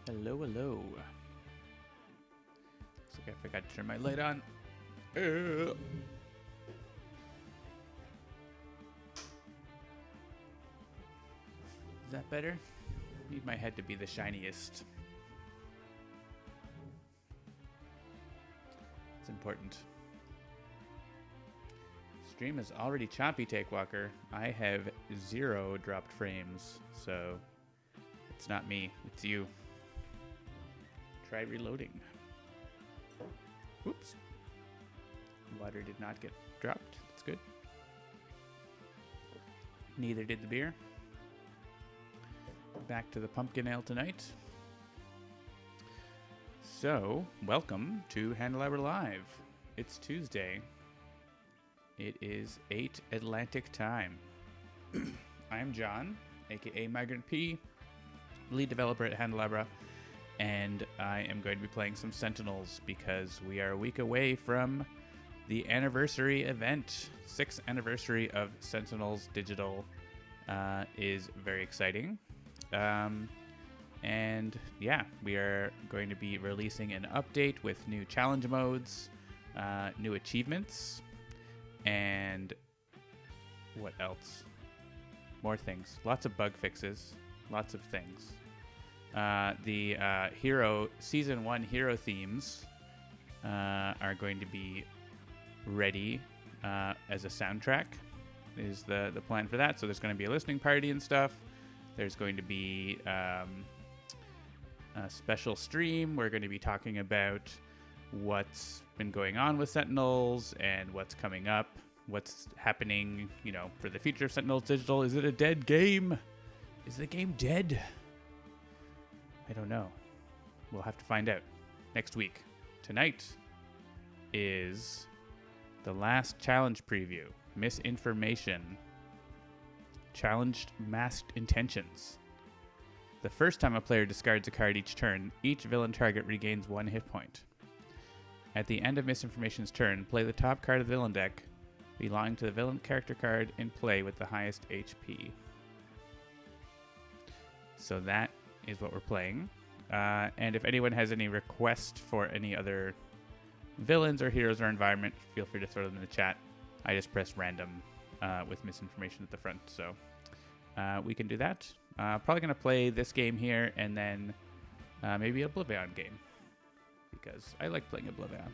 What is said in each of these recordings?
Hello, hello. Looks like I forgot to turn my light on. Is that better? Need my head to be the shiniest. It's important. Stream is already choppy, Takewalker. I have 0 dropped frames, so it's not me, it's you. Try reloading. Whoops. Water did not get dropped. That's good. Neither did the beer. Back to the pumpkin ale tonight. So, welcome to Handelabra Live. It's Tuesday. It is 8 Atlantic time. I'm John, aka Migrant P, lead developer at Handelabra, and I am going to be playing some Sentinels because we are a week away from the anniversary event. 6th anniversary of Sentinels Digital is very exciting. And yeah, we are going to be releasing an update with new challenge modes, new achievements, and what else? More things. Lots of bug fixes. Lots of things. The hero season 1 hero themes are going to be ready as a soundtrack. Is the plan for that? So there's going to be a listening party and stuff. There's going to be a special stream. We're going to be talking about what's been going on with Sentinels and what's coming up, what's happening, for the future of Sentinels Digital. Is it a dead game? Is the game dead? I don't know. We'll have to find out next week. Tonight is the last challenge preview. Misinformation. Challenged masked intentions. The first time a player discards a card each turn, each villain target regains 1 hit point. At the end of Misinformation's turn, play the top card of the villain deck belonging to the villain character card in play with the highest HP. So that is what we're playing. And if anyone has any requests for any other villains or heroes or environment, feel free to throw them in the chat. I just press random with Misinformation at the front, so we can do that. Probably going to play this game here and then maybe an OblivAeon game, because I like playing OblivAeon.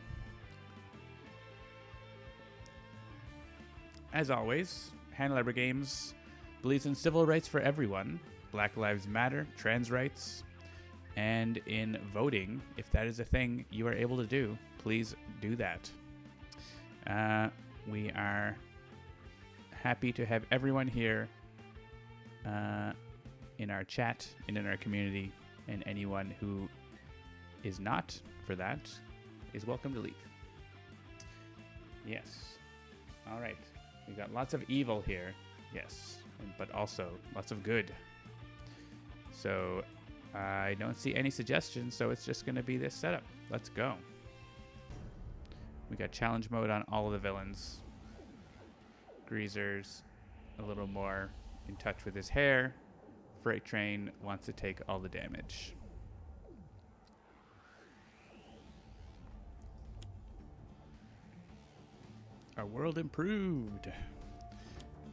As always, Handelabra Games believes in civil rights for everyone, Black Lives Matter, trans rights, and in voting. If that is a thing you are able to do, please do that. We are happy to have everyone here in our chat and in our community, and anyone who is not for that is welcome to leave. Yes. All right. We've got lots of evil here. Yes. But also lots of good. So I don't see any suggestions, so it's just going to be this setup. Let's go. We got challenge mode on all of the villains. Greazer's a little more in touch with his hair. Fright Train wants to take all the damage. Our world improved.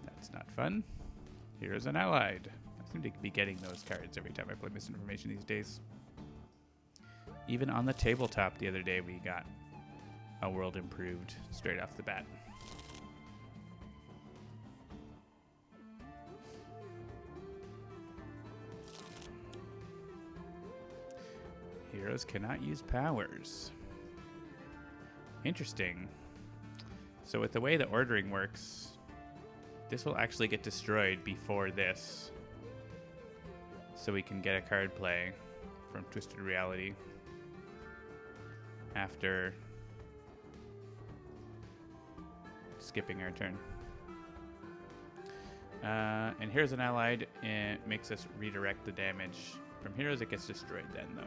That's not fun. Heroes and Allied. I seem to be getting those cards every time I play Misinformation these days. Even on the tabletop the other day, we got a world improved straight off the bat. Heroes cannot use powers. Interesting. So with the way the ordering works, this will actually get destroyed before this. So we can get a card play from Twisted Reality after skipping our turn. And Heroes and Allied, it makes us redirect the damage. From Heroes, it gets destroyed then, though.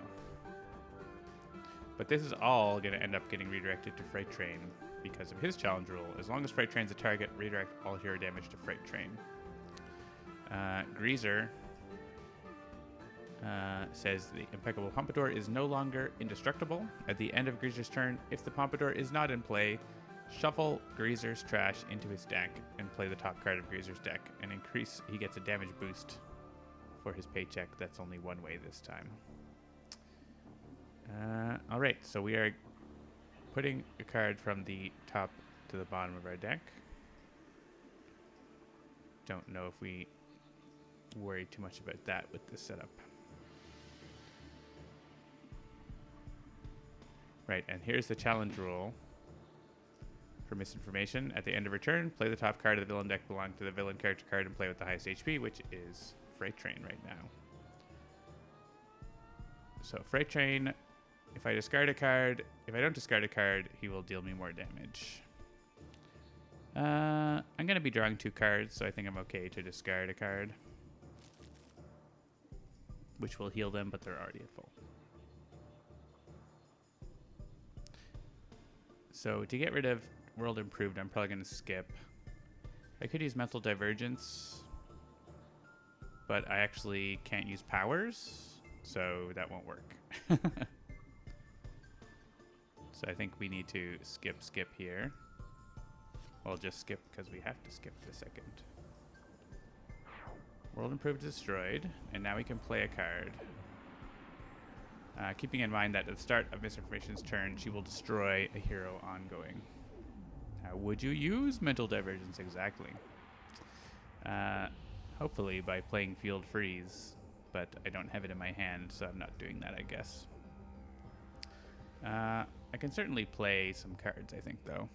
But this is all going to end up getting redirected to Fright Train because of his challenge rule. As long as Fright Train's a target, redirect all hero damage to Fright Train. Greazer Says the Impeccable Pompadour is no longer indestructible. At the end of Greazer's turn, if the Pompadour is not in play, shuffle Greazer's trash into his deck and play the top card of Greazer's deck and increase. He gets a damage boost for his paycheck. That's only one way this time. All right, so we are putting a card from the top to the bottom of our deck. Don't know if we worry too much about that with this setup. Right, and here's the challenge rule for misinformation. At the end of return, play the top card of the villain deck belonging to the villain character card and play with the highest HP, which is Fright Train right now. So Fright Train, if I discard a card, if I don't discard a card, he will deal me more damage. I'm going to be drawing 2 cards, so I think I'm okay to discard a card, which will heal them, but they're already at full. So to get rid of World Improved, I'm probably going to skip. I could use Mental Divergence, but I actually can't use powers, so that won't work. So I think we need to skip here. We'll just skip because we have to skip the second. World Improved destroyed, and now we can play a card. Keeping in mind that at the start of Misinformation's turn, she will destroy a hero ongoing. How would you use Mental Divergence exactly? Hopefully by playing Field Freeze, but I don't have it in my hand, so I'm not doing that, I guess. I can certainly play some cards, I think, though.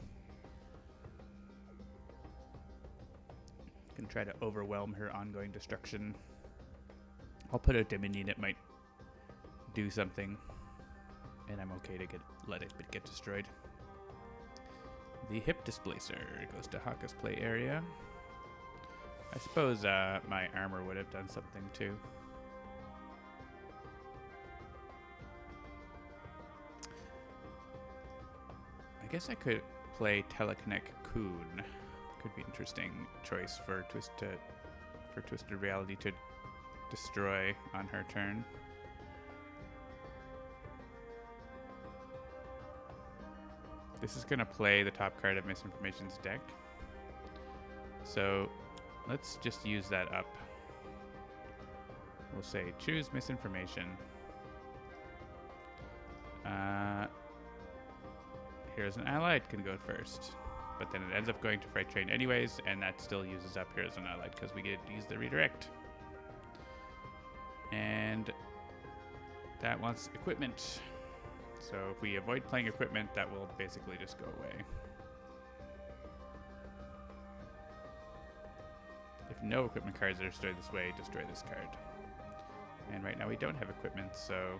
Can try to overwhelm her ongoing destruction. I'll put out Dominion, it might do something, and I'm okay to let it get destroyed. The Hip Displacer goes to Haka's play area. I suppose my armor would have done something too. I guess I could play Telekinetic Coon. Could be interesting choice for Twisted Reality to destroy on her turn. This is going to play the top card of Misinformation's deck. So let's just use that up. We'll say choose Misinformation. Here's an Allied can go first. But then it ends up going to Fright Train anyways, and that still uses up Here's an Allied because we get to use the redirect. And that wants equipment. So if we avoid playing equipment, that will basically just go away. If no equipment cards are destroyed this way, destroy this card. And right now we don't have equipment, so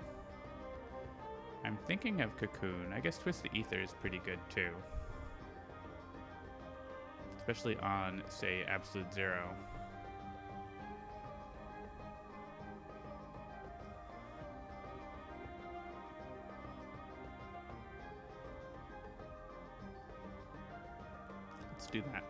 I'm thinking of Cocoon. I guess Twist the Ether is pretty good too. Especially on, say, Absolute Zero. Let's do that.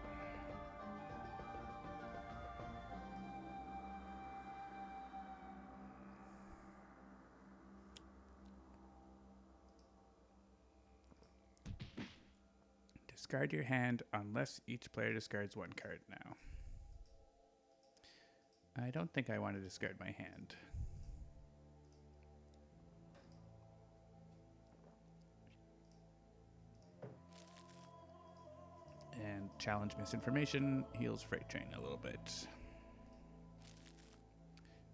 Discard your hand unless each player discards 1 card now. I don't think I want to discard my hand. And challenge Misinformation heals Fright Train a little bit.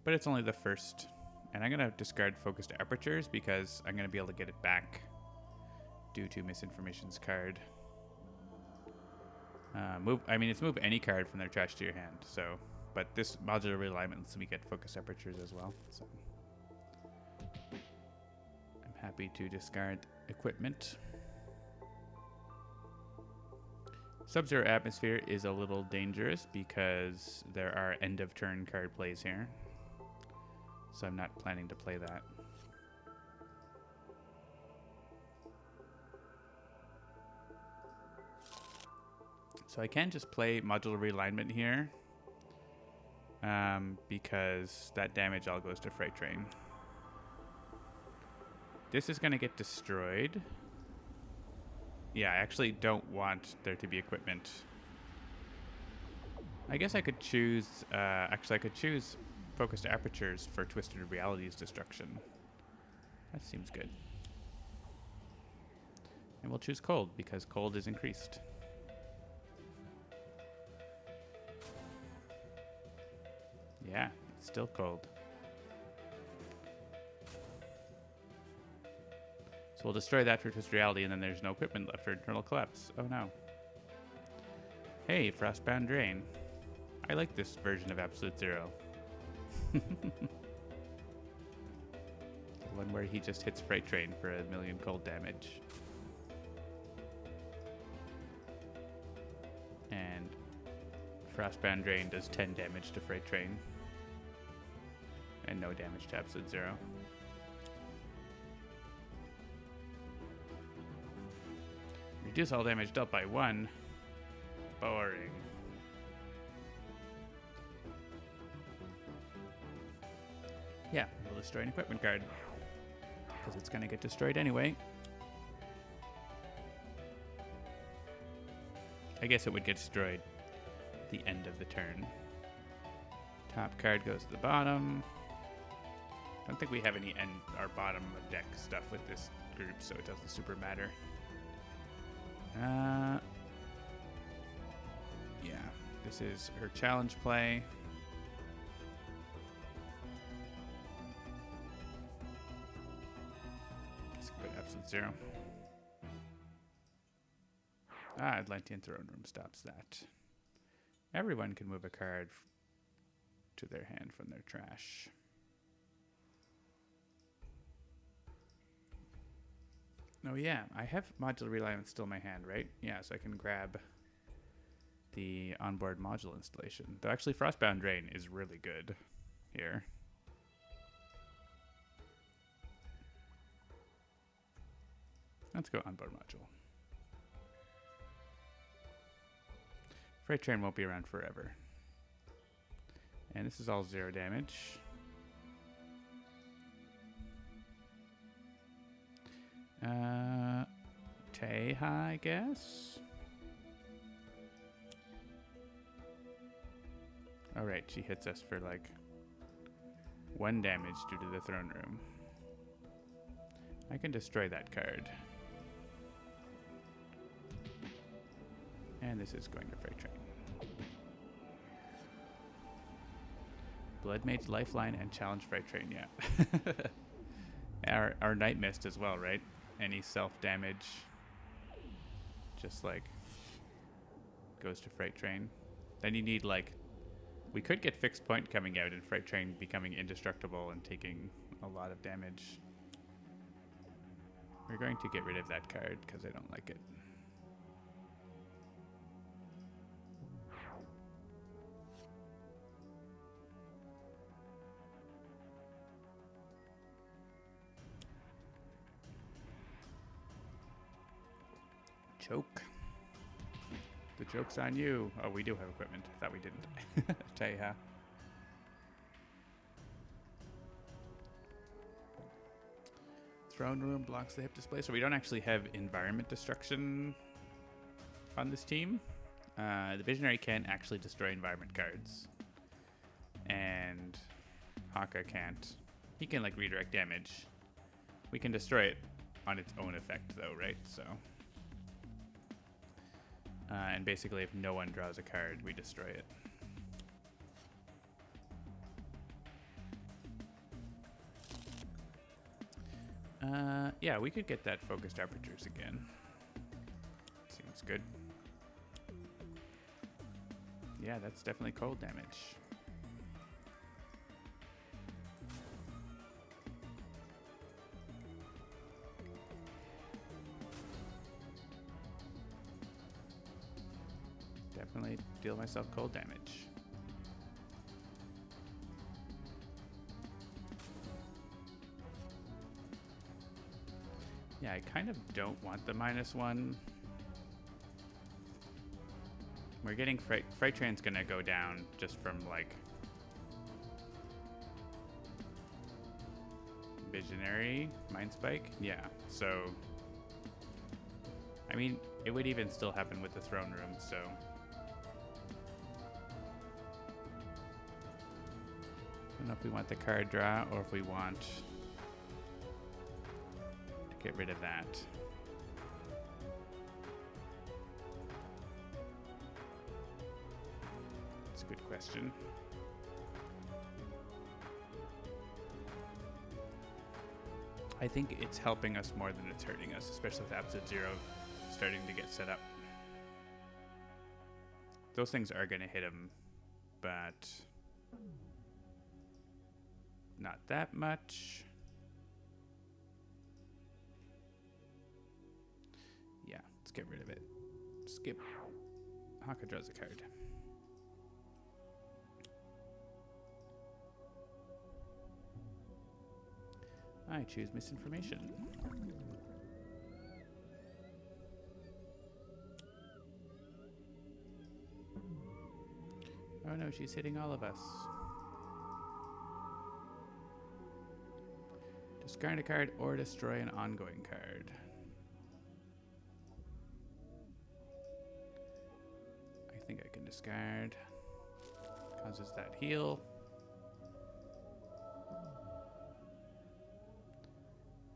But it's only the first. And I'm going to discard Focused Apertures because I'm going to be able to get it back due to Misinformation's card. It's move any card from their trash to your hand. So, but this modular realignment lets me get Focused Apertures as well. So I'm happy to discard equipment. Sub-Zero Atmosphere is a little dangerous because there are end of turn card plays here. So I'm not planning to play that. So I can just play Modular Realignment here because that damage all goes to Fright Train. This is going to get destroyed. Yeah, I actually don't want there to be equipment. I guess I could choose... actually, I could choose Focused Apertures for Twisted Reality's destruction. That seems good. And we'll choose Cold, because Cold is increased. Yeah, it's still cold. So we'll destroy that for Twisted Reality, and then there's no equipment left for Internal Collapse. Oh no. Hey, Frostbound Drain. I like this version of Absolute Zero. The one where he just hits Fright Train for 1,000,000 cold damage. And Frostbound Drain does 10 damage to Fright Train. And no damage to Absolute Zero. Reduce all damage dealt by 1. Boring. Yeah, we'll destroy an equipment card. Because it's going to get destroyed anyway. I guess it would get destroyed at the end of the turn. Top card goes to the bottom. I don't think we have any end or bottom of deck stuff with this group, so it doesn't super matter. Yeah, this is her challenge play. Let's put Absolute Zero. Atlantean Throne Room stops that. Everyone can move a card to their hand from their trash. Oh yeah, I have Modular Reliance still in my hand, right? Yeah, so I can grab the onboard module installation. Though actually Frostbound Drain is really good here. Let's go onboard module. Fright Train won't be around forever. And this is all 0 damage. Teha, I guess. Alright, she hits us for like 1 damage due to the throne room. I can destroy that card. And this is going to Fright Train. Blood Mage, Lifeline, and Challenge Fright Train, yeah. Our Nightmist as well, right? Any self-damage just like goes to Fright Train. Then you need like, we could get Fixed Point coming out and Fright Train becoming indestructible and taking a lot of damage. We're going to get rid of that card because I don't like it. Choke. The joke's on you. Oh, we do have equipment. I thought we didn't. Teha. Throne Room blocks the hip display, so we don't actually have environment destruction on this team. The Visionary can actually destroy environment cards. And Haka can't. He can like redirect damage. We can destroy it on its own effect though, right? So... and basically, if no one draws a card, we destroy it. Yeah, we could get that Focused Apertures again. Seems good. Yeah, that's definitely cold damage. Definitely deal myself cold damage. Yeah, I kind of don't want the -1. We're getting Fright Train's gonna go down just from like Visionary, Mind Spike. Yeah, so I mean, it would even still happen with the throne room, so I don't know if we want the card draw or if we want to get rid of that. It's a good question. I think it's helping us more than it's hurting us, especially with Absolute Zero starting to get set up. Those things are going to hit him, but not that much. Yeah, let's get rid of it. Skip. Haka draws a card. I choose misinformation. Oh no, she's hitting all of us. Discard a card or destroy an ongoing card. I think I can discard. Causes that heal.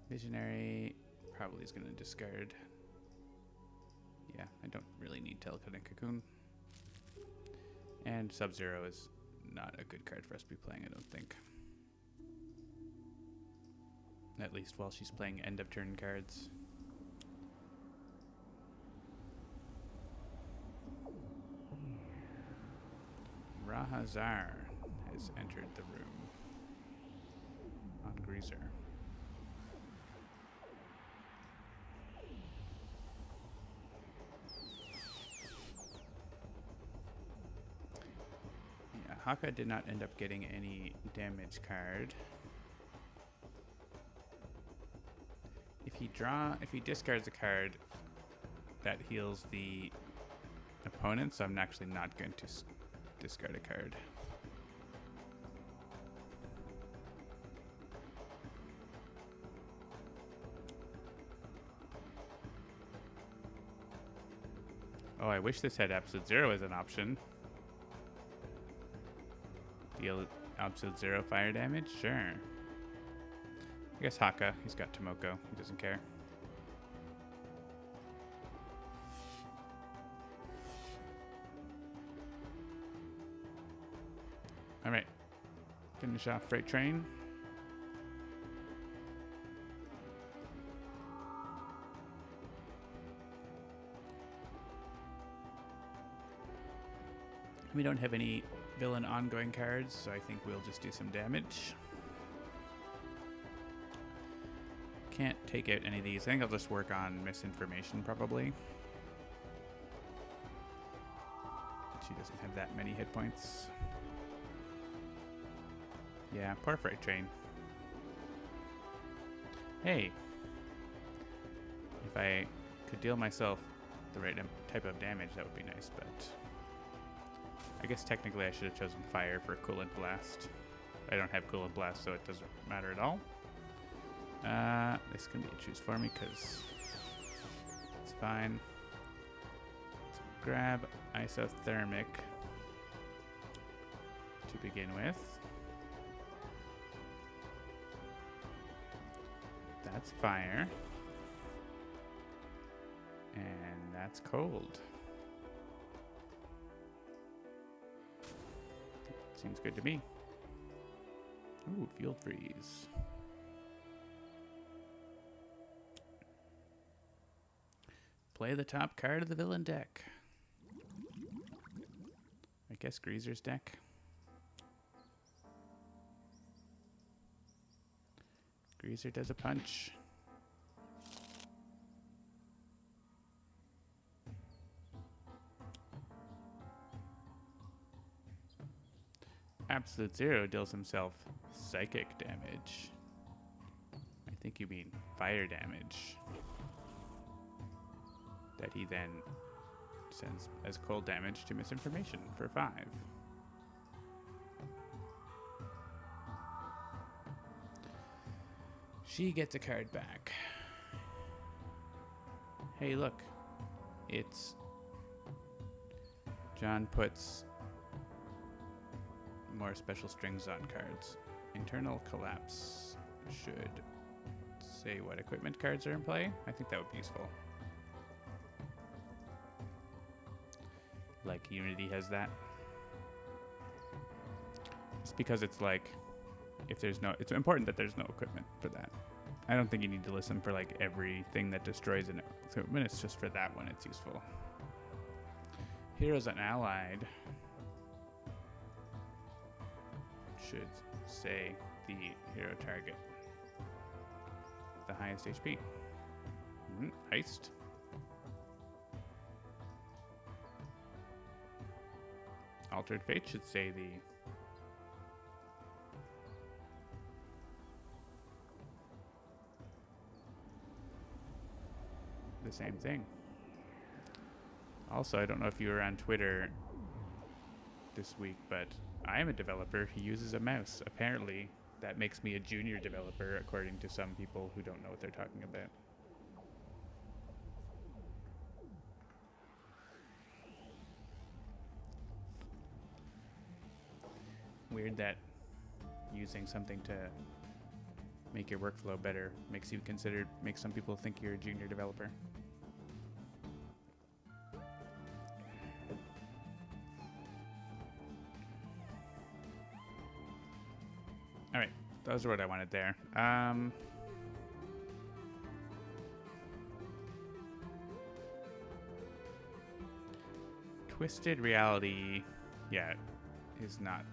Visionary probably is going to discard. Yeah, I don't really need Telekinetic Cocoon. And Sub-Zero is not a good card for us to be playing, I don't think. At least while she's playing end of turn cards. Rahazar has entered the room on Greazer. Yeah, Haka did not end up getting any damage card. If he discards a card, that heals the opponent, so I'm actually not going to discard a card. Oh, I wish this had Absolute Zero as an option. Deal Absolute Zero fire damage? Sure. I guess Haka. He's got Tomoko. He doesn't care. All right. Finish off Freight Train. We don't have any villain ongoing cards, so I think we'll just do some damage. Can't take out any of these. I think I'll just work on misinformation probably. She doesn't have that many hit points. Yeah, poor Freight Train. Hey, if I could deal myself the right type of damage, that would be nice, but I guess technically I should have chosen fire for Coolant Blast. I don't have Coolant Blast, so it doesn't matter at all. This can be a choose for me because it's fine. Let's grab Isothermic to begin with. That's fire. And that's cold. Seems good to me. Ooh, Field Freeze. Play the top card of the villain deck. I guess Greazer's deck. Greazer does a punch. Absolute Zero deals himself psychic damage. I think you mean fire damage. That he then sends as cold damage to misinformation for 5. She gets a card back. Hey, look. It's... John puts more special strings on cards. Internal collapse should say what equipment cards are in play. I think that would be useful. Like Unity has that. Just because it's like, if there's no, it's important that there's no equipment for that. I don't think you need to listen for like everything that destroys an equipment. It's just for that one it's useful. Heroes unallied should say the hero target. The highest HP. Heist. Altered Fate should say the same thing. Also, I don't know if you were on Twitter this week, but I am a developer who uses a mouse. Apparently, that makes me a junior developer, according to some people who don't know what they're talking about. Weird that using something to make your workflow better makes some people think you're a junior developer. All right, those are what I wanted there. Twisted Reality, yeah, is not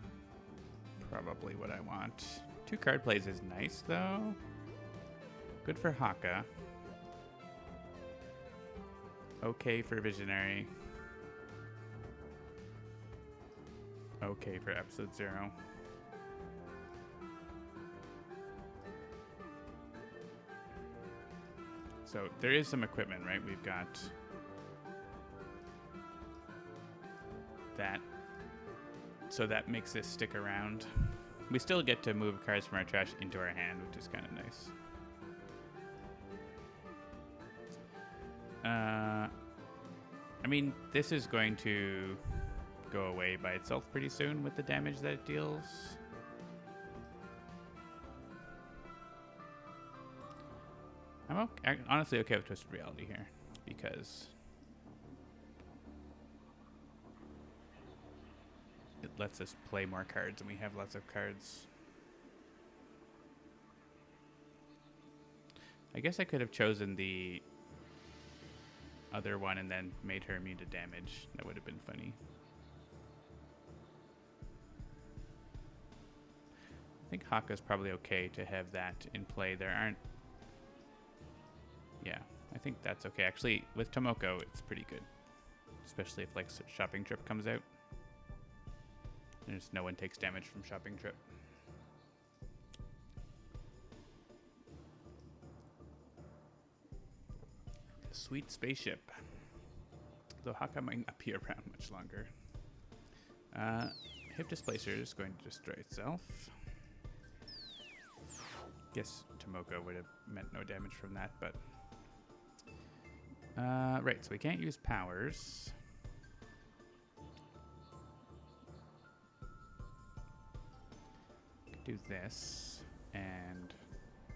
probably what I want. 2 card plays is nice, though. Good for Haka. Okay for Visionary. Okay for Episode 0. So there is some equipment, right? We've got that. So that makes this stick around. We still get to move cards from our trash into our hand, which is kind of nice. I mean, this is going to go away by itself pretty soon with the damage that it deals. I'm honestly okay with Twisted Reality here, because it lets us play more cards, and we have lots of cards. I guess I could have chosen the other one and then made her immune to damage. That would have been funny. I think Haka's probably okay to have that in play. There aren't... Yeah, I think that's okay. Actually, with Tomoko, it's pretty good. Especially if, like, Shopping Trip comes out. There's no one takes damage from Shopping Trip. The Sweet Spaceship. Though Haka might not be around much longer. Hip Displacer is going to destroy itself. Guess Tomoko would have meant no damage from that, but... right, so we can't use powers. Do this and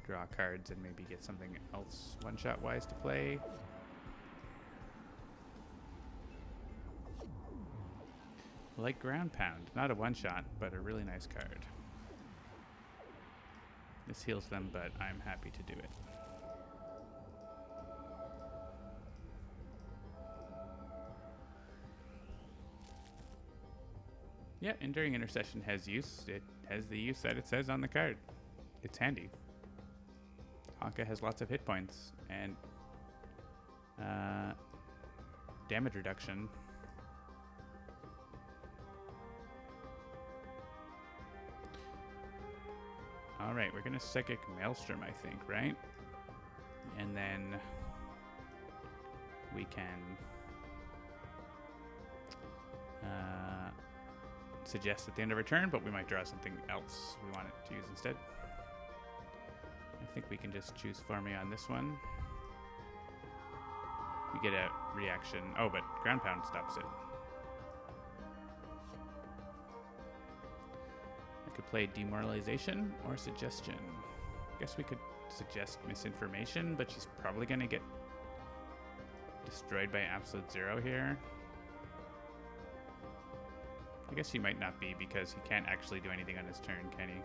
draw cards and maybe get something else one-shot wise to play. Like Ground Pound, not a one-shot, but a really nice card. This heals them, but I'm happy to do it. Yeah, Enduring Intercession has use. It has the use that it says on the card. It's handy. Haka has lots of hit points and damage reduction. All right, we're gonna Psychic Maelstrom, I think, right? And then we can suggest at the end of our turn, but we might draw something else we want it to use instead. I think we can just choose for me on this one. We get a reaction. Oh, but ground pound stops it. I could play demoralization or suggestion. I guess we could suggest misinformation, but she's probably going to get destroyed by absolute zero here. I guess he might not be because he can't actually do anything on his turn, can he?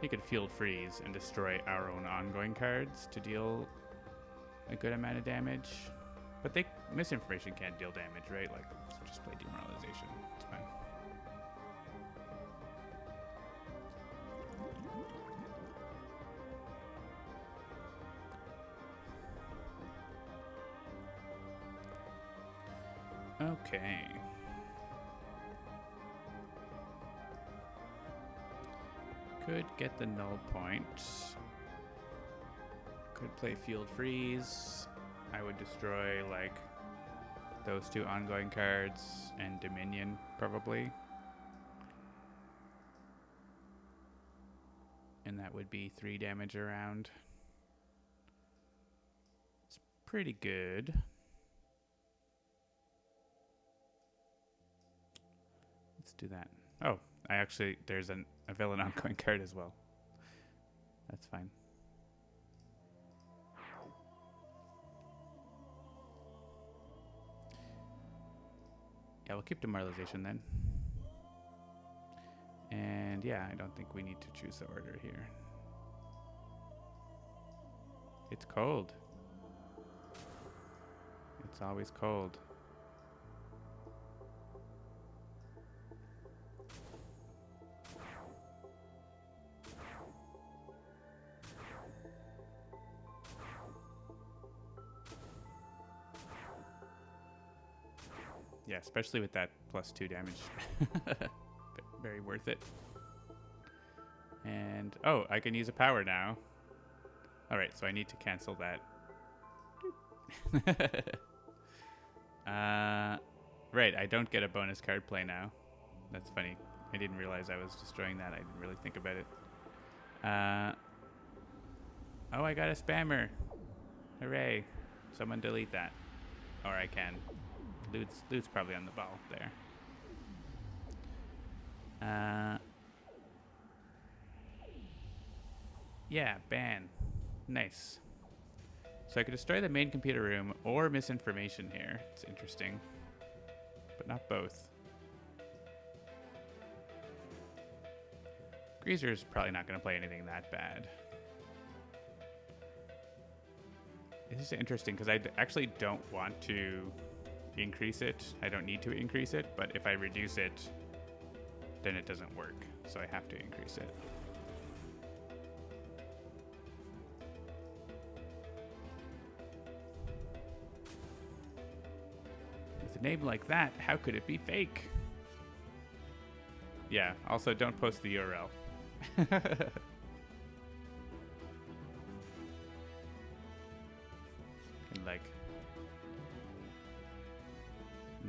He could field freeze and destroy our own ongoing cards to deal a good amount of damage. But misinformation can't deal damage, right? Like, let's just play demoralization. It's fine. Okay. Could get the null point. Could play field freeze. I would destroy, like, those two ongoing cards and Dominion, probably. And that would be 3 damage around. It's pretty good. Let's do that. Oh, there's a villain ongoing card as well. That's fine. Yeah, we'll keep demoralization then. And yeah, I don't think we need to choose the order here. It's cold. It's always cold. Yeah, especially with that +2 damage. Very worth it. And, oh, I can use a power now. Alright, so I need to cancel that. Right, I don't get a bonus card play now. That's funny. I didn't realize I was destroying that. I didn't really think about it. Oh, I got a spammer. Hooray. Someone delete that. Or I can. Loot's probably on the ball there. Yeah, ban. Nice. So I could destroy the main computer room or misinformation here. It's interesting. But not both. Greazer's probably not going to play anything that bad. This is interesting because I actually don't want to increase it. I don't need to increase it, but if I reduce it, then it doesn't work. So I have to increase it. With a name like that, how could it be fake? Yeah, also don't post the URL. Can, like,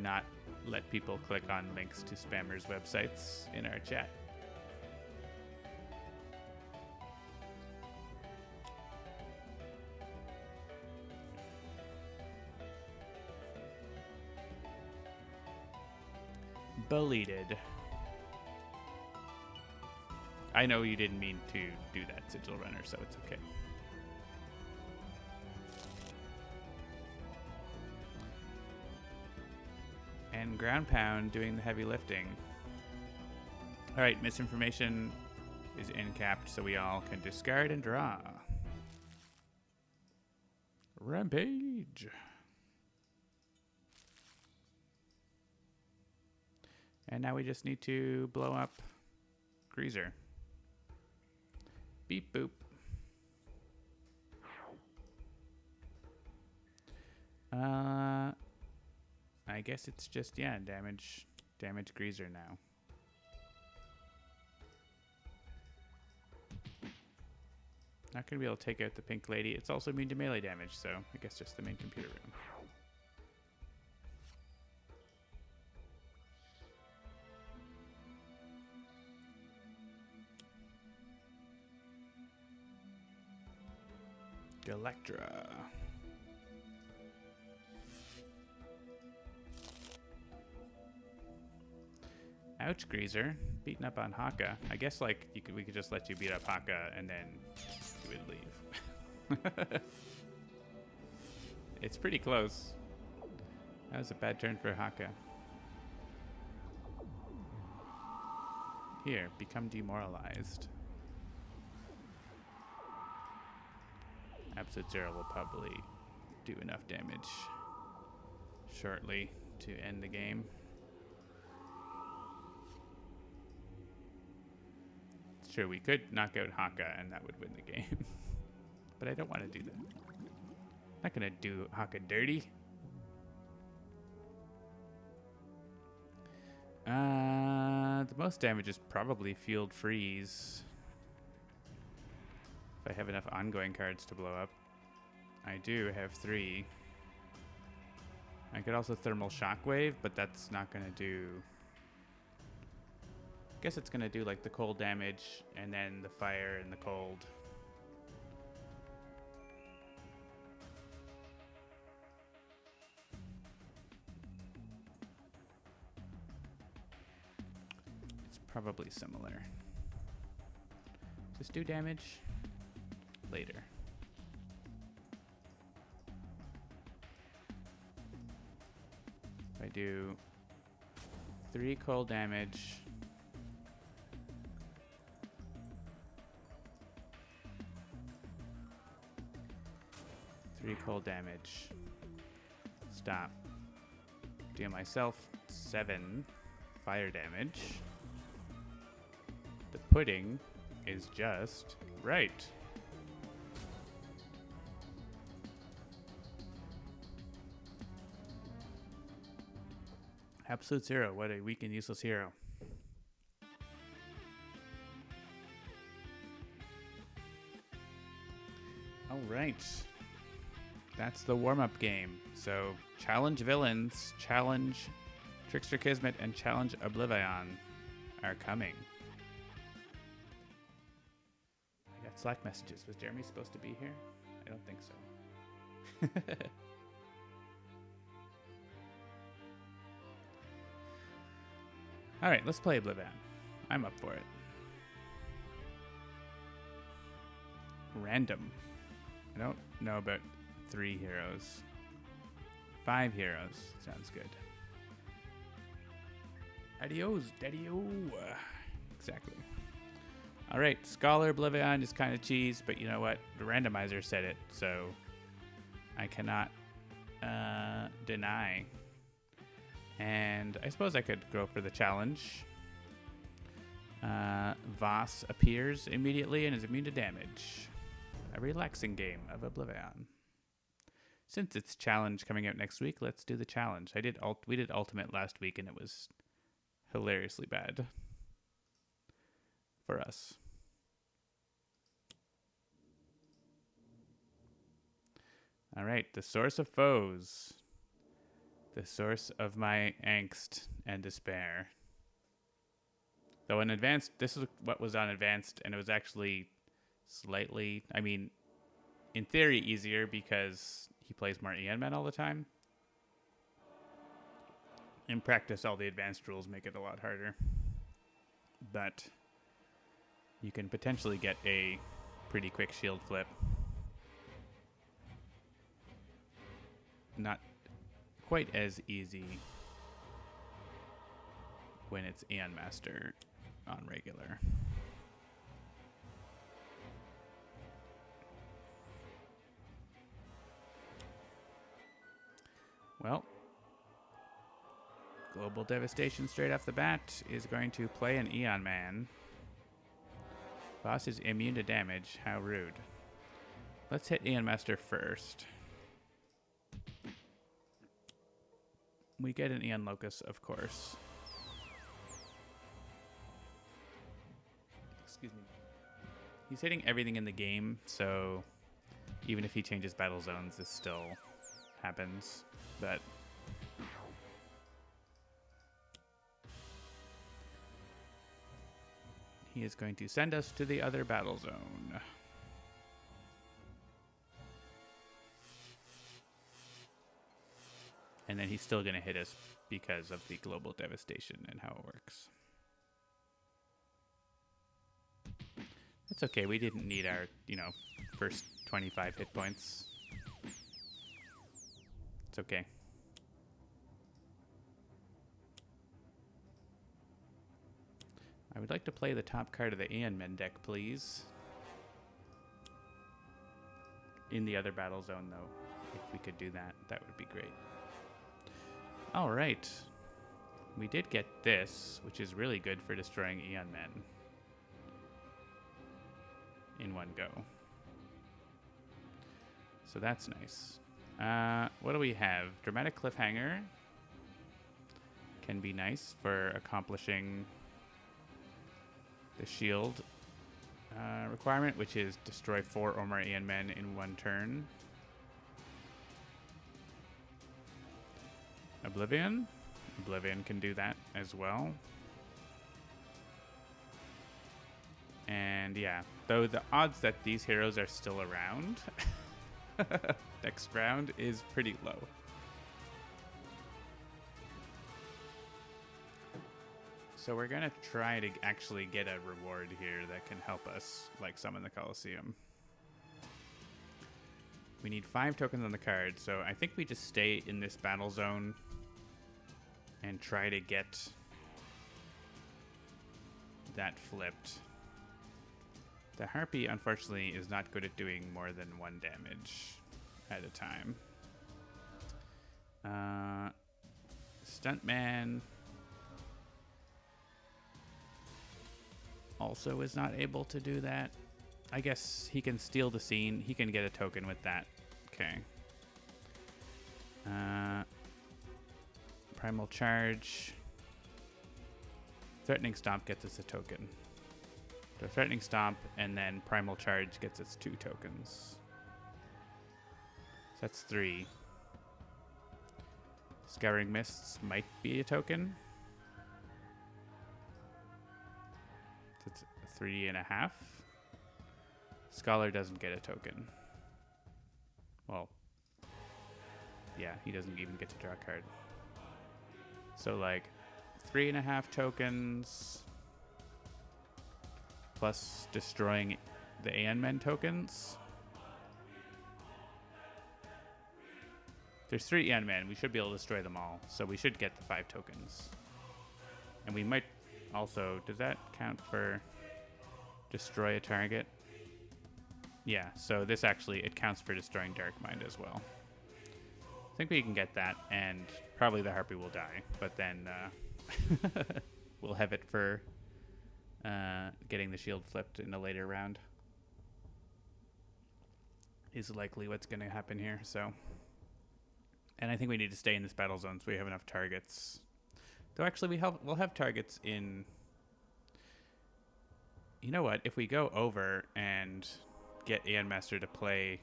not let people click on links to spammers' websites in our chat. Bullied. I know you didn't mean to do that, Sigil Runner, so it's okay. And Ground Pound doing the heavy lifting. Alright, misinformation is incapped, so we all can discard and draw. Rampage. And now we just need to blow up Greazer. Beep boop. I guess it's just, yeah, damage Greazer now. Not gonna be able to take out the pink lady. It's also immune to melee damage, so I guess just the main computer room. Electra. Ouch, Greazer. Beating up on Haka. I guess like we could just let you beat up Haka and then you would leave. It's pretty close. That was a bad turn for Haka. Here, become demoralized. Absolute Zero will probably do enough damage shortly to end the game. Sure, we could knock out Haka and that would win the game. But I don't want to do that. I'm not going to do Haka dirty. The most damage is probably Field Freeze. If I have enough ongoing cards to blow up. I do have 3. I could also Thermal Shockwave, but that's not going to do... I guess it's going to do like the cold damage and then the fire and the cold. It's probably similar. Just do damage later. If I do 3 cold damage, stop. Deal myself 7 fire damage. The pudding is just right. Absolute Zero, what a weak and useless hero. All right. That's the warm-up game. So, challenge villains, challenge Trickster Kismet, and challenge OblivAeon are coming. I got Slack messages. Was Jeremy supposed to be here? I don't think so. All right, let's play OblivAeon. I'm up for it. Random. I don't know about 3 heroes. 5 heroes. Sounds good. Adios, daddy-o. Exactly. All right, Scholar OblivAeon is kind of cheese, but you know what? The randomizer said it, so I cannot deny. And I suppose I could go for the challenge. Voss appears immediately and is immune to damage. A relaxing game of OblivAeon. Since it's challenge coming out next week, let's do the challenge. We did Ultimate last week and it was hilariously bad for us. All right, the source of foes. The source of my angst and despair. Though in advanced, this is what was on advanced, and it was actually slightly, I mean, in theory easier because he plays more Aeon Men all the time. In practice, all the advanced rules make it a lot harder. But you can potentially get a pretty quick shield flip. Not quite as easy when it's Aeon Master on regular. Well, Global Devastation straight off the bat is going to play an Aeon Man. Boss is immune to damage. How rude. Let's hit Aeon Master first. We get an Aeon Locus, of course. Excuse me. He's hitting everything in the game, so even if he changes battle zones, this still happens. But he is going to send us to the other battle zone. And then he's still going to hit us because of the global devastation and how it works. That's okay. We didn't need our, first 25 hit points. It's okay. I would like to play the top card of the Aeon Men deck, please. In the other battle zone, though. If we could do that, that would be great. All right. We did get this, which is really good for destroying Aeon Men in one go. So that's nice. What do we have? Dramatic Cliffhanger can be nice for accomplishing the shield requirement, which is destroy 4 or more Aeon Men in one turn. OblivAeon? OblivAeon can do that as well. And yeah, though the odds that these heroes are still around next round is pretty low. So we're gonna try to actually get a reward here that can help us, like summon the Colosseum. We need 5 tokens on the card, so I think we just stay in this battle zone and try to get that flipped. The Harpy, unfortunately, is not good at doing more than 1 damage at a time. Stuntman also is not able to do that. I guess he can steal the scene. He can get a token with that. Okay. Primal Charge. Threatening Stomp gets us a token. So Threatening Stomp and then Primal Charge gets us 2 tokens. So that's 3. Scouring Mists might be a token. So it's 3.5. Scholar doesn't get a token. Well, yeah, he doesn't even get to draw a card. So like 3.5 tokens plus destroying the Aeon Men tokens. There's 3 Aeon Men. We should be able to destroy them all. So we should get the 5 tokens. And we might also... Does that count for destroy a target? Yeah, so this actually... It counts for destroying Dark Mind as well. I think we can get that, and probably the Harpy will die. But then we'll have it for getting the shield flipped in a later round. Is likely what's going to happen here, so... And I think we need to stay in this battle zone so we have enough targets. Though actually we'll have targets in... You know what? If we go over and get Aeon Master to play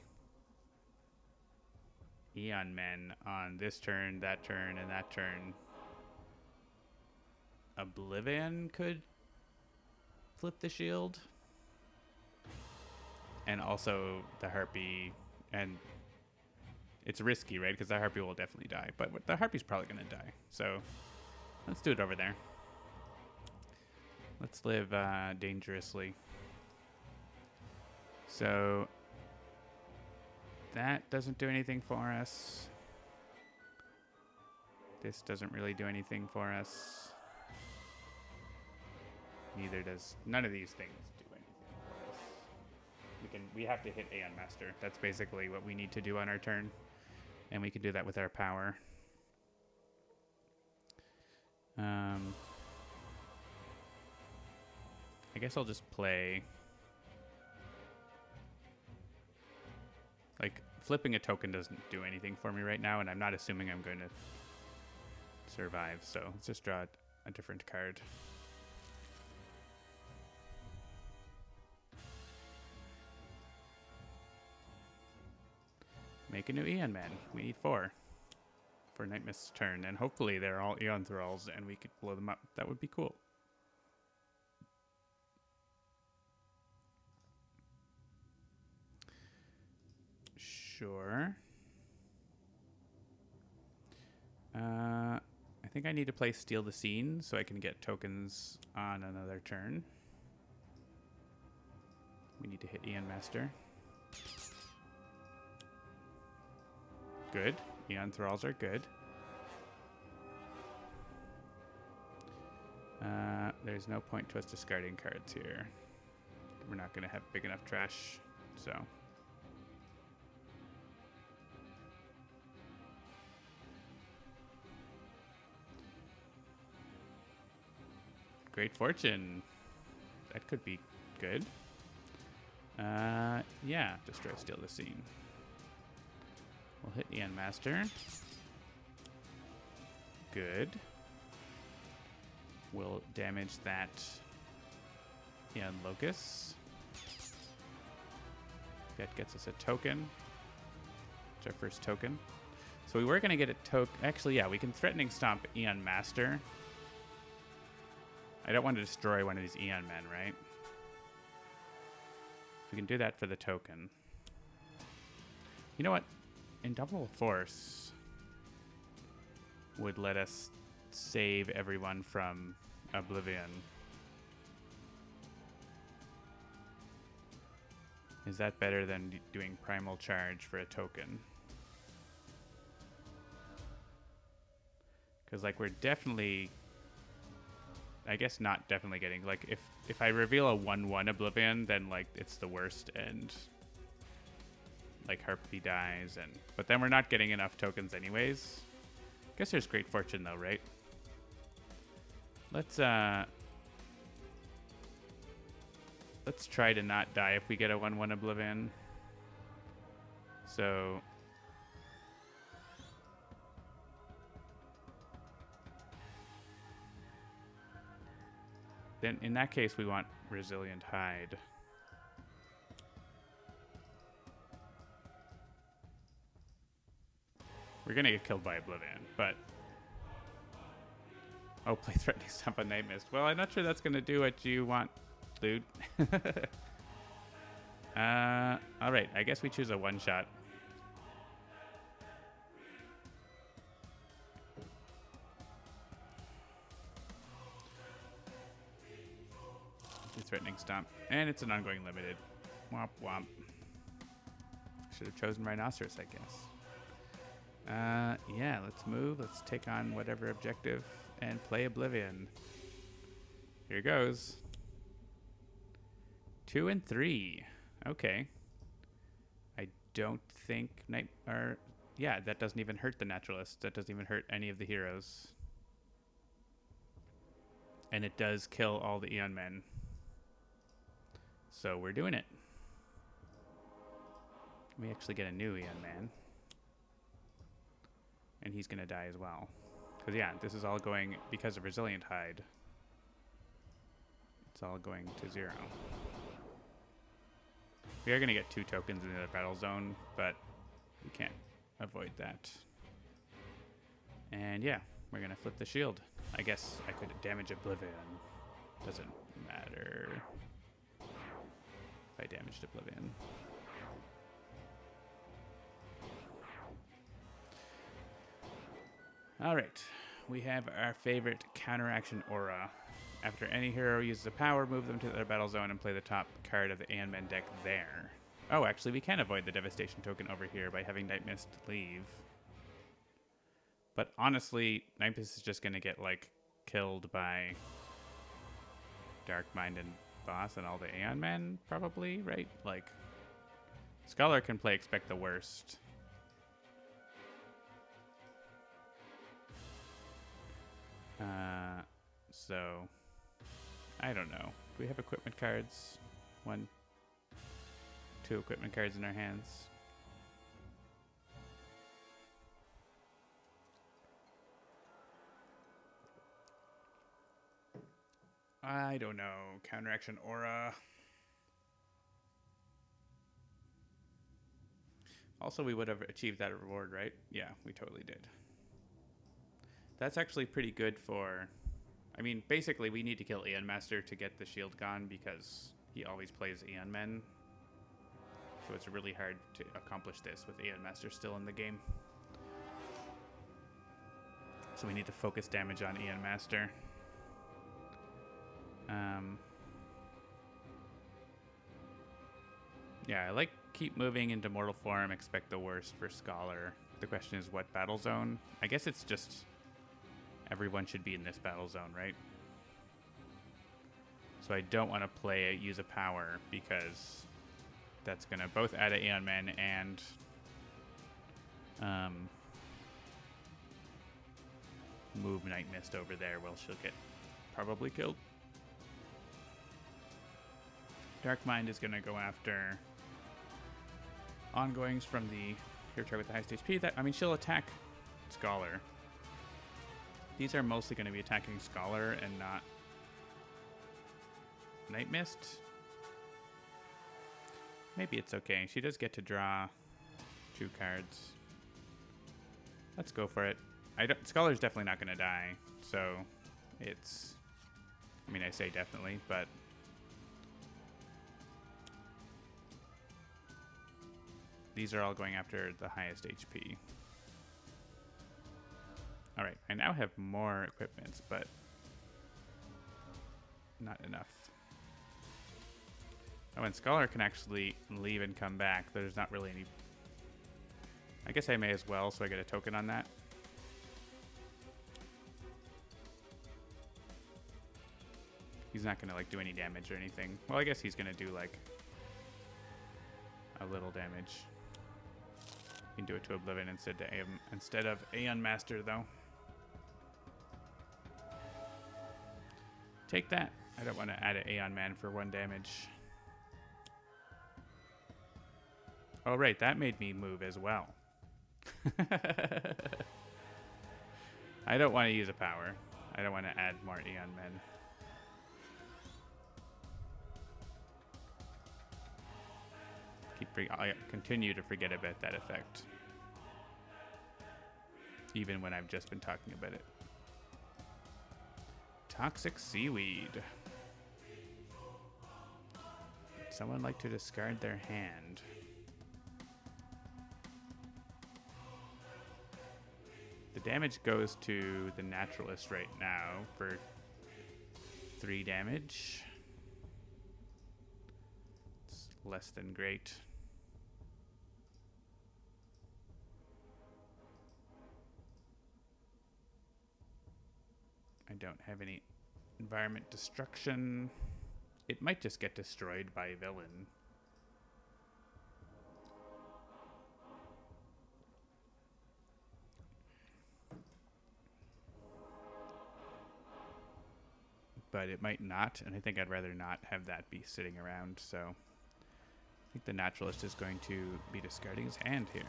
Aeon Men on this turn, and that turn, OblivAeon could flip the shield. And also the Harpy, and it's risky, right? Because the Harpy will definitely die. But the Harpy's probably going to die. So let's do it over there. Let's live dangerously. So that doesn't do anything for us. This doesn't really do anything for us. Neither does... None of these things do anything for us. We have to hit Aeon Master. That's basically what we need to do on our turn. And we can do that with our power. I guess I'll just play... Like, flipping a token doesn't do anything for me right now, and I'm not assuming I'm going to survive. So let's just draw a different card. Make a new Aeon Man. We need 4 for Nightmist's turn, and hopefully they're all Aeon Thralls and we could blow them up. That would be cool. Sure. I think I need to play Steal the Scene so I can get tokens on another turn. We need to hit Aeon Master. Good. Aeon Thralls are good. There's no point to us discarding cards here. We're not going to have big enough trash, so... Great Fortune. That could be good. Yeah, destroy, steal the scene. We'll hit Aeon Master. Good. We'll damage that Aeon Locus. That gets us a token. It's our first token. So we were going to get a token. Actually, yeah, we can Threatening Stomp Aeon Master. I don't want to destroy one of these Aeon Men, right? We can do that for the token. You know what? Indomitable Force would let us save everyone from Oblivion. Is that better than doing Primal Charge for a token? Because, like, we're definitely... I guess not definitely getting... Like, if I reveal a 1/1 Oblivion, then, like, it's the worst, and... Like, Harpy dies, and... But then we're not getting enough tokens anyways. Guess there's Great Fortune, though, right? Let's try to not die if we get a 1/1 Oblivion. So... Then, in that case, we want Resilient Hide. We're gonna get killed by Oblivion, but... Oh, play Threatening Stomp on Nightmist. Well, I'm not sure that's gonna do what you want, dude. Alright, I guess we choose a one-shot. Threatening Stomp. And it's an ongoing limited. Womp womp. Should have chosen Rhinoceros, I guess. Yeah, let's move. Let's take on whatever objective and play Oblivion. Here goes. 2 and 3. Okay. I don't think yeah, that doesn't even hurt the Naturalist. That doesn't even hurt any of the heroes. And it does kill all the Aeon Men. So we're doing it. We actually get a new Aeon Man. And he's going to die as well. Because, yeah, this is all going, because of Resilient Hide, it's all going to 0. We are going to get 2 tokens in the battle zone, but we can't avoid that. And, yeah, we're going to flip the shield. I guess I could damage Oblivion. Doesn't matter. I damaged Oblivion. Alright, we have our favorite counteraction aura. After any hero uses a power, move them to their battle zone and play the top card of the Aeon Men deck there. Oh, actually, we can avoid the devastation token over here by having Nightmist leave. But honestly, Nightmist is just going to get, like, killed by Dark Mind and Boss and all the Aeon Men, probably, right? Like, Scholar can play Expect the Worst. So, I don't know. Do we have equipment cards? 1, 2 equipment cards in our hands. I don't know. Counteraction aura. Also, we would have achieved that reward, right? Yeah, we totally did. That's actually pretty good for... I mean, basically, we need to kill Aeon Master to get the shield gone because he always plays Aeon Men. So it's really hard to accomplish this with Aeon Master still in the game. So we need to focus damage on Aeon Master. Yeah, I like keep moving into mortal form, expect the worst for Scholar. The question is what battle zone? I guess it's just everyone should be in this battle zone, right? So I don't want to use a power because that's going to both add an Aeon Man and move Nightmist over there while she'll get probably killed. Dark Mind is going to go after ongoings from the hero target with the highest HP. She'll attack Scholar. These are mostly going to be attacking Scholar and not Nightmist. Maybe it's okay. She does get to draw 2 cards. Let's go for it. Scholar's definitely not going to die, so it's... I say definitely, but... These are all going after the highest HP. Alright, I now have more equipments, but not enough. Oh, and Scholar can actually leave and come back. There's not really any... I guess I may as well, so I get a token on that. He's not going to, do any damage or anything. Well, I guess he's going to do, a little damage. You can do it to OblivAeon instead of Aeon Master, though. Take that. I don't want to add an Aeon Man for 1 damage. Oh, right. That made me move as well. I don't want to use a power. I don't want to add more Aeon Men. I continue to forget about that effect. Even when I've just been talking about it. Toxic Seaweed. Would someone like to discard their hand? The damage goes to the Naturalist right now for 3 damage. It's less than great. I don't have any environment destruction. It might just get destroyed by a villain. But it might not, and I think I'd rather not have that be sitting around, so I think the Naturalist is going to be discarding his hand here.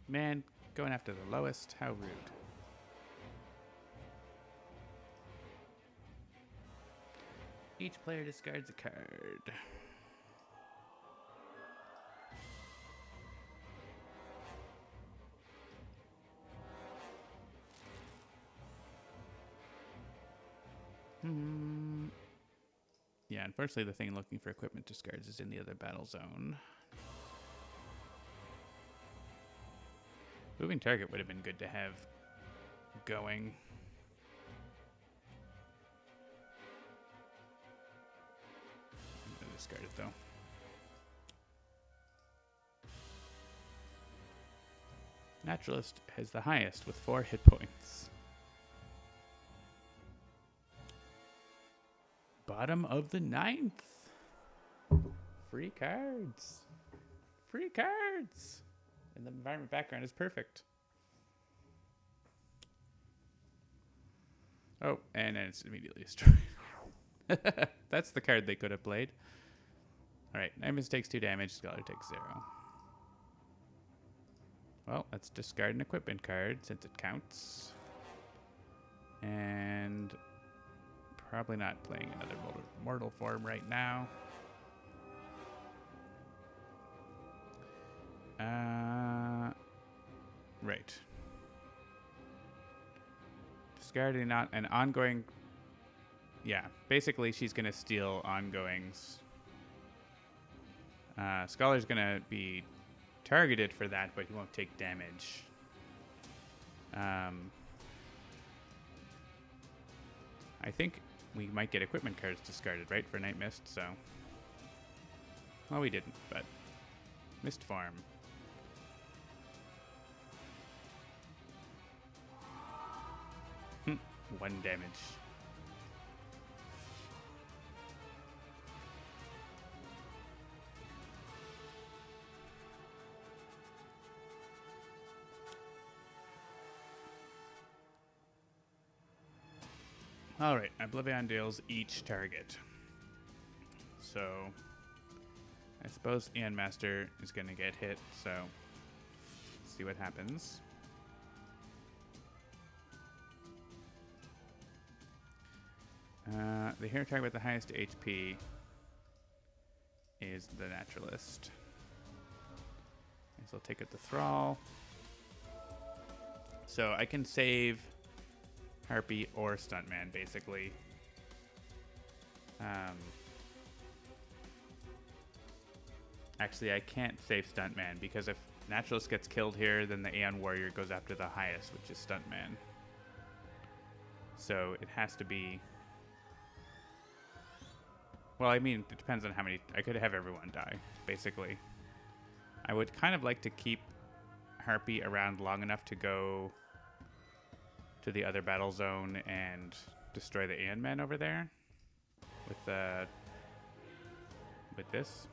Man, going after the lowest, how rude. Each player discards a card. Yeah, unfortunately the thing looking for equipment discards is in the other battle zone. Moving target would have been good to have going. I'm going to discard it though. Naturalist has the highest with 4 hit points. Bottom of the 9th. Free cards. Free cards. And the environment background is perfect. Oh, and then it's immediately destroyed. That's the card they could have played. Alright, Nightmist takes 2 damage, Scholar takes 0. Well, let's discard an equipment card since it counts. And probably not playing another mortal form right now. Right. Discarding not an ongoing. yeah, basically she's going to steal ongoings. Scholar's going to be targeted for that, but he won't take damage. I think we might get equipment cards discarded, right, for Nightmist, so... Well, we didn't, but... Mist Farm. One damage. Alright, OblivAeon deals each target. So, I suppose Aeon Master is going to get hit, so see what happens. The hero target with the highest HP is the Naturalist. So I'll take out the Thrall. So I can save Harpy or Stuntman, basically. Actually, I can't save Stuntman, because if Naturalist gets killed here, then the Aeon Warrior goes after the highest, which is Stuntman. So it has to be... Well, I mean, it depends on how many... I could have everyone die, basically. I would kind of like to keep Harpy around long enough to go to the other battle zone and destroy the Aeon Man over there with this.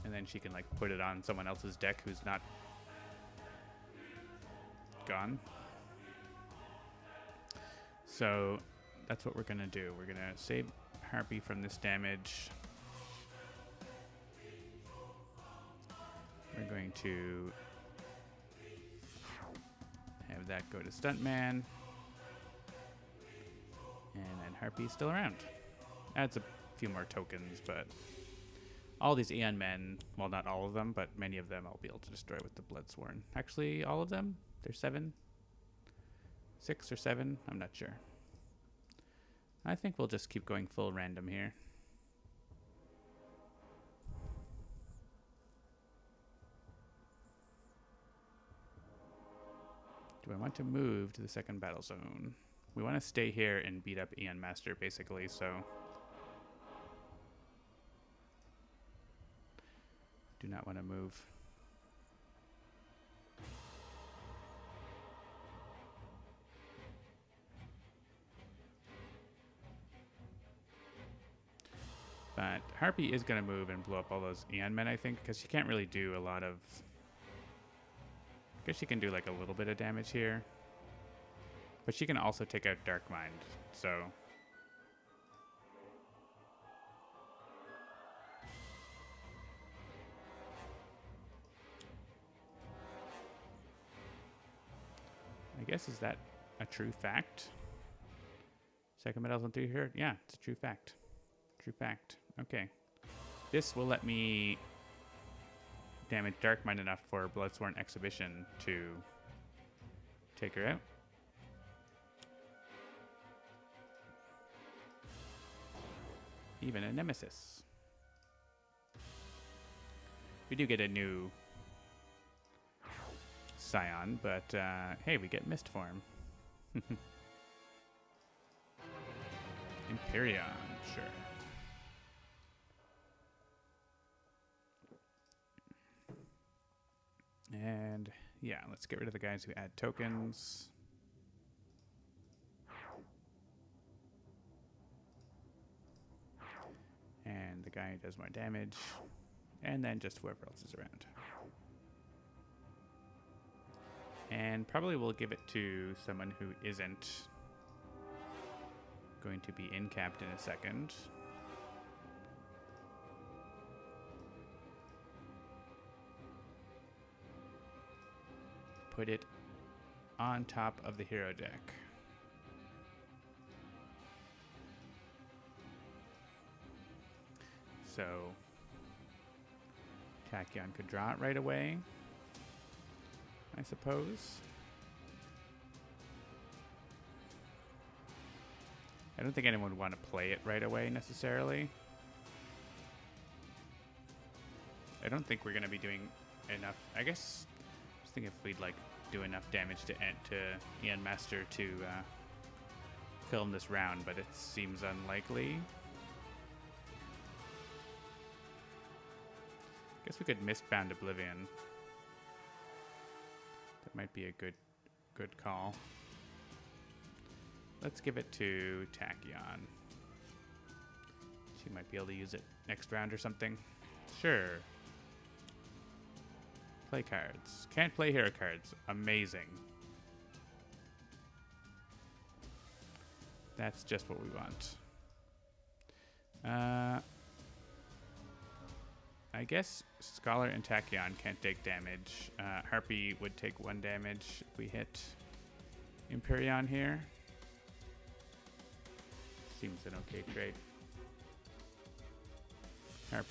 And then she can, like, put it on someone else's deck who's not gone. So that's what we're going to do. We're going to save Harpy from this damage. We're going to have that go to Stuntman. And then Harpy's still around. Adds a few more tokens, but all these Aeon Men, well, not all of them, but many of them I'll be able to destroy with the Bloodsworn. Actually, all of them? There's 7? 6 or 7? I'm not sure. I think we'll just keep going full random here. Do I want to move to the second battle zone? We want to stay here and beat up Aeon Master, basically, so... Do not want to move. But Harpy is going to move and blow up all those Aeon Men, I think, because she can't really do a lot of... I guess she can do like a little bit of damage here. But she can also take out Dark Mind, so... I guess, is that a true fact? Second medal's on 3 here? Yeah, it's a true fact. True fact. Okay. This will let me damage Dark Mind enough for Bloodsworn Exhibition to take her out. Even a Nemesis. We do get a new Scion, but hey, we get Mist Form. Empyrean, sure. And yeah, let's get rid of the guys who add tokens. And the guy who does more damage. And then just whoever else is around. And probably we'll give it to someone who isn't going to be in-capped in a second. Put it on top of the hero deck. So Tachyon could draw it right away, I suppose. I don't think anyone would want to play it right away necessarily. I don't think we're going to be doing enough. I guess I was thinking if we'd like do enough damage to Ian Master to kill him this round, but it seems unlikely. Guess we could Mistbound OblivAeon. That might be a good call. Let's give it to Tachyon. She might be able to use it next round or something. Sure. Play cards. Can't play hero cards. Amazing. That's just what we want. I guess Scholar and Tachyon can't take damage. Harpy would take 1 damage if we hit Empyreon here. Seems an okay trade.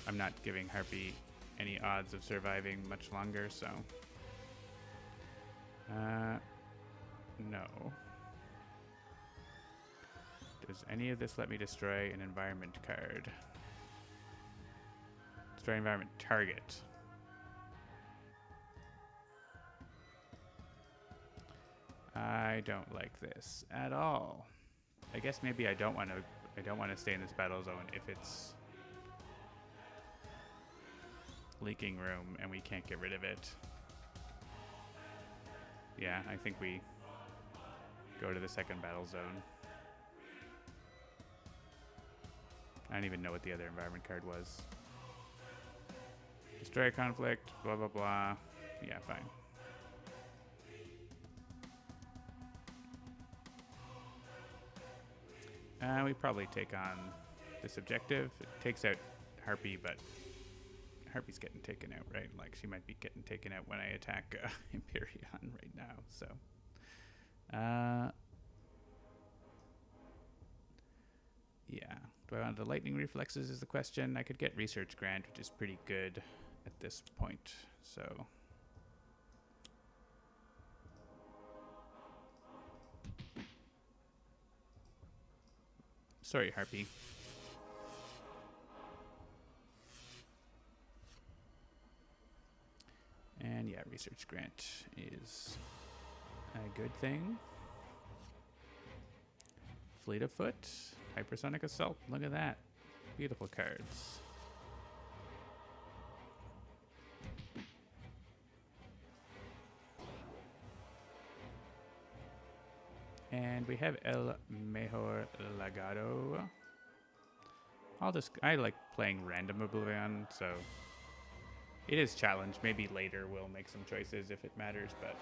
I'm not giving Harpy any odds of surviving much longer, so... no. Does any of this let me destroy an environment card? Destroy environment target. I don't like this at all. I guess maybe I don't want to stay in this battle zone if it's leaking room and we can't get rid of it. Yeah, I think we go to the second battle zone. I don't even know what the other environment card was. Destroy conflict, blah, blah, blah. Yeah, fine. We probably take on this objective. It takes out Harpy, but Harpy's getting taken out, right? Like, she might be getting taken out when I attack Empyreon right now, so. Yeah. Do I want the lightning reflexes is the question. I could get Research Grant, which is pretty good at this point, so. Sorry, Harpy. And yeah, Research Grant is a good thing. Fleet of Foot, Hypersonic Assault. Look at that. Beautiful cards. And we have El Mejor Legado. I like playing random OblivAeon, so it is challenge. Maybe later we'll make some choices if it matters, but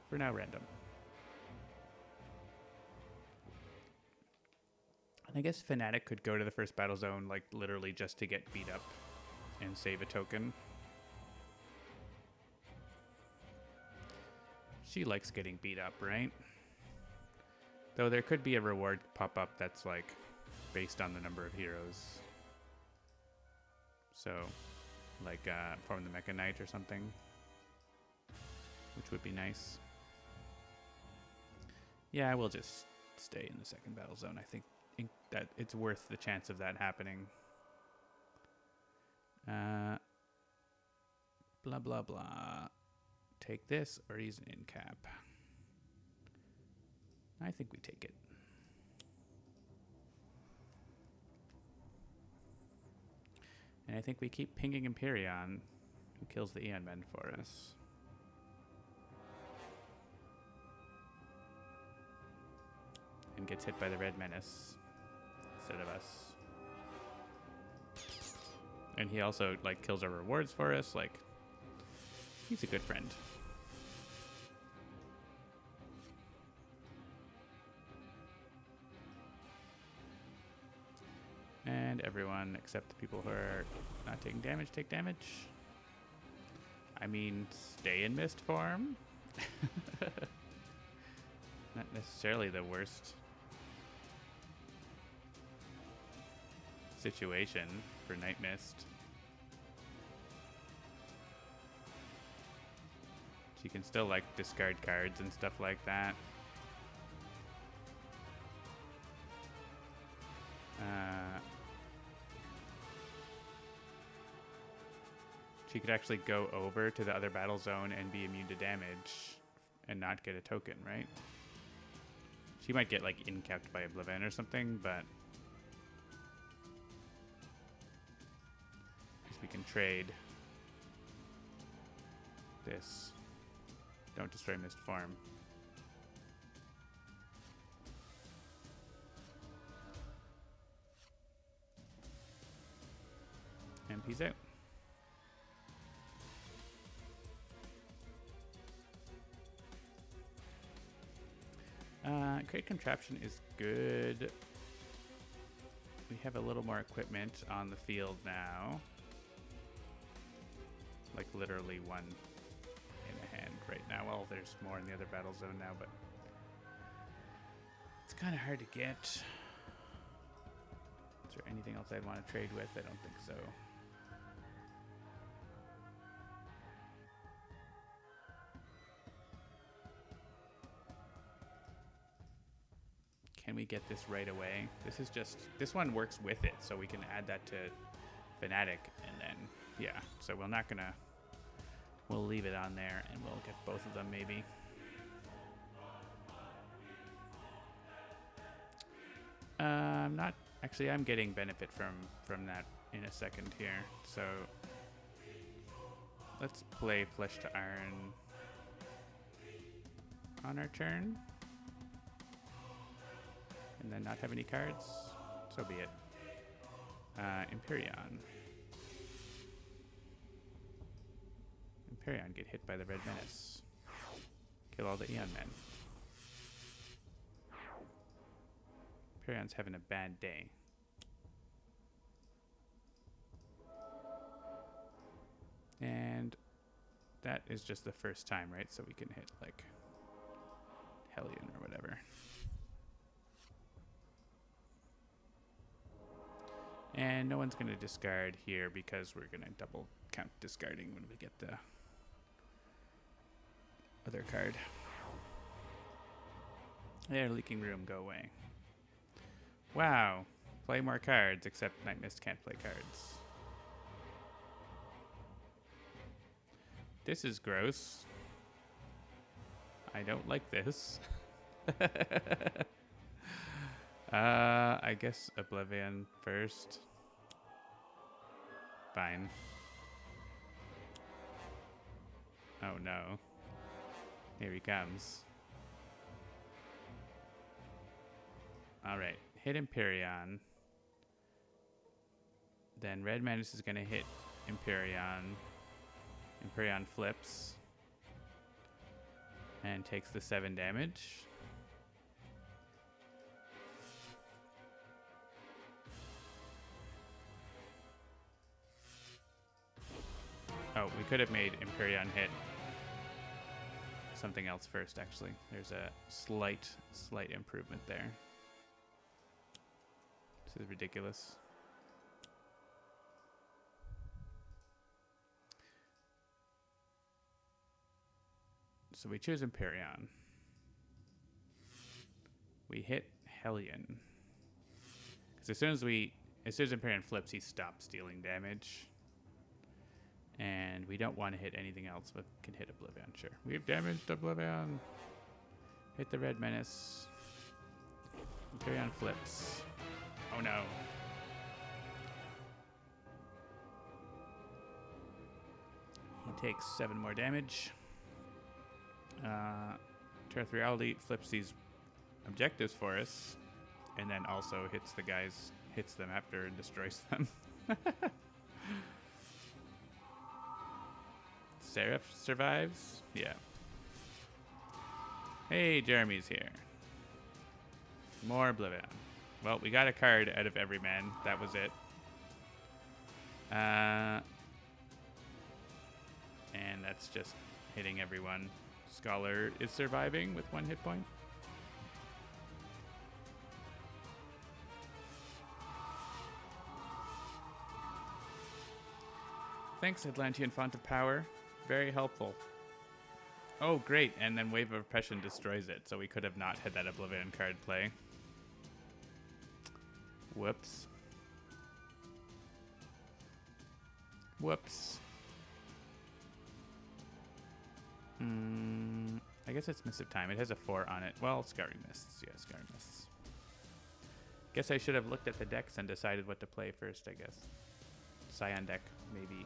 for now, random. And I guess Fnatic could go to the first battle zone, like literally just to get beat up and save a token. She likes getting beat up, right? Though there could be a reward pop up that's like based on the number of heroes. So, like form the Mecha Knight or something, which would be nice. Yeah, we'll just stay in the second battle zone. I think that it's worth the chance of that happening. Blah, blah, blah. Take this or use an in cap. I think we take it. And I think we keep pinging Empyreon, who kills the Aeon Men for us. And gets hit by the Red Menace instead of us. And he also, like, kills our rewards for us. Like, he's a good friend. And everyone except the people who are not taking damage take damage. I mean, stay in mist form. Not necessarily the worst situation for Nightmist. She can still like discard cards and stuff like that. She could actually go over to the other battle zone and be immune to damage and not get a token, right? She might get like in-capped by OblivAeon or something, but we can trade this. Don't destroy Mist Form. And peace out. Great Contraption is good. We have a little more equipment on the field now. Like literally one in a hand right now. Well, there's more in the other battle zone now, but it's kind of hard to get. Is there anything else I'd want to trade with? I don't think so. Can we get this right away? This is just, this one works with it, so we can add that to Fnatic, and then, yeah. So we're not gonna, we'll leave it on there, and we'll get both of them maybe. I'm not, actually I'm getting benefit from that in a second here. So let's play Flesh to Iron on our turn. And then not have any cards, so be it. Empyrean. Empyrean get hit by the Red Menace. Kill all the Aeon Men. Empyrean's having a bad day. And that is just the first time, right? So we can hit like Hellion or whatever. And no one's going to discard here because we're going to double count discarding when we get the other card. There, Leaking Room, go away. Wow. Play more cards, except Nightmist can't play cards. This is gross. I don't like this. I guess OblivAeon first. Fine. Oh no. Here he comes. Alright, hit Empyrean. Then Red Menace is gonna hit Empyrean. Empyrean flips. And takes the 7 damage. Oh, we could have made Empyrean hit something else first, actually. There's a slight improvement there. This is ridiculous. So we choose Empyrean. We hit Hellion. Because as soon as Empyrean flips, he stops dealing damage. And we don't want to hit anything else, but can hit OblivAeon, sure. We've damaged OblivAeon. Hit the Red Menace. Empyrean flips. Oh no. He takes 7 more damage. Territoriality flips these objectives for us, and then also hits them after and destroys them. Seraph survives? Yeah. Hey, Jeremy's here. More OblivAeon. Well, we got a card out of every man. That was it. And that's just hitting everyone. Scholar is surviving with 1 hit point. Thanks, Atlantean Font of Power. Very helpful. Oh, great. And then Wave of Oppression destroys it, so we could have not had that OblivAeon card play. Whoops. Whoops. I guess it's Mist of Time. It has a 4 on it. Well, Scouring Mists. Yeah, Scouring Mists. Guess I should have looked at the decks and decided what to play first, I guess. Scion deck, maybe,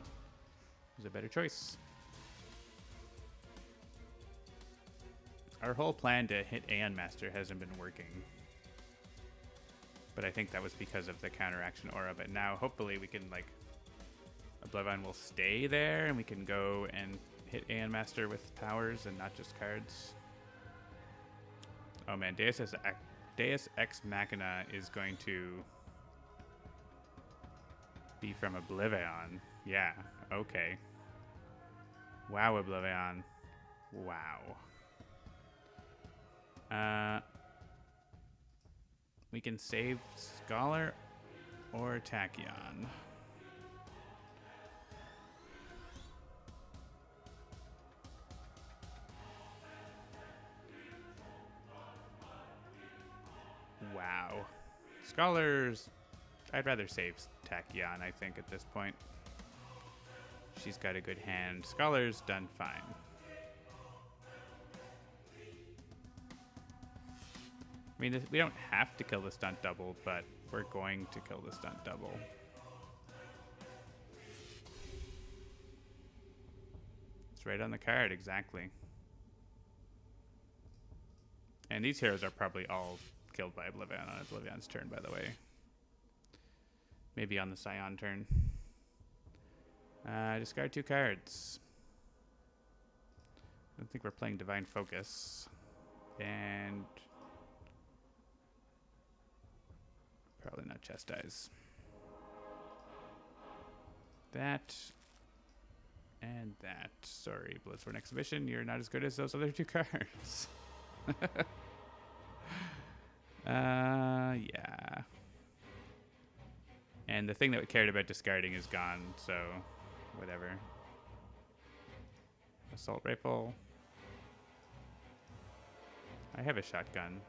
was a better choice. Our whole plan to hit Aeon Master hasn't been working. But I think that was because of the counteraction aura. But now, hopefully, we can, like, OblivAeon will stay there, and we can go and hit Aeon Master with powers and not just cards. Oh man, Deus Ex Machina is going to be from OblivAeon. Yeah, okay. Wow, OblivAeon. Wow. We can save Scholar or Tachyon. Wow. Scholars, I'd rather save Tachyon, I think, at this point. She's got a good hand. Scholar's done fine. I mean, we don't have to kill the stunt double, but we're going to kill the stunt double. It's right on the card, exactly. And these heroes are probably all killed by OblivAeon on OblivAeon's turn, by the way. Maybe on the Scion turn. Discard 2 cards. I don't think we're playing Divine Focus. And probably not Chastise. That and that. Sorry, Blitzborn Exhibition, you're not as good as those other 2 cards. Yeah. And the thing that we cared about discarding is gone, so whatever. Assault Rifle. I have a shotgun.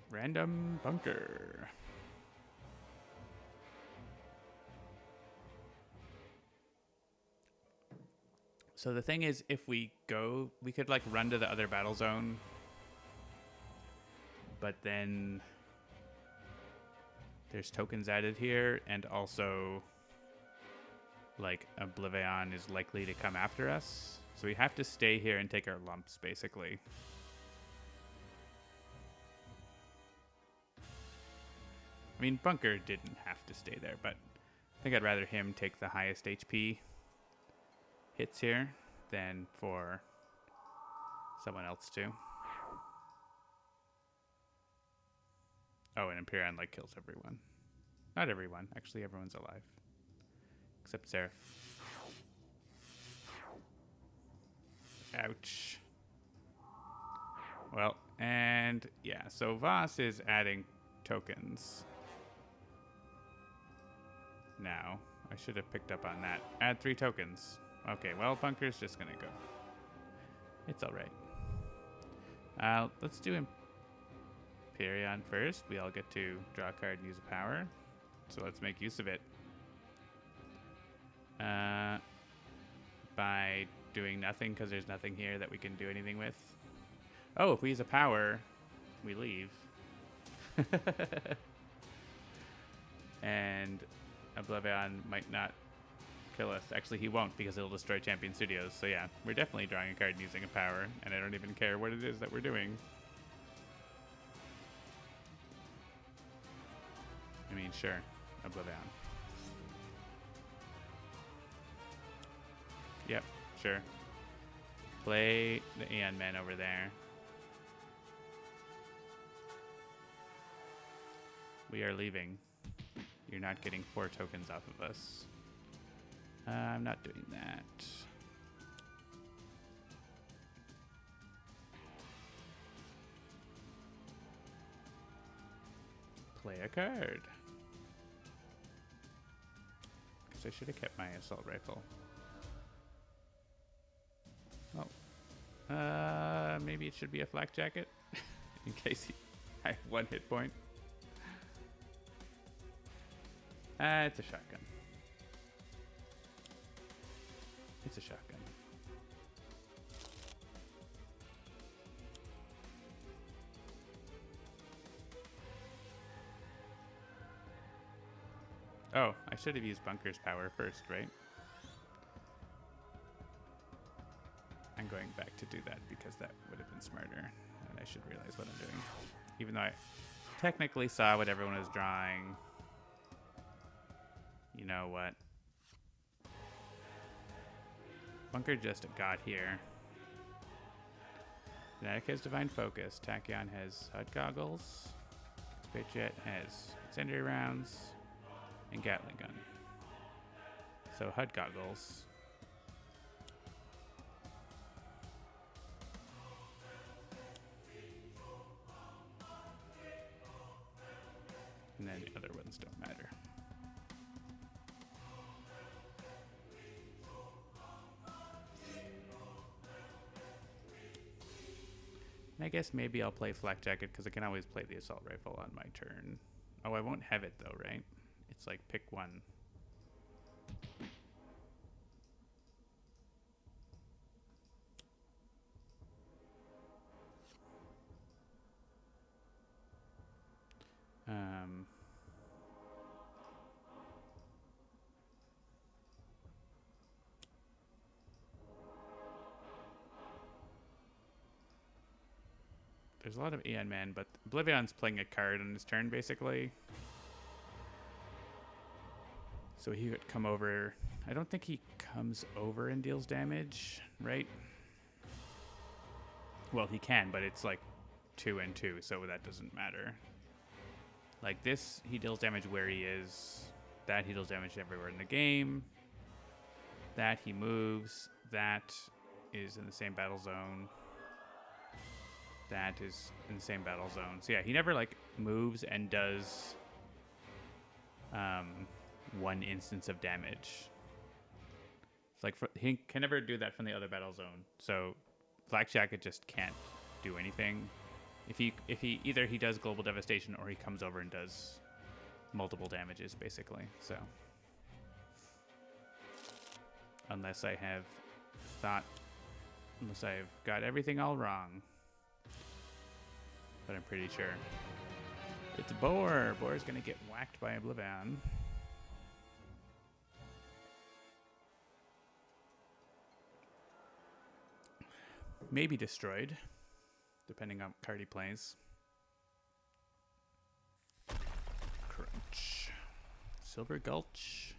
Random Bunker. So the thing is, if we go, we could like run to the other battle zone, but then there's tokens added here, and also like OblivAeon is likely to come after us. So we have to stay here and take our lumps, basically. I mean, Bunker didn't have to stay there, but I think I'd rather him take the highest HP hits here than for someone else to. Oh, and Empyrean like kills everyone. Not everyone. Actually, everyone's alive. Except Seraph. Ouch. Well, and yeah, so Voss is adding tokens. Now, I should have picked up on that. Add 3 tokens. Okay, well, Bunker's just gonna go. It's alright. Let's do Empyrean first. We all get to draw a card and use a power. So let's make use of it. By doing nothing, because there's nothing here that we can do anything with. Oh, if we use a power, we leave. And OblivAeon might not kill us. Actually, he won't, because it'll destroy Champion Studios. So yeah, we're definitely drawing a card and using a power, and I don't even care what it is that we're doing. I mean, sure, OblivAeon. Yep, sure. Play the Aeon Man over there. We are leaving. You're not getting 4 tokens off of us. I'm not doing that. Play a card. I should have kept my assault rifle. Oh. Maybe it should be a flak jacket. In case I have 1 hit point. It's a shotgun. It's a shotgun. Oh, I should have used Bunker's power first, right? I'm going back to do that because that would have been smarter. And I should realize what I'm doing. Even though I technically saw what everyone was drawing. You know what? Bunker just got here. Fnatic has Divine Focus. Tachyon has HUD Goggles. Spacjet has Incendiary Rounds. And Gatling Gun. So HUD Goggles. And then the other ones don't matter. And I guess maybe I'll play Flak Jacket because I can always play the Assault Rifle on my turn. Oh, I won't have it though, right? It's like pick one. There's a lot of Aeon Man, but OblivAeon's playing a card on his turn, basically. So he could come over. I don't think he comes over and deals damage, right? Well, he can, but it's like 2 and 2, so that doesn't matter. Like this, he deals damage where he is. That, he deals damage everywhere in the game. That, he moves. That is in the same battle zone. That is in the same battle zone. So yeah, he never like moves and does 1 instance of damage. It's like he can never do that from the other battle zone. So Flak Jacket just can't do anything. If he either he does global devastation or he comes over and does multiple damages basically. So unless I've got everything all wrong. But I'm pretty sure. It's Boar. Boar's gonna get whacked by OblivAeon. Maybe destroyed, depending on what card he plays. Crunch. Silver Gulch.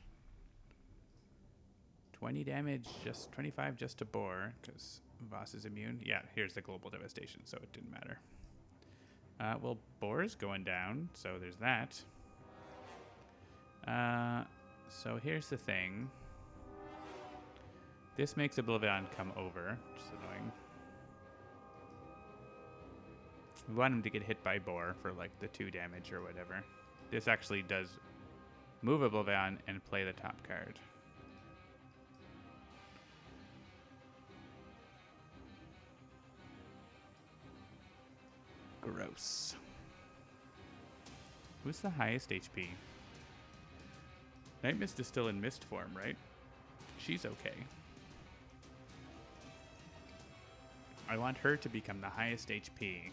20 damage, just 25 just to Boar, because Voss is immune. Yeah, here's the global devastation, so it didn't matter. Well, Boar's going down, so there's that. So here's the thing. This makes OblivAeon come over, which is annoying. We want him to get hit by Boar for like the 2 damage or whatever. This actually does move OblivAeon and play the top card. Gross. Who's the highest HP? Nightmist is still in mist form, right? She's okay. I want her to become the highest HP.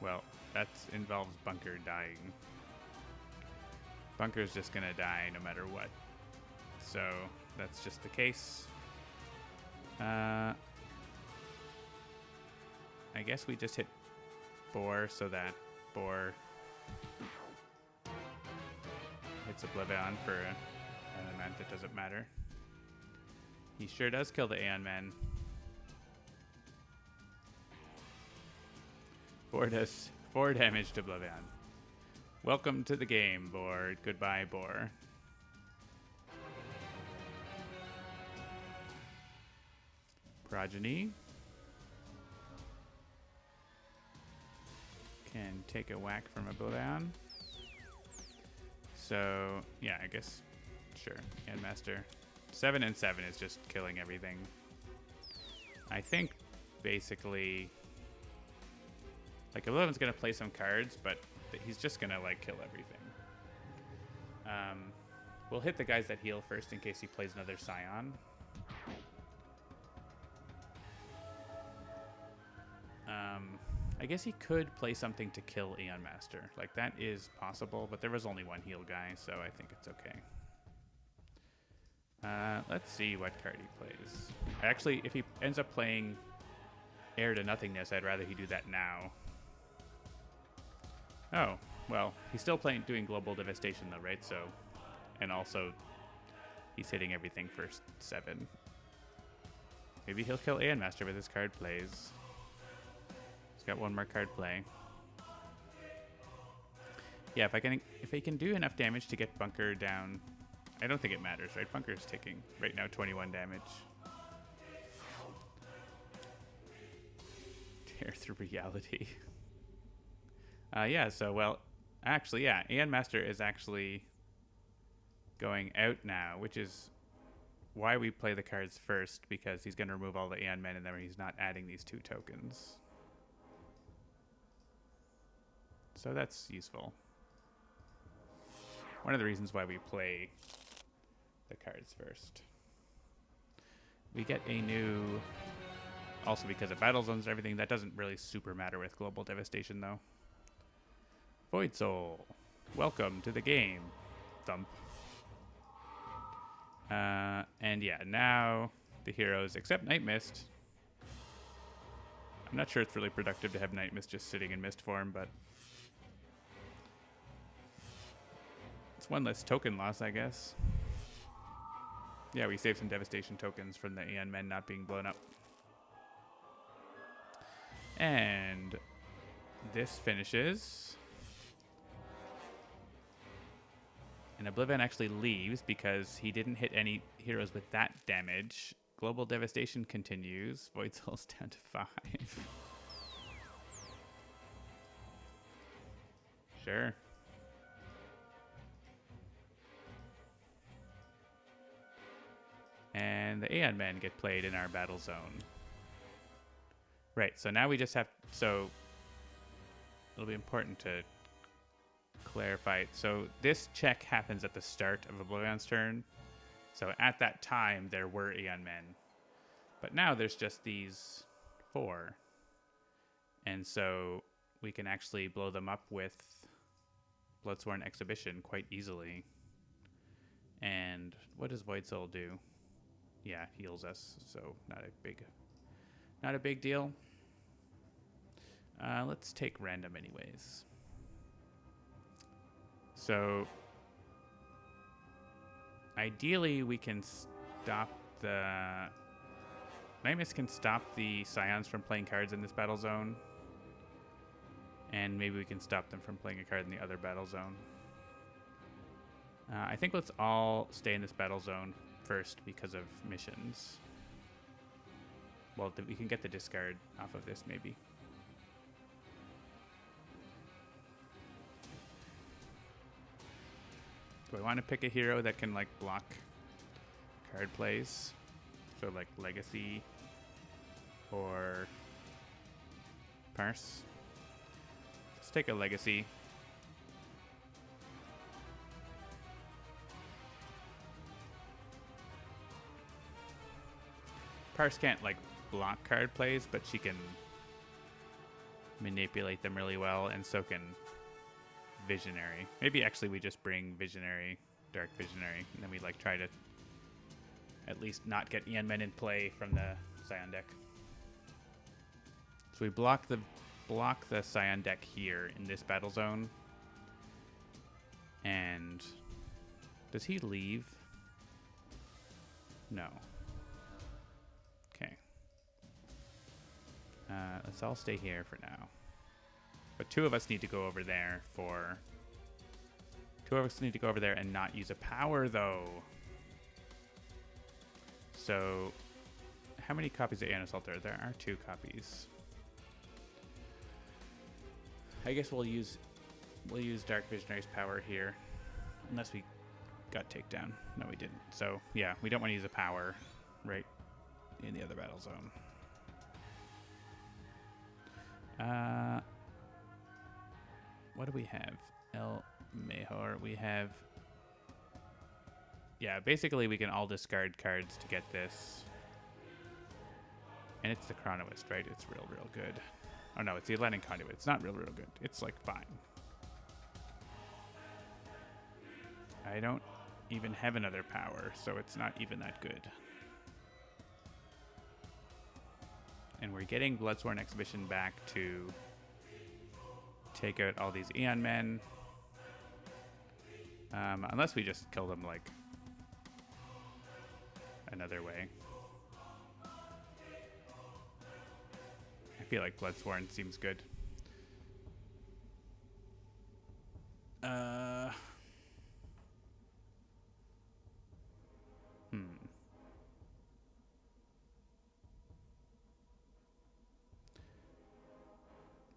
Well, that involves Bunker dying. Bunker's just gonna die no matter what. So, that's just the case. I guess we just hit Boar so that Boar hits OblivAeon for an event that doesn't matter. He sure does kill the Aeon Man. Boar does 4 damage to OblivAeon. Welcome to the game, Boar. Goodbye, Boar. Progeny can take a whack from OblivAeon. So, yeah, I guess Sure. And Master. 7 and 7 is just killing everything. I think basically like OblivAeon's gonna play some cards, but he's just gonna like kill everything. We'll hit the guys that heal first in case he plays another Scion. I guess he could play something to kill Aeon Master. Like, that is possible, but there was only one heal guy, so I think it's okay. Let's see what card he plays. Actually, if he ends up playing Heir to Nothingness, I'd rather he do that now. Oh, well, he's still doing Global Devastation, though, right? So, and also, he's hitting everything for 7. Maybe he'll kill Aeon Master with his card plays. He's got one more card play. Yeah, if he can do enough damage to get Bunker down, I don't think it matters, right? Bunker's ticking right now, 21 damage. Tear through reality. Yeah. So well, actually, yeah. Aeon Master is actually going out now, which is why we play the cards first, because he's going to remove all the Aeon Men, and then he's not adding these 2 tokens. So that's useful. One of the reasons why we play the cards first. We get a new... Also because of battle zones and everything, that doesn't really super matter with Global Devastation, though. Void Soul. Welcome to the game. Thump. And yeah, now the heroes, except Nightmist. I'm not sure it's really productive to have Nightmist just sitting in mist form, but it's one less token loss, I guess. Yeah, we saved some devastation tokens from the Aeon Men not being blown up. And this finishes. And OblivAeon actually leaves because he didn't hit any heroes with that damage. Global Devastation continues. Void Soul's down to 5. Sure. And the Aeon Men get played in our battle zone. Right, so now we just have... So it'll be important to clarify it. So this check happens at the start of OblivAeon's turn. So at that time, there were Aeon Men. But now there's just these 4. And so we can actually blow them up with Bloodsworn Exhibition quite easily. And what does Void Soul do? Yeah, heals us, so not a big deal. Let's take random anyways. So ideally we can stop the... Nightmist can stop the Scions from playing cards in this battle zone. And maybe we can stop them from playing a card in the other battle zone. I think let's all stay in this battle zone first because of missions. Well, we can get the discard off of this maybe. Do I want to pick a hero that can like block card plays? So like Legacy or Parse. Let's take a Legacy. Parse can't like block card plays, but she can manipulate them really well, and so can Visionary. Maybe actually we just bring Visionary, Dark Visionary, and then we like try to at least not get Aeon Men in play from the Scion deck. So we block the Scion deck here in this battle zone. And does he leave? No. Okay. Let's all stay here for now. But 2 of us need to go over there for... 2 of us need to go over there and not use a power, though. So, how many copies of Aeon Assault are there? There are 2 copies. I guess we'll use Dark Visionary's power here. Unless we got takedown. No, we didn't. So, yeah, we don't want to use a power right in the other battle zone. What do we have? El Mejor. We have... Yeah, basically we can all discard cards to get this. And it's the Chronoist, right? It's real good. Oh, no, it's the Atlantic Conduit. It's not real good. It's, like, fine. I don't even have another power, so it's not even that good. And we're getting Bloodsworn Exhibition back to take out all these Aeon Men. Unless we just kill them, like, another way. I feel like Bloodsworn seems good.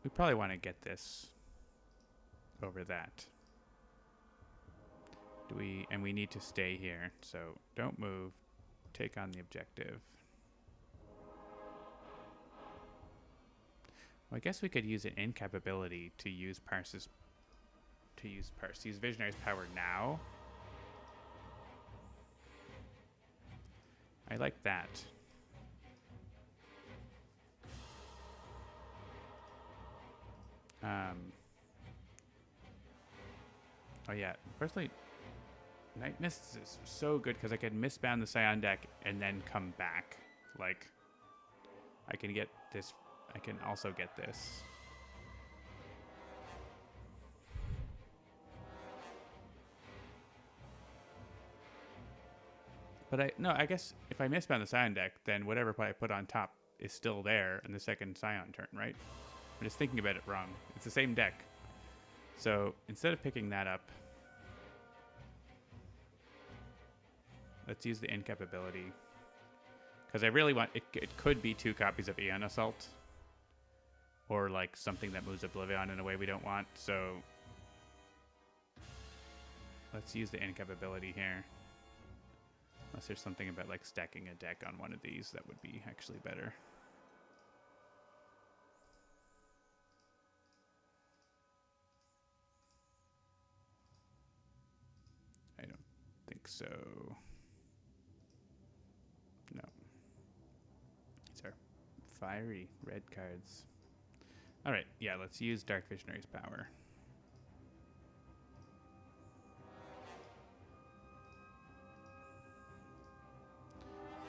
We probably want to get this over that. And we need to stay here, so don't move. Take on the objective. Well, I guess we could use an incapability to use use Visionary's power now. I like that. Oh yeah, personally, Nightmist is so good because I can misbound the Scion deck and then come back. Like, I can get this. I can also get this. But I guess if I misbound the Scion deck, then whatever I put on top is still there in the second Scion turn, right? I'm just thinking about it wrong. It's the same deck. So instead of picking that up, let's use the incapability. Because I really want... It could be 2 copies of Aeon Assault. Or like something that moves OblivAeon in a way we don't want. So let's use the incapability here. Unless there's something about like stacking a deck on one of these that would be actually better. I don't think so. No. These are fiery red cards. All right, yeah, let's use Dark Visionary's power.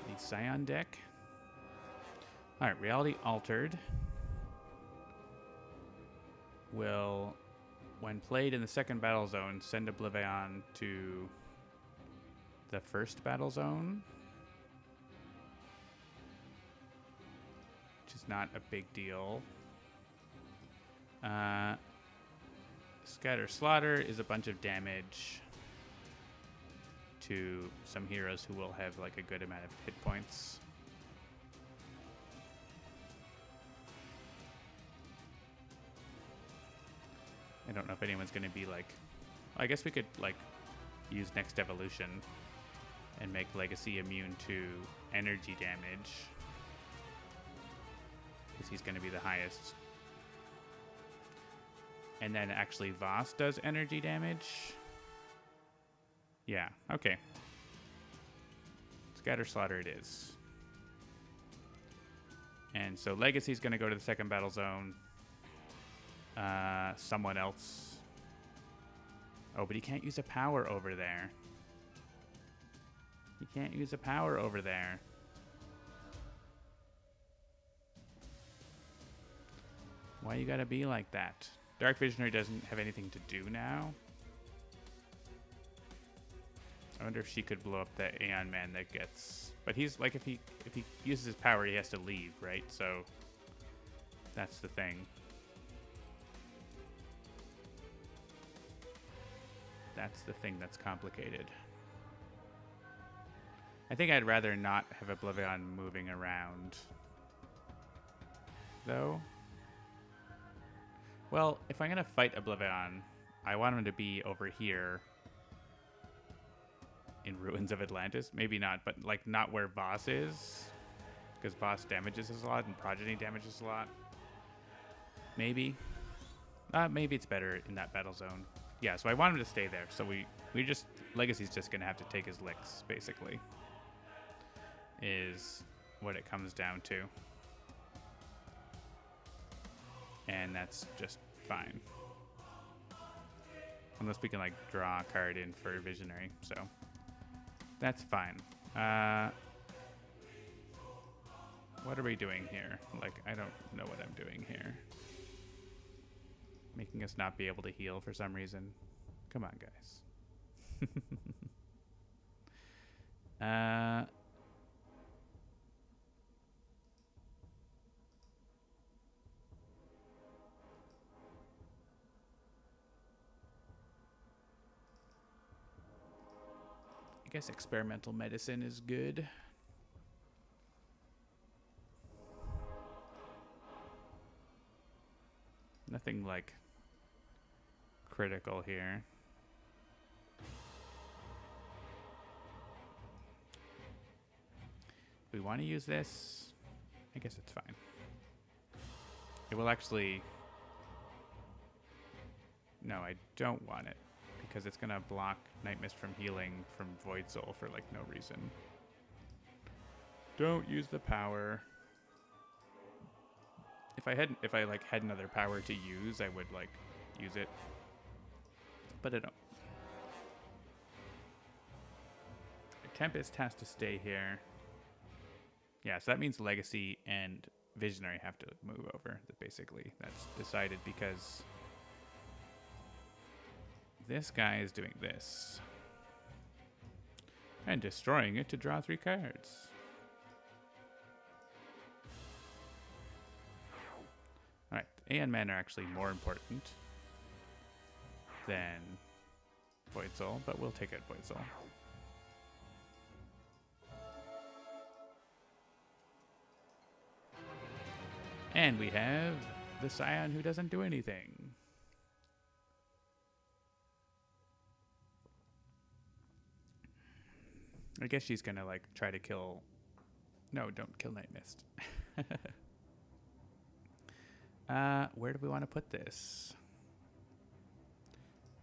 The Scion deck. All right, Reality Altered will, when played in the second battle zone, send OblivAeon to the first battle zone, which is not a big deal. Scatter Slaughter is a bunch of damage to some heroes who will have like a good amount of hit points. I don't know if anyone's going to be like... I guess we could like use Next Evolution and make Legacy immune to energy damage, because he's going to be the highest. And then actually Voss does energy damage. Yeah, okay. Scatter Slaughter it is. And so Legacy's going to go to the second battle zone. Someone else. Oh, but he can't use a power over there. He can't use a power over there. Why you gotta be like that? Dark Visionary doesn't have anything to do now. I wonder if she could blow up the Aeon Man that gets... But he's like, if he uses his power, he has to leave, right? So that's the thing. That's the thing that's complicated. I think I'd rather not have OblivAeon moving around, though. Well, if I'm going to fight OblivAeon, I want him to be over here. in Ruins of Atlantis. Maybe not, but like not where boss is, because boss damages us a lot and progeny damages a lot. Maybe. Maybe it's better in that battle zone. Yeah, so I want him to stay there. So we just Legacy's just gonna have to take his licks, basically. Is what it comes down to. And that's just fine. Unless we can like draw a card in for Visionary, so that's fine. What are we doing here? Like, I don't know what I'm doing here. Making us not be able to heal for some reason. Come on, guys. I guess experimental medicine is good. Nothing like critical here. We want to use this. I guess it's fine. It will actually... No, I don't want it. Because it's going to block Nightmist from healing from Void Soul for like no reason. Don't use the power. If I like had another power to use, I would like use it. But I don't. Tempest has to stay here. Yeah, so that means Legacy and Visionary have to move over. Basically, that's decided because this guy is doing this. And destroying it to draw 3 cards. Alright, Aeon Men are actually more important than Void Soul, but we'll take out Void Soul. And we have the Scion who doesn't do anything. I guess she's gonna like try to kill... No, don't kill Nightmist. Where do we want to put this?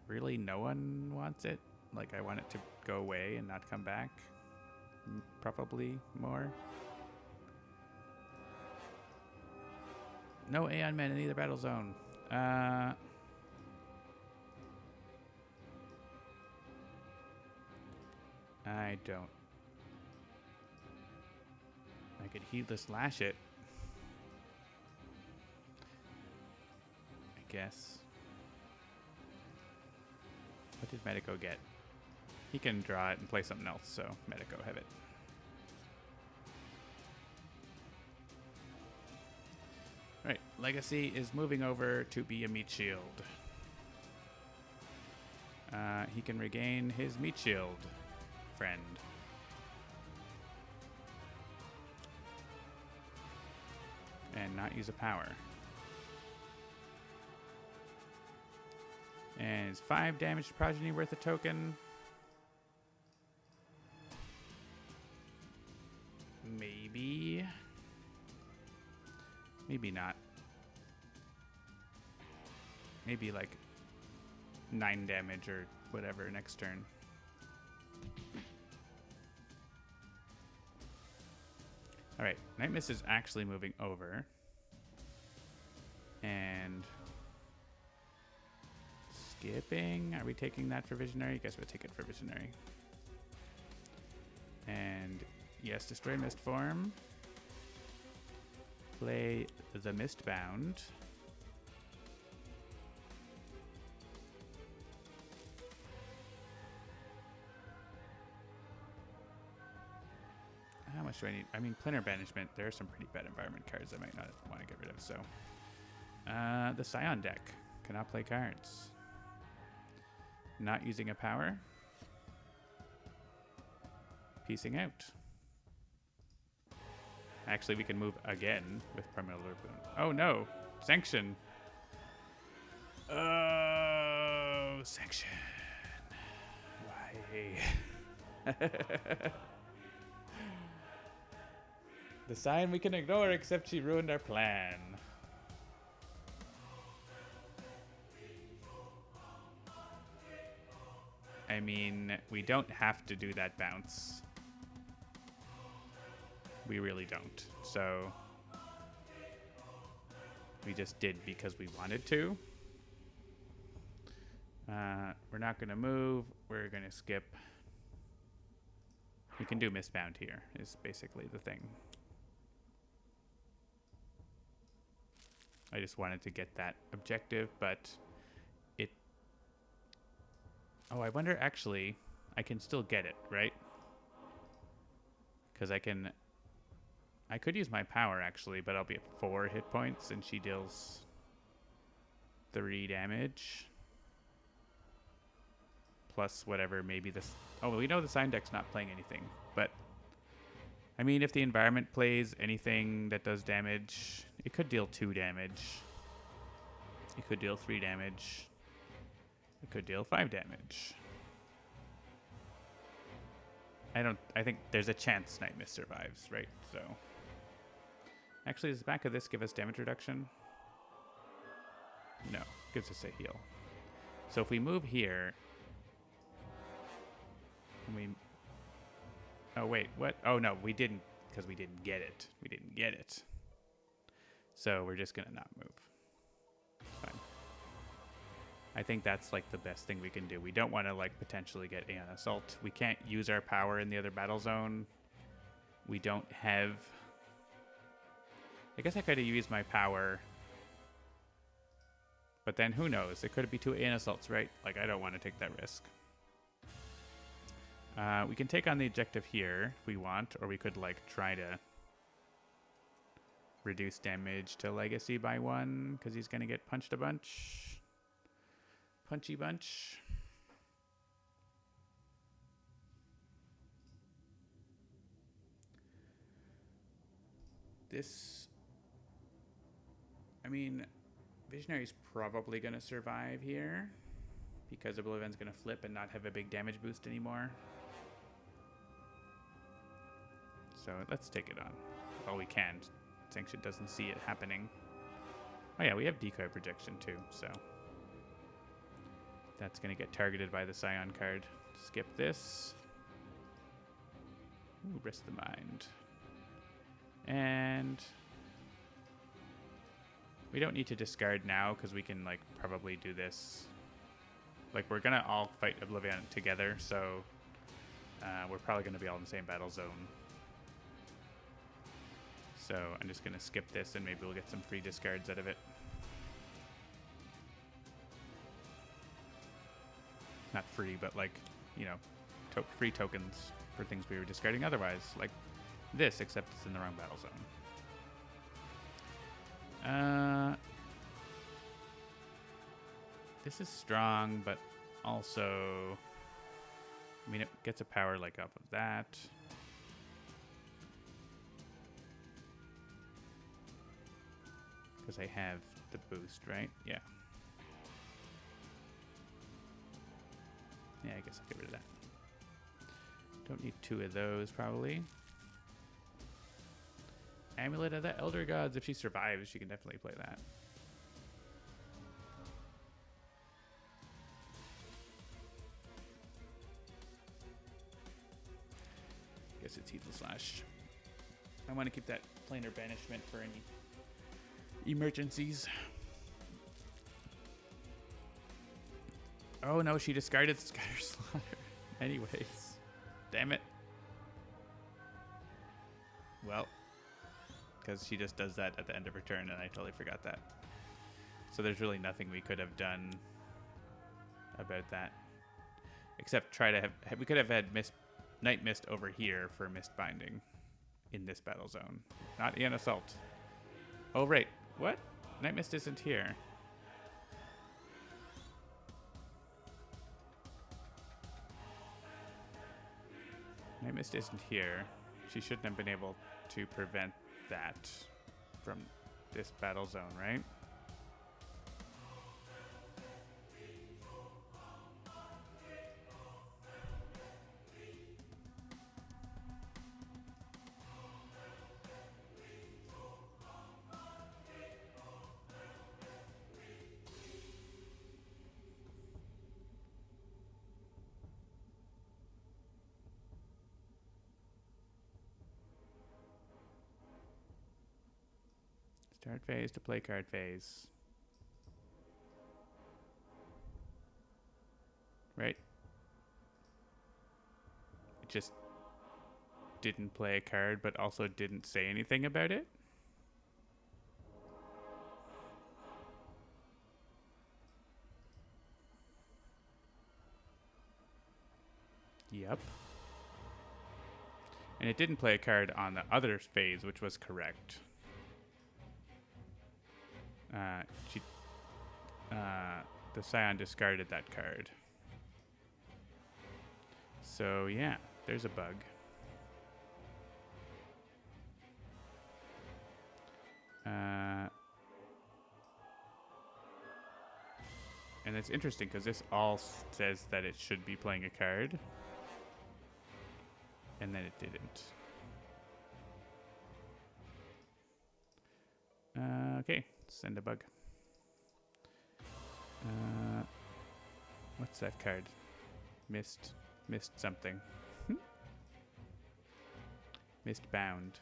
Really, no one wants it? Like, I want it to go away and not come back? Probably more. No Aeon Men in either battle zone. I don't. I could Heedless Lash it. I guess. What did Medico get? He can draw it and play something else, so Medico have it. Right, Legacy is moving over to be a Meat Shield. He can regain his Meat Shield friend. And not use a power. And it's 5 damage to Progeny worth a token. Maybe. Maybe not. Maybe like 9 damage or whatever next turn. Alright, Nightmist is actually moving over. And skipping. Are we taking that for Visionary? I guess we'll take it for Visionary. And yes, destroy Mist form. Play the Mistbound. How much do I need? I mean, Planar Banishment. There are some pretty bad environment cards I might not want to get rid of. So, the Scion deck cannot play cards. Not using a power. Piecing out. Actually, we can move again with Primal Boon. Oh no! Sanction! Oh, Sanction. Why? The sign we can ignore, except she ruined our plan. I mean, we don't have to do that bounce. We really don't. So we just did because we wanted to. We're not going to move. We're going to skip. We can do Mistbound here, is basically the thing. I just wanted to get that objective, but it... Oh, I wonder, actually, I can still get it, right? Because I can... I could use my power, actually, but I'll be at 4 hit points, and she deals 3 damage. Plus whatever, maybe this... Oh, well, we know the sign deck's not playing anything, but... I mean, if the environment plays anything that does damage, it could deal 2 damage. It could deal 3 damage. It could deal 5 damage. I think there's a chance Nightmist survives, right? So... Actually, does the back of this give us damage reduction? No, gives us a heal. So if we move here... And we... Oh, wait, what? Oh, no, we didn't, because we didn't get it. We didn't get it. So we're just going to not move. Fine. I think that's, like, the best thing we can do. We don't want to, like, potentially get Aeon Assault. We can't use our power in the other battle zone. We don't have... I guess I could have used my power. But then who knows? It could be 2 Aeon Assaults, right? Like, I don't want to take that risk. We can take on the objective here if we want, or we could, like, try to reduce damage to Legacy by 1, because he's going to get punched a bunch. Punchy bunch. This... I mean, Visionary's probably going to survive here, because OblivAeon's going to flip and not have a big damage boost anymore. So let's take it on. All we can. Sanction doesn't see it happening. Oh yeah, we have decoy projection too, so... That's going to get targeted by the Scion card. Skip this. Ooh, Risk the Mind. And... We don't need to discard now, because we can, like, probably do this. Like, we're going to all fight OblivAeon together, so... we're probably going to be all in the same battle zone. So I'm just going to skip this, and maybe we'll get some free discards out of it. Not free, but, like, you know, free tokens for things we were discarding otherwise. Like this, except it's in the wrong battle zone. This is strong, but also... I mean, it gets a power, like, off of that. Because I have the boost, right? Yeah. Yeah, I guess I'll get rid of that. Don't need 2 of those, probably. Amulet of the Elder Gods. If she survives, she can definitely play that. Guess it's Heedless Slash. I want to keep that planar banishment for any emergencies. Oh no, she discarded Scatter Slaughter. Anyways. Damn it. Well, because she just does that at the end of her turn, and I totally forgot that. So there's really nothing we could have done about that. Except try to have... We could have had Nightmist over here for Mist Binding in this battle zone. Not Aeon Assault. Oh, right. What? Nightmist isn't here. Nightmist isn't here. She shouldn't have been able to prevent that from this battle zone, right? Start phase to play card phase. Right? It just didn't play a card, but also didn't say anything about it. Yep. And it didn't play a card on the other phase, which was correct. The Scion discarded that card. So yeah, there's a bug. And it's interesting because this all says that it should be playing a card. And then it didn't. Okay, send a bug. What's that card? Missed something. Missed bound.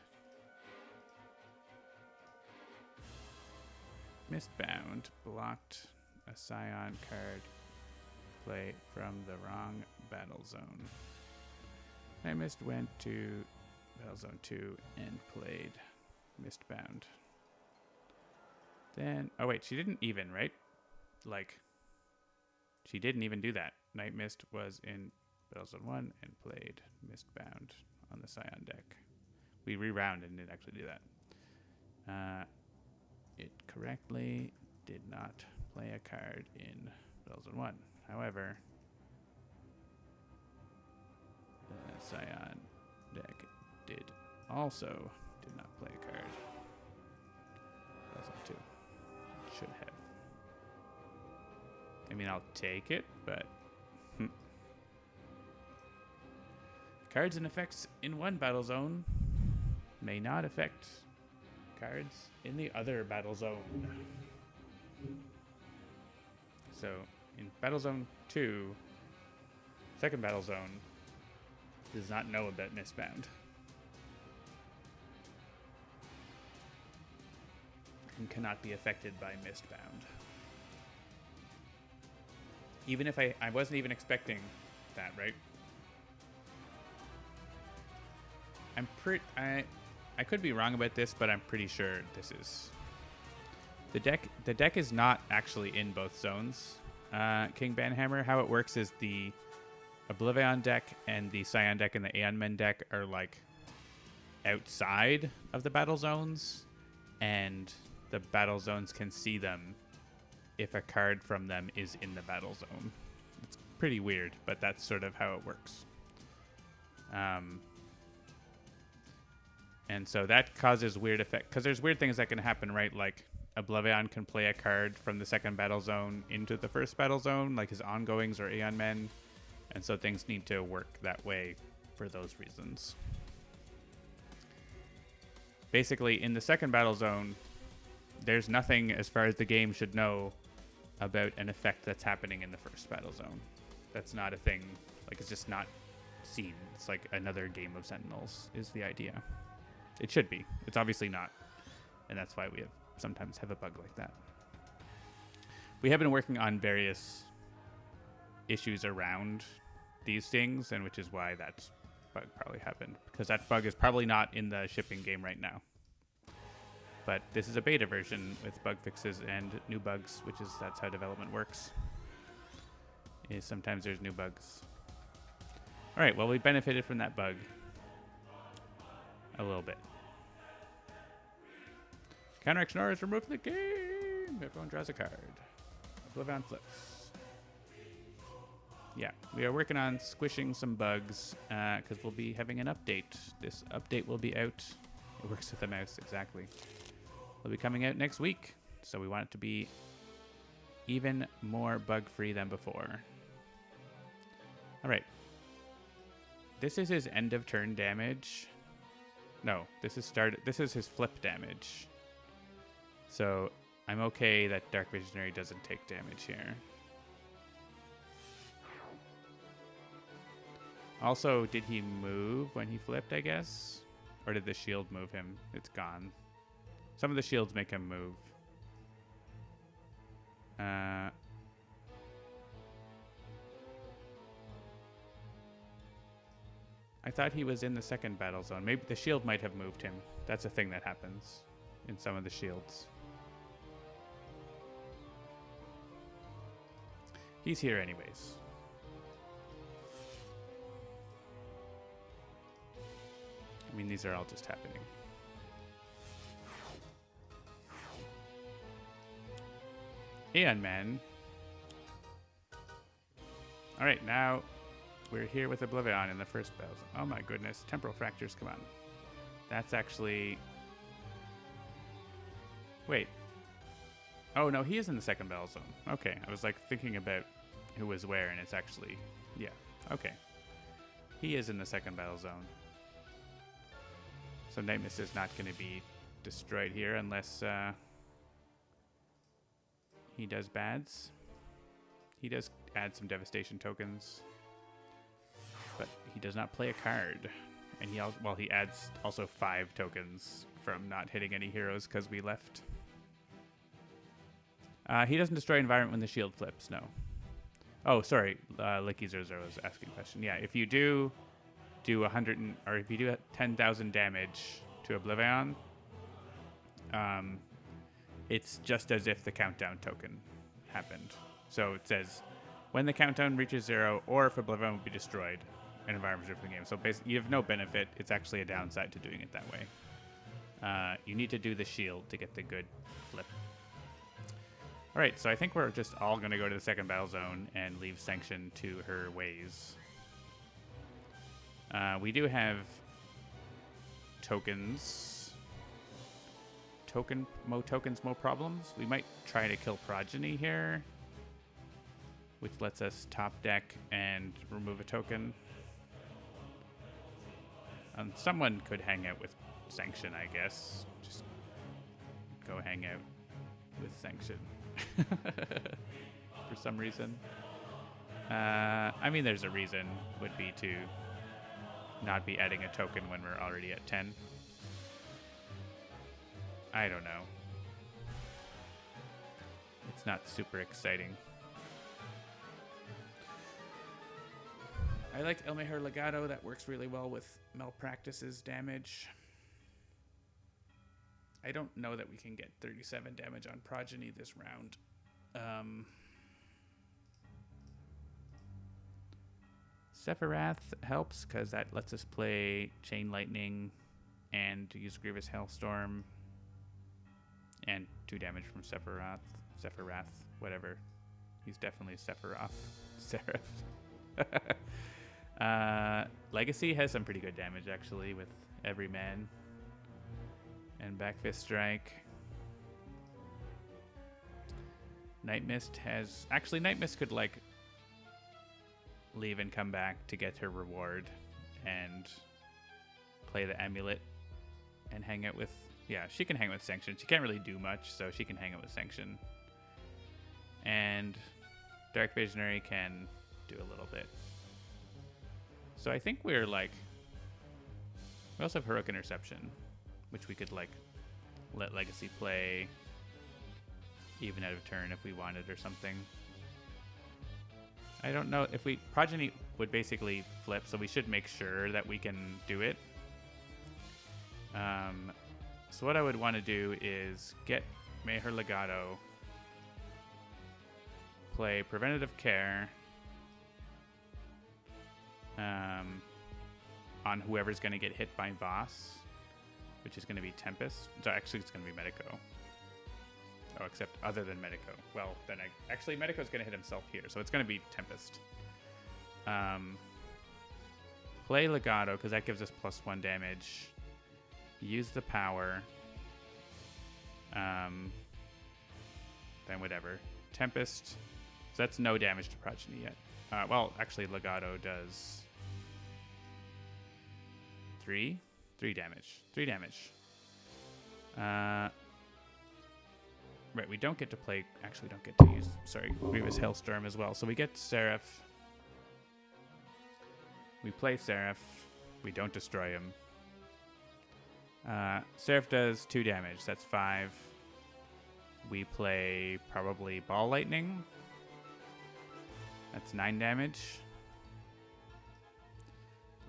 Missed bound. Blocked a Scion card play from the wrong battle zone. Nightmist went to battle zone 2 and played Mistbound. Then, oh wait, she didn't even, right? Like, she didn't even do that. Nightmist was in battle zone 1 and played Mistbound on the Scion deck. We rewound and didn't actually do that. It correctly did not play a card in battle zone 1. However, the Scion deck did not play a card. Battle zone 2. It should have. I mean, I'll take it, but cards and effects in one battle zone may not affect cards in the other battle zone. So in battle zone 2, second battle zone does not know about Mistbound. And cannot be affected by Mistbound. Even if I wasn't even expecting that, right? I could be wrong about this, but I'm pretty sure this is the deck. The deck is not actually in both zones. King Banhammer. How it works is the OblivAeon deck and the Scion deck and the Aeon Men deck are like outside of the battle zones, and the battle zones can see them if a card from them is in the battle zone. It's pretty weird, but that's sort of how it works. And so that causes weird effect, because there's weird things that can happen, right? Like OblivAeon can play a card from the second battle zone into the first battle zone, like his ongoings or Aeon Men. And so things need to work that way for those reasons. Basically, in the second battle zone, there's nothing as far as the game should know about an effect that's happening in the first battle zone. That's not a thing. Like, it's just not seen. It's like another game of Sentinels is the idea. It should be. It's obviously not. And that's why we sometimes have a bug like that. We have been working on various issues around these things, and which is why that bug probably happened. Because that bug is probably not in the shipping game right now. But this is a beta version with bug fixes and new bugs, that's how development works. Is sometimes there's new bugs. All right, well, we benefited from that bug a little bit. Counteraction aura is removed from the game. Everyone draws a card. OblivAeon flips. Yeah, we are working on squishing some bugs because we'll be having an update. This update will be out. It works with the mouse, exactly. Will be coming out next week, so we want it to be even more bug-free than before. All right. This is his end of turn damage. No, this is his flip damage. So I'm okay that Dark Visionary doesn't take damage here. Also, did he move when he flipped, I guess? Or did the shield move him? It's gone. Some of the shields make him move. I thought he was in the second battle zone. Maybe the shield might have moved him. That's a thing that happens in some of the shields. He's here anyways. I mean, these are all just happening. Aeon Man. Alright, now we're here with OblivAeon in the first battle. Oh my goodness, temporal fractures, come on. That's actually... Wait. Oh no, he is in the second battle zone. Okay, I was like thinking about who was where, and it's actually... Yeah, okay. He is in the second battle zone. So Nightmist is not going to be destroyed here unless he does bads. He does add some devastation tokens, but he does not play a card. And he he adds also 5 tokens from not hitting any heroes because we left. He doesn't destroy environment when the shield flips. No. Oh, sorry. Licky00 was asking a question. Yeah, if you do 100 or if you do 10,000 damage to OblivAeon, it's just as if the countdown token happened. So it says when the countdown reaches 0, or if OblivAeon will be destroyed, an environment reserved for the game. So basically, you have no benefit. It's actually a downside to doing it that way. You need to do the shield to get the good flip. All right, so I think we're just all going to go to the second battle zone and leave Sanction to her ways. We do have tokens. Mo tokens, mo problems. We might try to kill Progeny here, which lets us top deck and remove a token. Someone could hang out with Sanction, I guess. Just go hang out with Sanction for some reason. I mean, there's a reason. Would be to not be adding a token when we're already at 10. I don't know. It's not super exciting. I like El Mejor Legado. That works really well with Malpractice's damage. I don't know that we can get 37 damage on Progeny this round. Sephiroth helps because that lets us play Chain Lightning and use Grievous Hailstorm. And 2 damage from Sephiroth, whatever. He's definitely Sephiroth. Seraph. Legacy has some pretty good damage, actually, with Every Man. And Backfist Strike. Nightmist has... Actually, Nightmist could, like, leave and come back to get her reward. And play the Amulet. And hang out with... Yeah, she can hang out with Sanction. She can't really do much, so she can hang out with Sanction. And Dark Visionary can do a little bit. So I think we're like... We also have Heroic Interception, which we could like let Legacy play even out of turn if we wanted or something. I don't know if we... Progeny would basically flip, so we should make sure that we can do it. So what I would want to do is get Mejor Legado, play Preventative Care on whoever's going to get hit by Voss, which is going to be Tempest. So actually it's going to be Medico. Oh, except other than Medico. Well, then actually Medico's going to hit himself here, so it's going to be Tempest. Play Legado, because that gives us +1 damage. Use the power. Then whatever. Tempest. So that's no damage to Progeny yet. Well, actually, Legado does 3 damage. 3 damage. Right, we don't get to play... Actually, don't get to use... Sorry, Grievous Hailstorm as well. So we get Seraph. We play Seraph. We don't destroy him. Seraph does 2 damage. That's 5. We play probably Ball Lightning. That's 9 damage.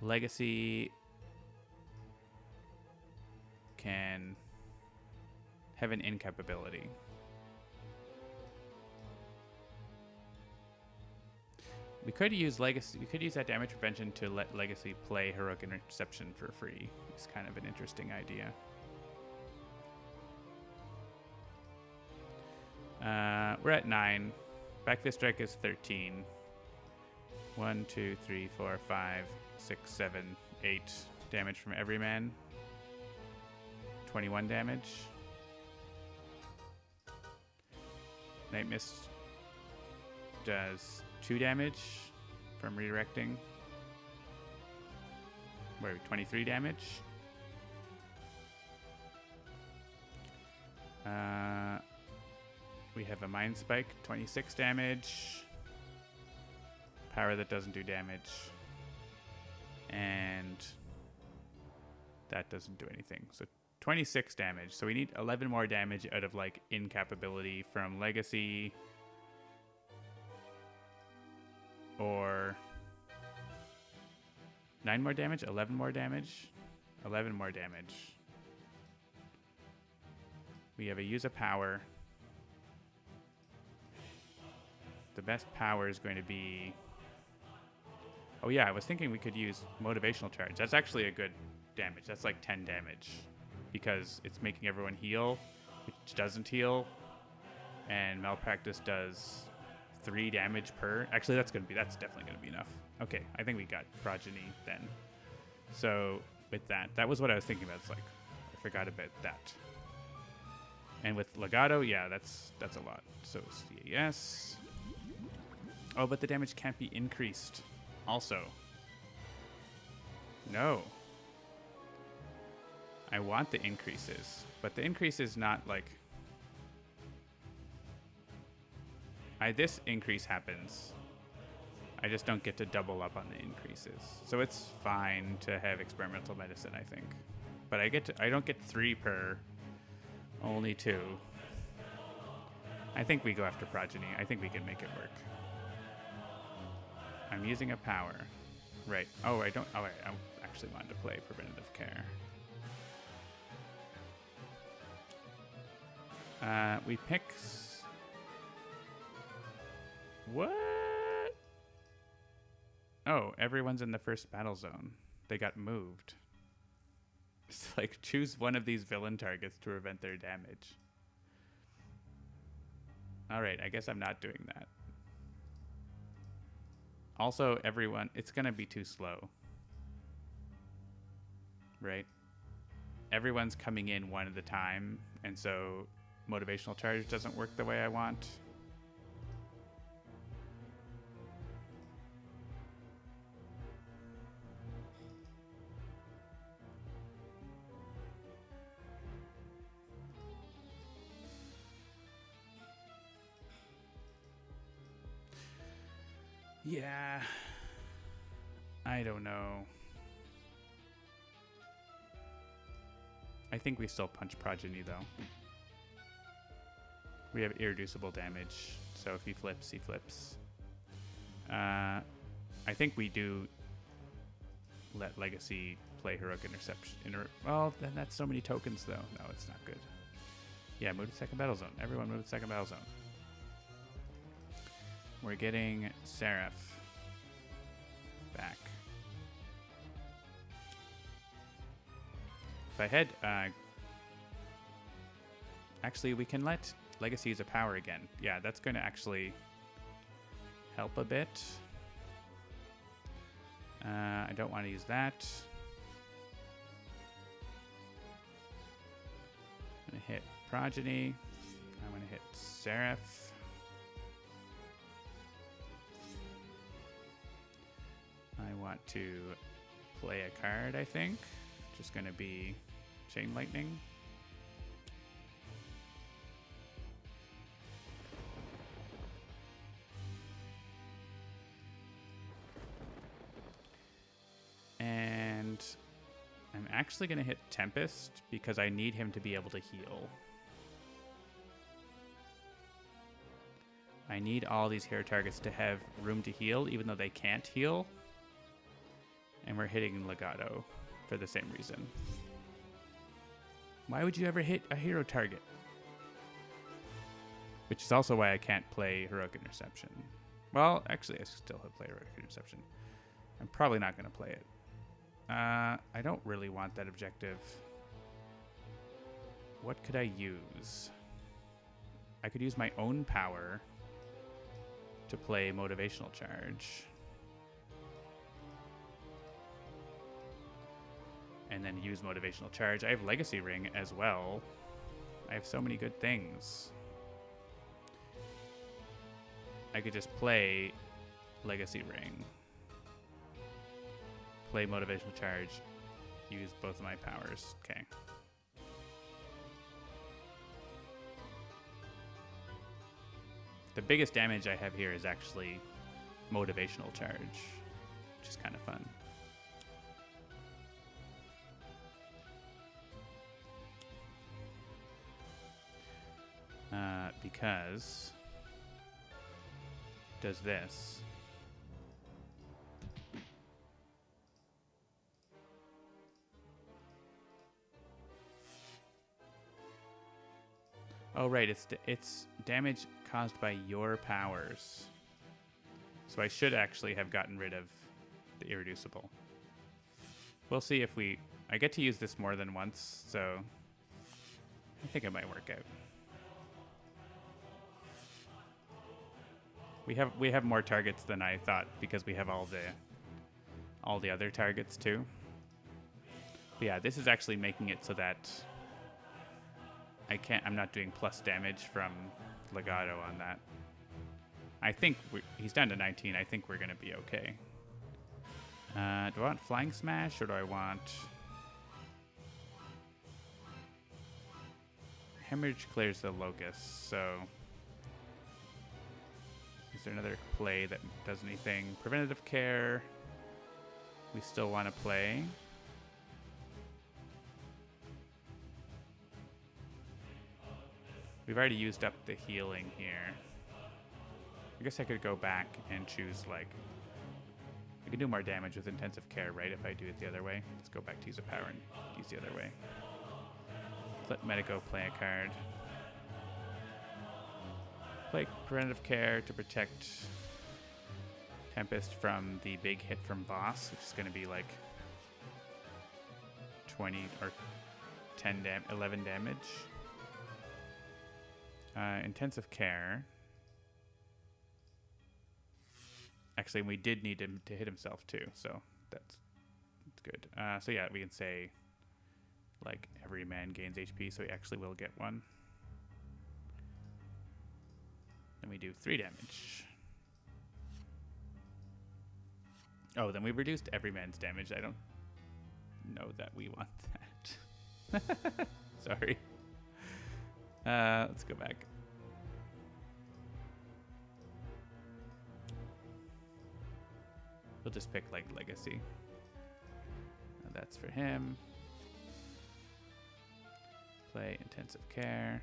Legacy can have an incapability. We could use Legacy. We could use that damage prevention to let Legacy play Heroic Interception for free. It's kind of an interesting idea. We're at 9. Back Fist Strike is 13. 1, 2, 3, 4, 5, 6, 7, 8 damage from every man. 21 damage. Nightmist does 2 damage from redirecting. Where 23 damage. We have a Mind Spike, 26 damage. Power that doesn't do damage. And that doesn't do anything. So 26 damage. So we need 11 more damage out of like incapability from Legacy. Or 9 more damage, 11 more damage, 11 more damage. We have a use a power. The best power is going to be... Oh yeah, I was thinking we could use motivational charge. That's actually a good damage. That's like 10 damage because it's making everyone heal, which doesn't heal. And Malpractice does 3 damage per. Actually, that's definitely gonna be enough. Okay, I think we got Progeny then. So with that was what I was thinking about. It's like I forgot about that. And with Legato, yeah, that's a lot. So CAS. Oh, but the damage can't be increased. Also, no. I want the increases, but the increase is not like. This increase happens. I just don't get to double up on the increases. So it's fine to have experimental medicine, I think. But I don't get 3 per, only 2. I think we go after Progeny. I think we can make it work. I'm using a power. Right. Oh, I actually wanted to play Preventative Care. We pick... What? Oh, everyone's in the first battle zone. They got moved. It's like, choose one of these villain targets to prevent their damage. Alright, I guess I'm not doing that. Also, everyone, it's going to be too slow. Right? Everyone's coming in one at a time, and so motivational charge doesn't work the way I want. Yeah, I don't know. I think we still punch Progeny, though. We have irreducible damage, so if he flips, he flips. I think we do let Legacy play Heroic Interception. Well, then that's so many tokens, though. No, it's not good. Yeah, move to second battle zone. Everyone move to second battle zone. We're getting Seraph back. If I had... actually, we can let Legacy use a power again. Yeah, that's going to actually help a bit. I don't want to use that. I'm going to hit Progeny. I'm going to hit Seraph. I want to play a card, I think. Just going to be Chain Lightning. And I'm actually going to hit Tempest because I need him to be able to heal. I need all these hero targets to have room to heal, even though they can't heal. And we're hitting Legato for the same reason. Why would you ever hit a hero target? Which is also why I can't play Heroic Interception. Well, actually, I still play Heroic Interception. I'm probably not going to play it. I don't really want that objective. What could I use? I could use my own power to play Motivational Charge. And then use Motivational Charge. I have Legacy Ring as well. I have so many good things. I could just play Legacy Ring. Play Motivational Charge. Use both of my powers. Okay. The biggest damage I have here is actually Motivational Charge, which is kind of fun. Because does this. Oh, right. It's damage caused by your powers. So I should actually have gotten rid of the Irreducible. We'll see if I get to use this more than once, so I think it might work out. We have more targets than I thought because we have all the other targets too. But yeah, this is actually making it so that I'm not doing plus damage from Legato on that. I think he's down to 19. I think we're going to be okay. Do I want Flying Smash or do I want... Hemorrhage clears the Locust, so... Is there another play that does anything? Preventative Care. We still want to play. We've already used up the healing here. I guess I could go back and choose, like... I can do more damage with Intensive Care, right, if I do it the other way. Let's go back to use a power and use the other way. Let Medico play a card. Play Preventative Care to protect Tempest from the big hit from boss, which is going to be like 20 or 11 damage. Intensive Care. Actually, we did need him to hit himself too, so that's good. So yeah, we can say like every man gains HP, so he actually will get one. Then we do 3 damage. Oh, then we reduced every man's damage. I don't know that we want that. Sorry. Let's go back. We'll just pick like Legacy. That's for him. Play Intensive Care.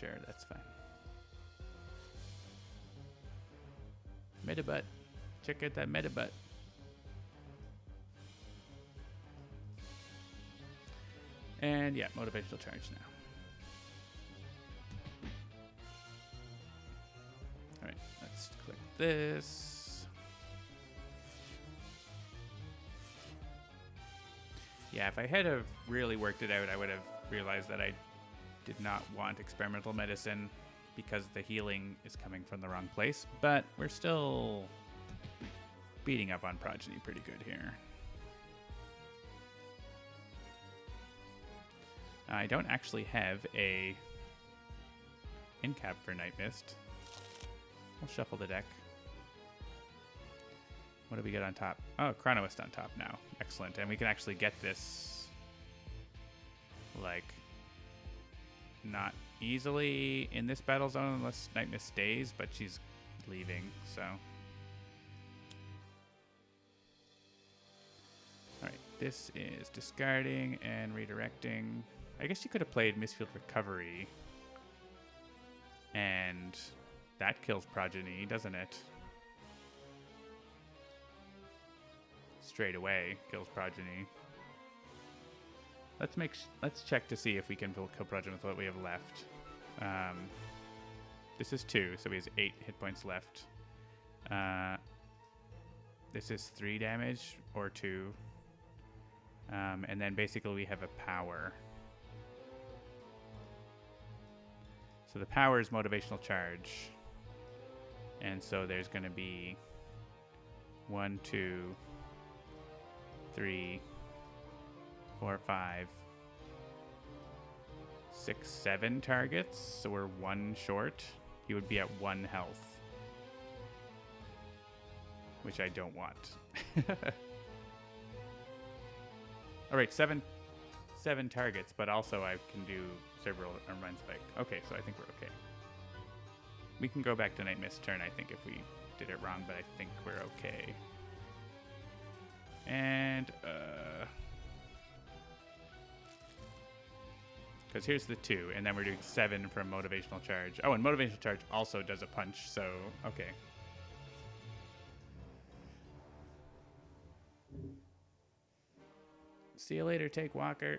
Sure, that's fine. Metabutt. Check out that Metabutt. And yeah, Motivational Charge now. Alright, let's click this. Yeah, if I had have really worked it out, I would have realized that I did not want Experimental Medicine because the healing is coming from the wrong place, but we're still beating up on Progeny pretty good here. I don't actually have a incap for Nightmist. We'll shuffle the deck. What do we get on top? Oh, Chronoist on top now. Excellent. And we can actually get this, like, not easily in this battle zone unless Nightmist stays, but she's leaving, so. Alright, this is discarding and redirecting. I guess you could have played Mistfield Recovery. And that kills Progeny, doesn't it? Straight away kills Progeny. Let's check to see if we can kill Progeny with what we have left. This is 2, so he has 8 hit points left. This is 3 damage or 2. And then basically we have a power. So the power is motivational charge. And so there's going to be 1, 2, 3, 4, 5, 6, 7 targets. So we're 1 short. He would be at 1 health, which I don't want. All right, seven targets, but also I can do several or Mind Spike. Okay, so I think we're okay. We can go back to Nightmist turn, I think, if we did it wrong, but I think we're okay. And, because here's the 2, and then we're doing 7 from Motivational Charge. Oh, and Motivational Charge also does a punch, so, okay. See you later, Take Walker.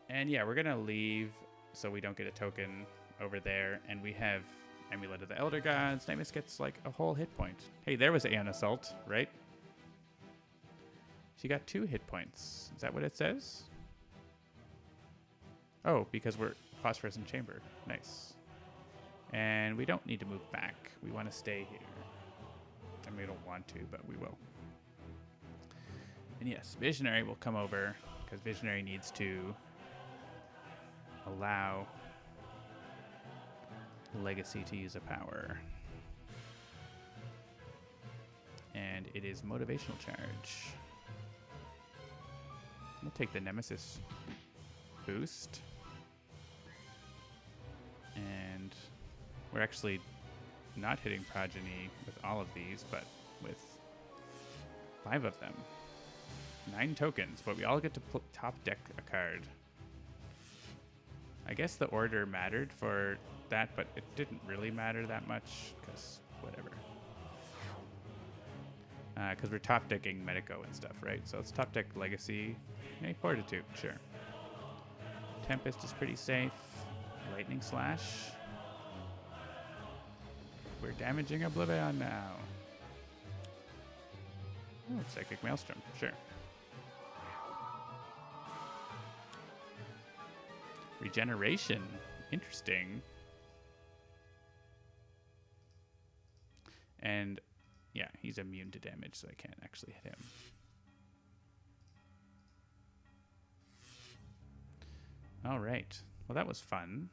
And yeah, we're going to leave so we don't get a token over there. And we have Amulet of the Elder Gods. Nightmist gets like a whole hit point. Hey, there was Aeon Assault, right? She got 2 hit points. Is that what it says? Oh, because we're Phosphorescent Chamber. Nice. And we don't need to move back. We want to stay here. And we don't want to, but we will. And yes, Visionary will come over because Visionary needs to allow Legacy to use a power. And it is Motivational Charge. We'll take the Nemesis boost. And we're actually not hitting Progeny with all of these, but with 5 of them. 9 tokens, but we all get to top deck a card. I guess the order mattered for that, but it didn't really matter that much, because whatever. Because we're top decking Medico and stuff, right? So let's top deck Legacy. Hey, Fortitude, sure. Tempest is pretty safe. Lightning Slash. We're damaging OblivAeon now. Oh, Psychic Maelstrom, sure. Regeneration. Interesting. And yeah, he's immune to damage, so I can't actually hit him. All right. Well, that was fun.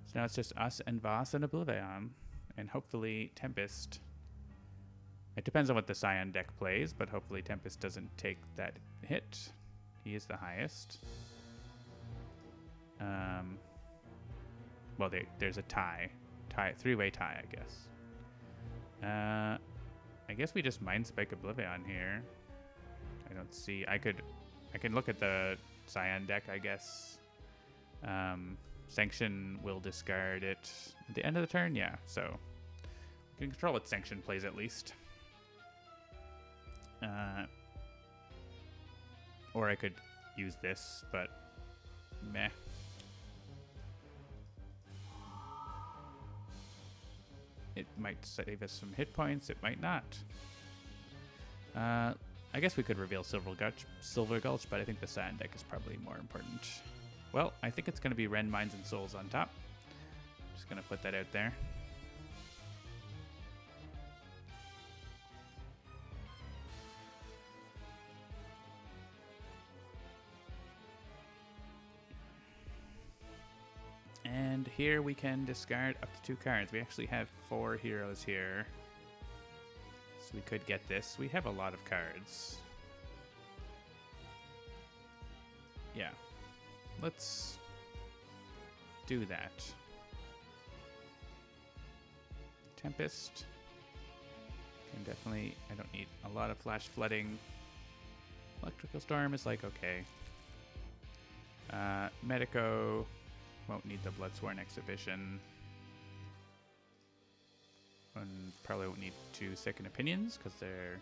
So now it's just us and Voss and OblivAeon, and hopefully Tempest. It depends on what the Scion deck plays, but hopefully Tempest doesn't take that hit. He is the highest. Well, there's a tie, 3-way tie, I guess. I guess we just Mind Spike OblivAeon here. I don't see. I can look at the Scion deck, I guess. Sanction will discard it at the end of the turn. Yeah, so we can control what Sanction plays at least. Or I could use this, but meh. It might save us some hit points. It might not. I guess we could reveal Silver Gulch, but I think the Sand deck is probably more important. Well, I think it's going to be Ren, Minds, and Souls on top. Just going to put that out there. And here we can discard up to 2 cards. We actually have 4 heroes here. So we could get this. We have a lot of cards. Yeah. Let's do that. Tempest. Can definitely, I don't need a lot of flash flooding. Electrical Storm is like, okay. Medico. Won't need the Bloodsworn Exhibition. And probably won't need 2 Second Opinions because they're,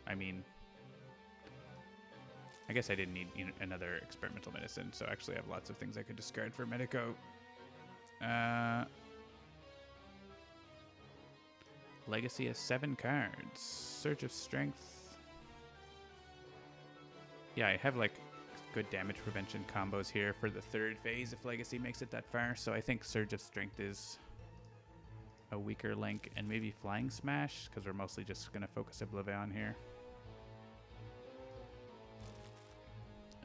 I mean, I guess I didn't need another Experimental Medicine, so actually I have lots of things I could discard for Medico. Legacy has 7 cards. Surge of Strength. Yeah, I have like good damage prevention combos here for the 3rd phase if Legacy makes it that far, so I think Surge of Strength is a weaker link, and maybe Flying Smash, because we're mostly just going to focus OblivAeon here.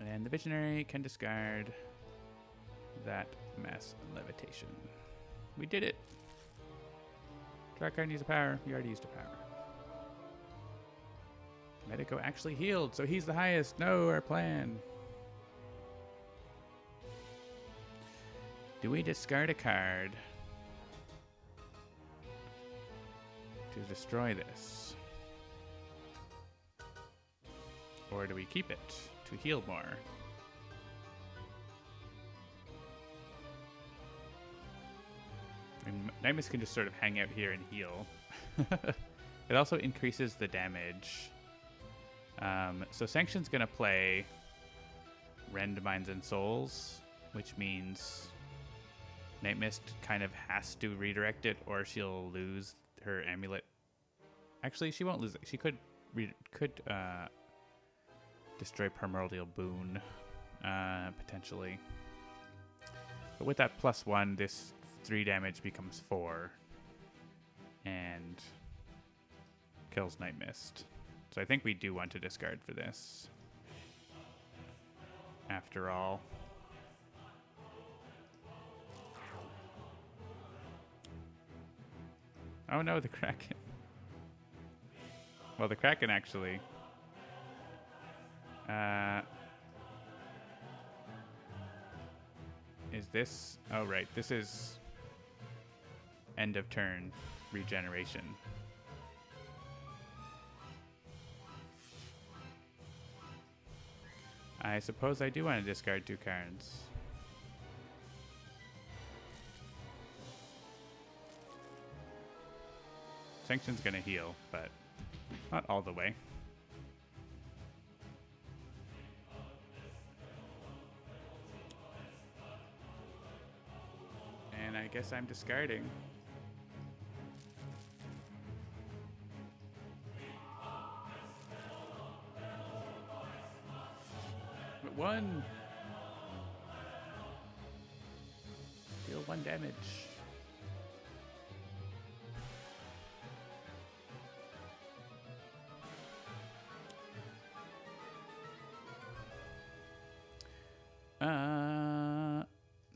And the Visionary can discard that Mass Levitation. We did it! Draw card needs a power. We already used a power. Medico actually healed, so he's the highest. No, our plan. Do we discard a card to destroy this? Or do we keep it to heal more? And Nightmist can just sort of hang out here and heal. It also increases the damage. So Sanction's going to play Rend Minds and Souls, which means Nightmist kind of has to redirect it or she'll lose her amulet. Actually, she won't lose it. She could destroy Primordial Boon, potentially. But with that +1, this 3 damage becomes 4 and kills Nightmist. So I think we do want to discard for this. After all. Oh no, the Kraken. Well, the Kraken actually. Is this? Oh, right. This is end of turn regeneration. I suppose I do want to discard 2 cards. Sanction's gonna heal, but not all the way. And I guess I'm discarding. But 1. Deal 1 damage.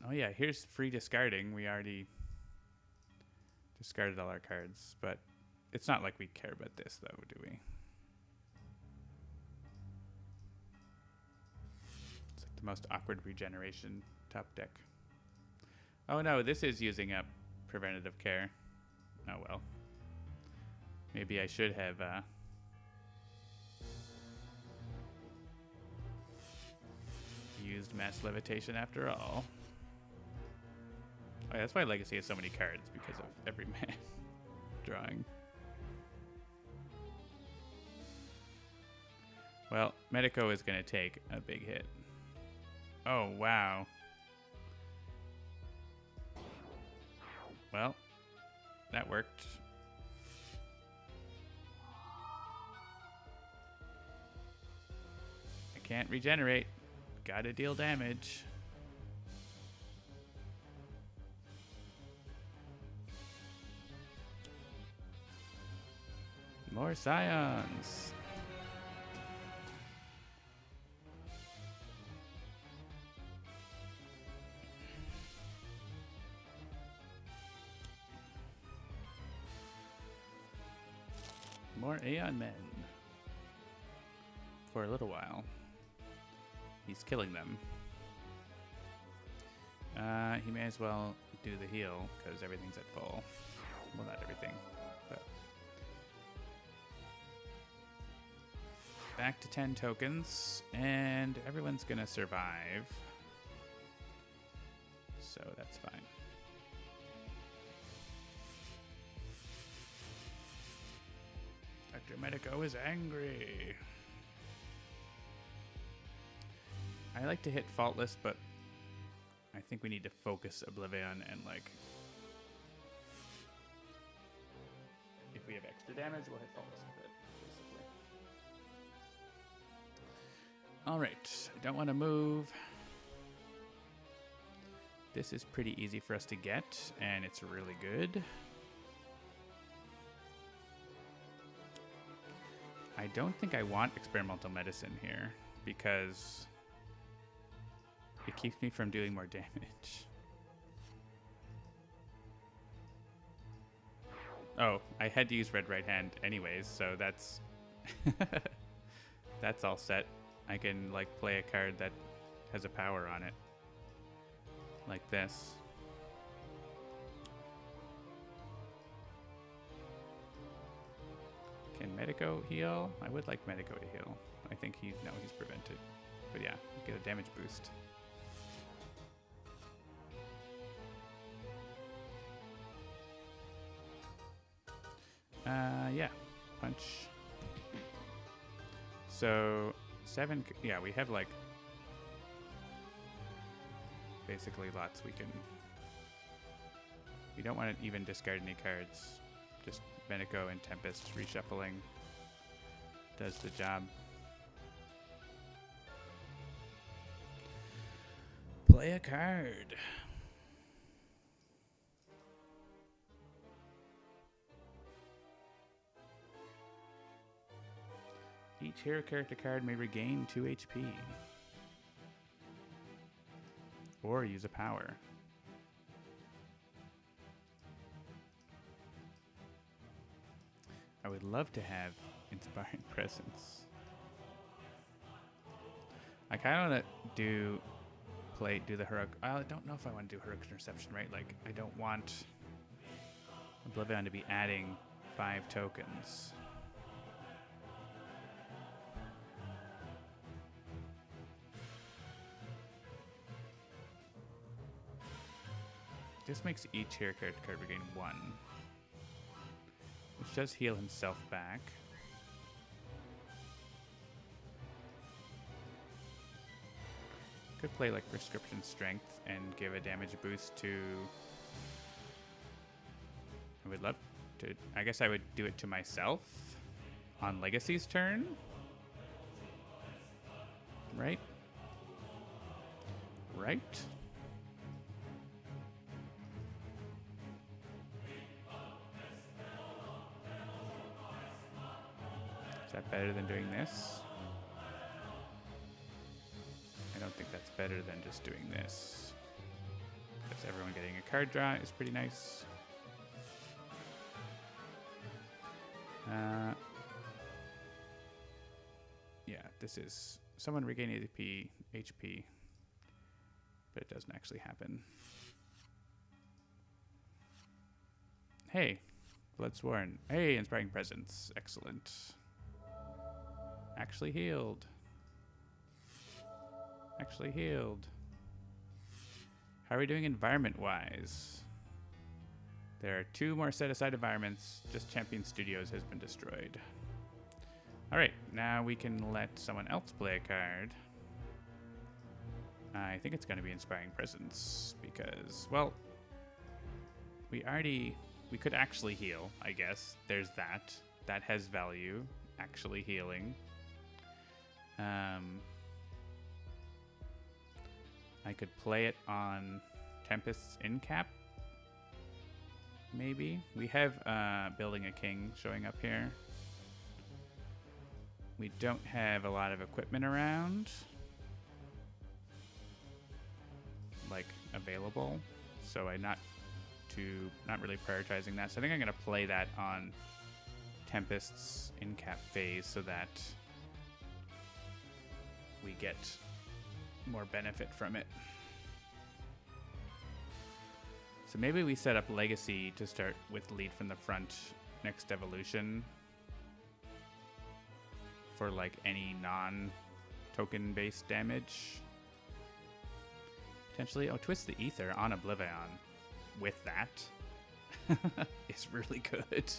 Oh yeah, here's free discarding. We already discarded all our cards, but it's not like we care about this though, do we? It's like the most awkward regeneration top deck. Oh no, this is using up preventative care. Oh well. Maybe I should have used Mass Levitation after all. Oh, yeah, that's why Legacy has so many cards, because of every man drawing. Well, Medico is going to take a big hit. Oh, wow. Well, that worked. I can't regenerate. Gotta deal damage. More Scions. More Aeon Men. For a little while. He's killing them. He may as well do the heal because everything's at full. Well, not everything, but back to 10 tokens, and everyone's gonna survive, so that's fine. Dr. Medico is angry. I like to hit Faultless, but I think we need to focus OblivAeon and, like, if we have extra damage, we'll hit Faultless with it, basically. Alright, I don't want to move. This is pretty easy for us to get, and it's really good. I don't think I want experimental medicine here, because it keeps me from doing more damage. Oh, I had to use red right hand anyways, so that's that's all set. I can, like, play a card that has a power on it, like this. Can Medico heal? I would like Medico to heal. I think he's prevented. But yeah, get a damage boost. Yeah, punch. So 7, yeah, we have, like, basically lots we can. We don't want to even discard any cards. Just Medico and Tempest reshuffling does the job. Play a card. Each hero character card may regain 2 HP. Or use a power. I would love to have Inspiring Presence. I kind of want to do the heroic. I don't know if I want to do heroic interception, right? Like, I don't want OblivAeon to be adding 5 tokens. This makes each hero character card regain 1. Which does heal himself back. Could play, like, Prescription Strength and give a damage boost to... I would love to... I guess I would do it to myself on Legacy's turn. Right? Right? Is that better than doing this? I don't think that's better than just doing this. Because everyone getting a card draw is pretty nice. Yeah, this is someone regaining HP, but it doesn't actually happen. Hey, Bloodsworn. Hey, Inspiring Presence. Excellent. Actually healed. Actually healed. How are we doing environment-wise? There are 2 more set-aside environments. Just Champion Studios has been destroyed. Alright, now we can let someone else play a card. I think it's going to be Inspiring Presence because, well, we could actually heal, I guess. There's that. That has value, actually healing. I could play it on Tempest's Incap, maybe. We have Building a King showing up here. We don't have a lot of equipment around, like, available, so I'm not really prioritizing that. So I think I'm going to play that on Tempest's Incap phase so that we get more benefit from it. So maybe we set up Legacy to start with lead from the front next evolution for like any non-token based damage. Potentially, oh, Twist the Ether on OblivAeon with that is really good.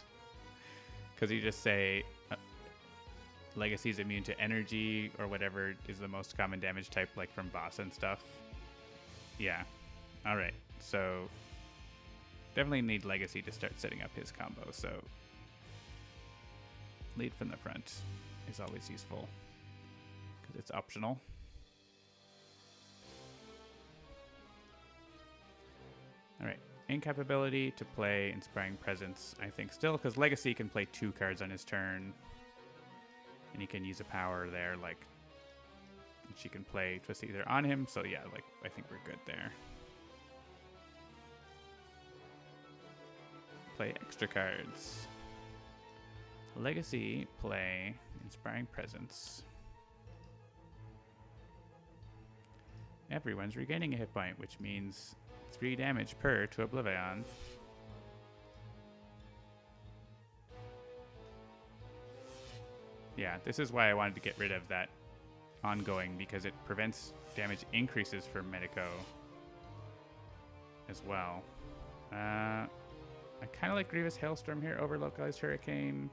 Because you just say Legacy is immune to energy or whatever is the most common damage type, like from boss and stuff. Yeah. All right. So definitely need Legacy to start setting up his combo. So lead from the front is always useful because it's optional. All right. Incapability to play Inspiring Presence, I think still, because Legacy can play 2 cards on his turn. And he can use a power there, like she can play Twist Ether on him. So yeah, like I think we're good there. Play extra cards. Legacy, play Inspiring Presence. Everyone's regaining a hit point, which means 3 damage per to OblivAeon. Yeah, this is why I wanted to get rid of that ongoing, because it prevents damage increases for Medico as well. I kind of like Grievous Hailstorm here over Localized Hurricane.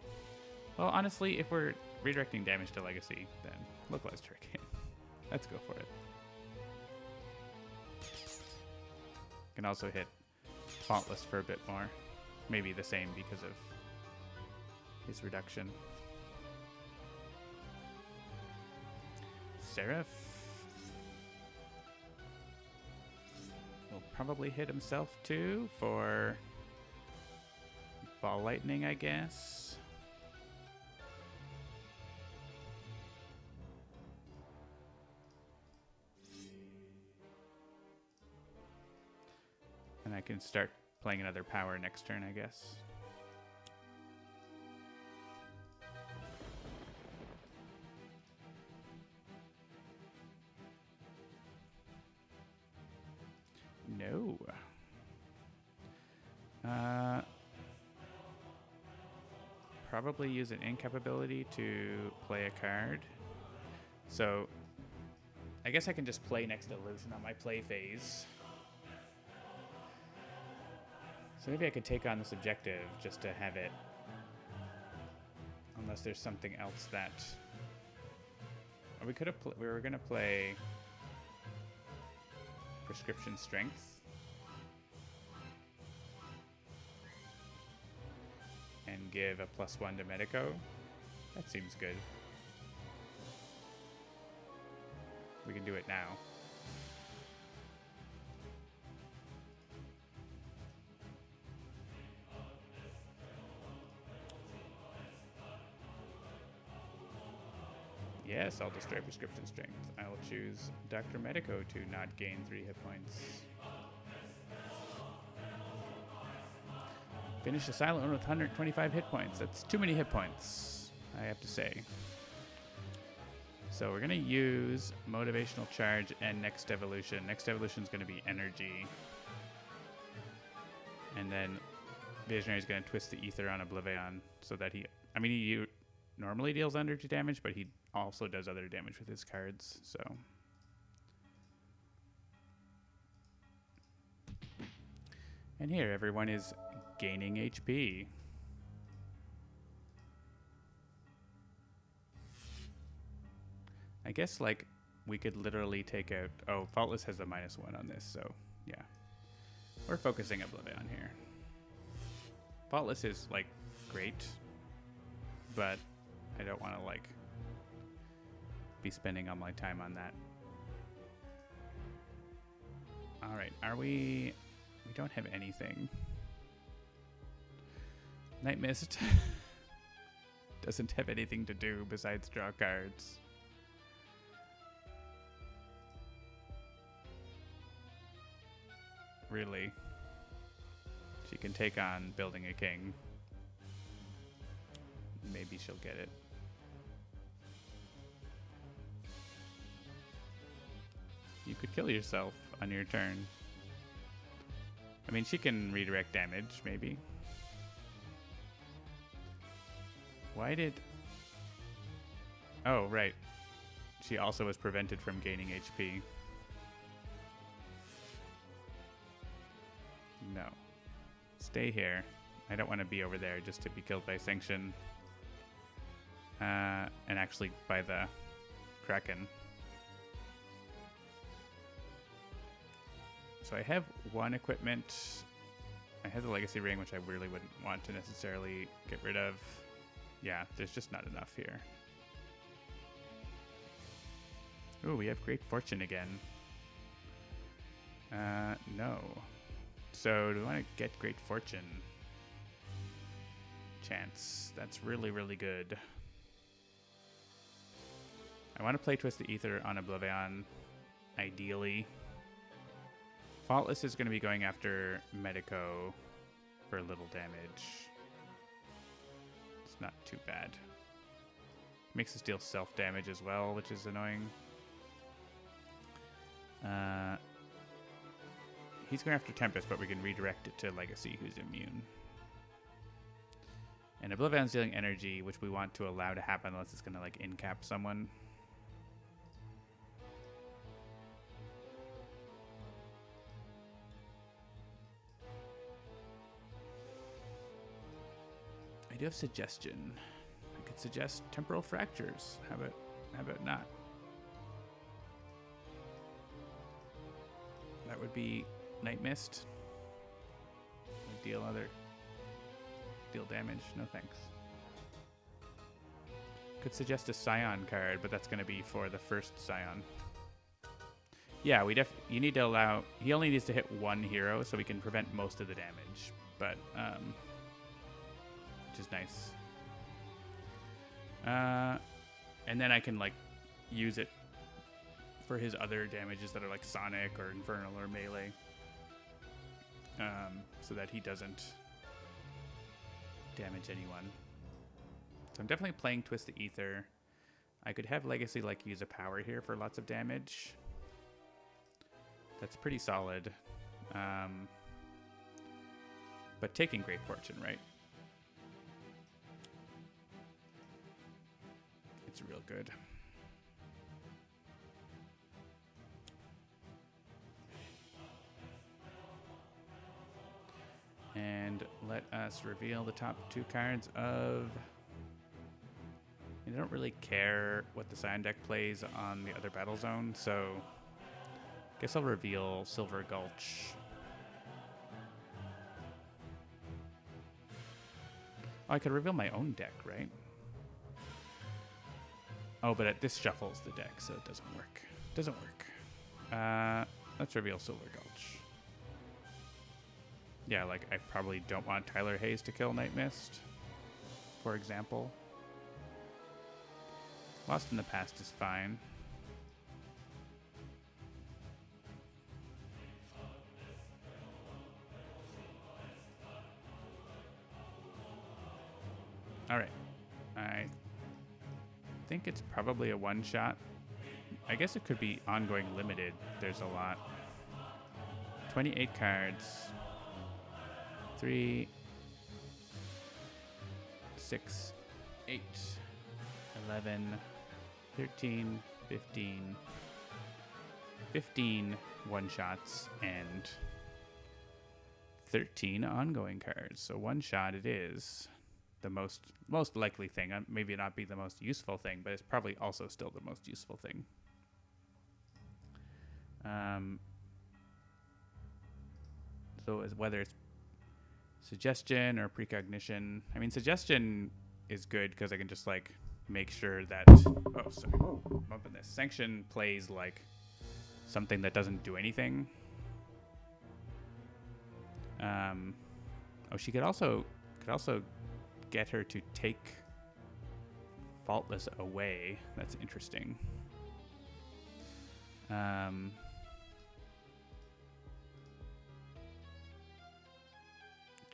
Well, honestly, if we're redirecting damage to Legacy, then Localized Hurricane. Let's go for it. Can also hit Faultless for a bit more. Maybe the same because of his reduction. Seraph will probably hit himself too for Ball Lightning, I guess. And I can start playing another power next turn, I guess. No. Probably use an incapability to play a card. So I guess I can just play Next Illusion on my play phase. So maybe I could take on this objective just to have it, unless there's something else that we could have. We were gonna play Prescription Strength and give a +1 to Medico. That seems good. We can do it now. Yes, I'll destroy Prescription Strength. I will choose Dr. Medico to not gain 3 hit points. Finish the Silent One with 125 hit points. That's too many hit points, I have to say. So we're going to use Motivational Charge and Next Evolution. Next Evolution is going to be Energy. And then Visionary is going to twist the Ether on OblivAeon so that he normally deals energy damage, but he also does other damage with his cards, so. And here, everyone is gaining HP. I guess, like, we could literally take out... Oh, Faultless has a -1 on this, so, yeah. We're focusing OblivAeon here. Faultless is, like, great, but I don't want to, like, be spending all my time on that. All right, are we... We don't have anything. Nightmist doesn't have anything to do besides draw cards. Really. She can take on Building a King. Maybe she'll get it. You could kill yourself on your turn. I I mean, she can redirect damage, maybe. Why did... Oh, right. She also was prevented from gaining HP. No. Stay here. I don't want to be over there just to be killed by Sanction. And actually by the Kraken. So I have one equipment. I have the Legacy Ring, which I really wouldn't want to necessarily get rid of. Yeah, there's just not enough here. Ooh, we have Great Fortune again. No. So do we want to get Great Fortune? Chance. That's really, really good. I want to play Twist the Ether on OblivAeon, ideally. Faultless is going to be going after Medico for little damage. It's not too bad. Makes us deal self-damage as well, which is annoying. He's going after Tempest, but we can redirect it to Legacy, who's immune. And OblivAeon's dealing energy, which we want to allow to happen unless it's going to like incap someone. I do have suggestion. I could suggest Temporal Fractures. How about not? That would be Nightmist. Deal damage. No thanks. Could suggest a Scion card, but that's going to be for the first Scion. Yeah, you need to allow... He only needs to hit one hero, so we can prevent most of the damage. But, which is nice. And then I can, like, use it for his other damages that are, like, Sonic or Infernal or Melee. So that he doesn't damage anyone. So I'm definitely playing Twist the Ether. I could have Legacy, like, use a power here for lots of damage. That's pretty solid. But taking Great Fortune, right? It's real good. And let us reveal the top two cards of... I don't really care what the Scion deck plays on the other battle zone, so I guess I'll reveal Silver Gulch. Oh, I could reveal my own deck, right? Oh, but this shuffles the deck, so it doesn't work. Doesn't work. Let's reveal Silver Gulch. Yeah, like, I probably don't want Tyler Hayes to kill Nightmist, for example. Lost in the Past is fine. Alright. I think it's probably a one-shot. I guess it could be ongoing limited. There's a lot. 28 cards. 3, 6, 8, 11, 13, 15, 15 one-shots, and 13 ongoing cards. So one shot it is. The most likely thing. Maybe not be the most useful thing, but it's probably also still the most useful thing. So whether it's Suggestion or Precognition. I mean, Suggestion is good because I can just, like, make sure that... Oh, sorry. I'm up in this. Sanction plays, like, something that doesn't do anything. Oh, she could also get her to take Faultless away. That's interesting.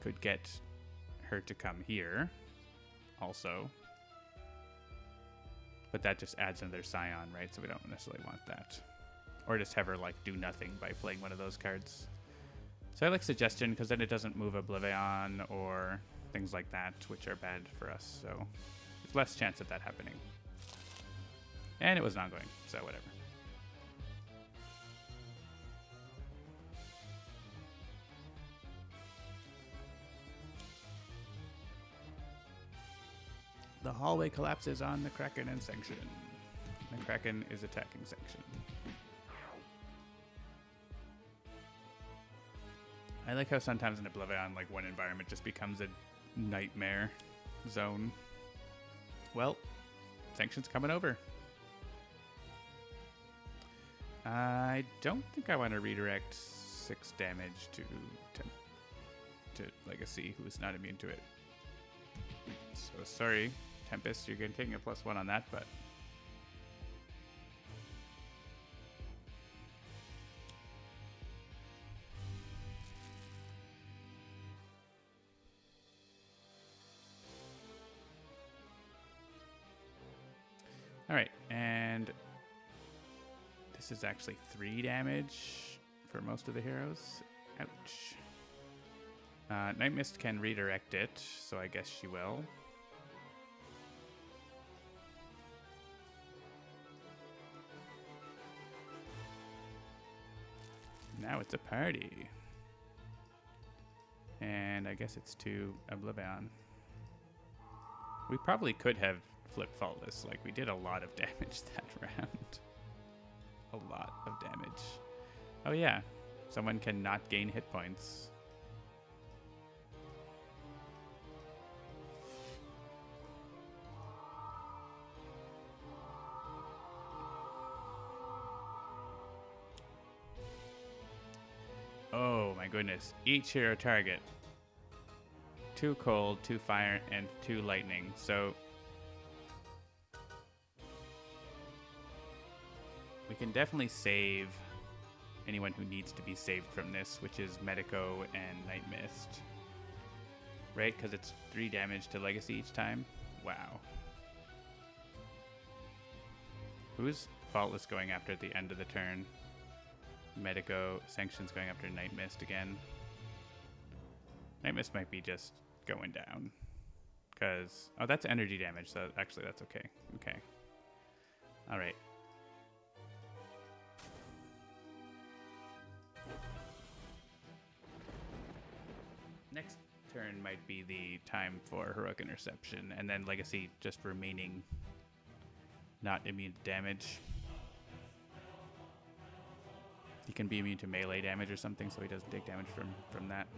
Could get her to come here also. But that just adds another Scion, right? So we don't necessarily want that. Or just have her, like, do nothing by playing one of those cards. So I like Suggestion because then it doesn't move OblivAeon or things like that, which are bad for us. So there's less chance of that happening. And it was not going, so whatever. The hallway collapses on the Kraken and Sanction. The Kraken is attacking Sanction. I like how sometimes in OblivAeon, like one environment just becomes a nightmare zone. Well, Sanction's coming over. I don't think I want to redirect 6 damage to Legacy, who is not immune to it. So sorry, Tempest, you're going to take a +1 on that, but all right, and this is actually 3 damage for most of the heroes. Ouch. Nightmist can redirect it, so I guess she will. Now it's a party. And I guess it's to OblivAeon. We probably could have flipped Faultless. Like, we did a lot of damage that round. A lot of damage. Oh yeah, someone cannot gain hit points. Oh my goodness. Each hero target. 2 cold, 2 fire, and 2 lightning. So we can definitely save anyone who needs to be saved from this, which is Medico and Nightmist. Right? Because it's 3 damage to Legacy each time. Wow. Who's Faultless going after at the end of the turn? Medico. Sanction's going after Nightmist again. Nightmist might be just going down. Because... oh, that's energy damage, so actually that's okay. Okay. Alright. Next turn might be the time for Heroic Interception, and then Legacy just remaining not immune to damage. He can be immune to melee damage or something, so he doesn't take damage from that.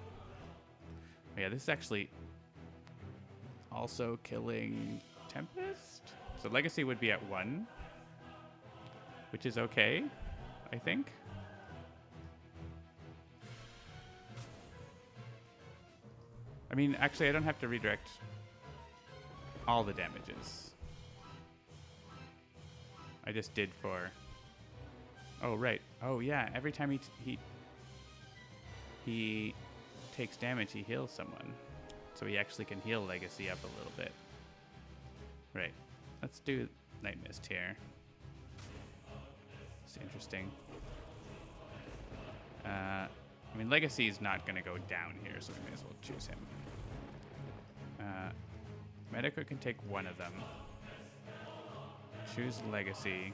But yeah, this is actually also killing Tempest. So Legacy would be at 1, which is okay, I think. I mean, actually, I don't have to redirect all the damages. I just did for... oh, right. Oh, yeah. Every time he takes damage, he heals someone. So he actually can heal Legacy up a little bit. Right. Let's do Nightmist here. It's interesting. I mean, Legacy is not going to go down here, so we may as well choose him. Medico can take one of them. Choose Legacy.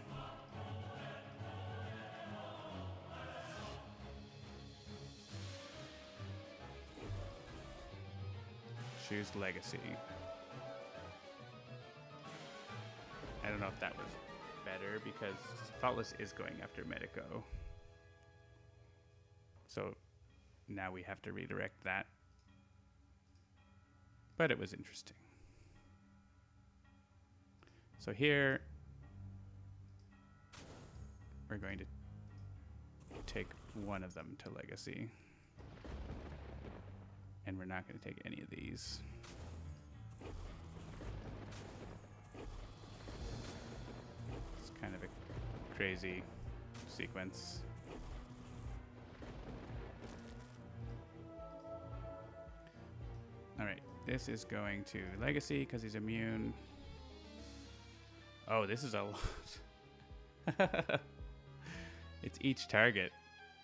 Choose Legacy. I don't know if that was better because Faultless is going after Medico. So now we have to redirect that. But it was interesting. So here we're going to take one of them to Legacy. And we're not going to take any of these. It's kind of a crazy sequence. All right, this is going to Legacy because he's immune. Oh, this is a lot. It's each target.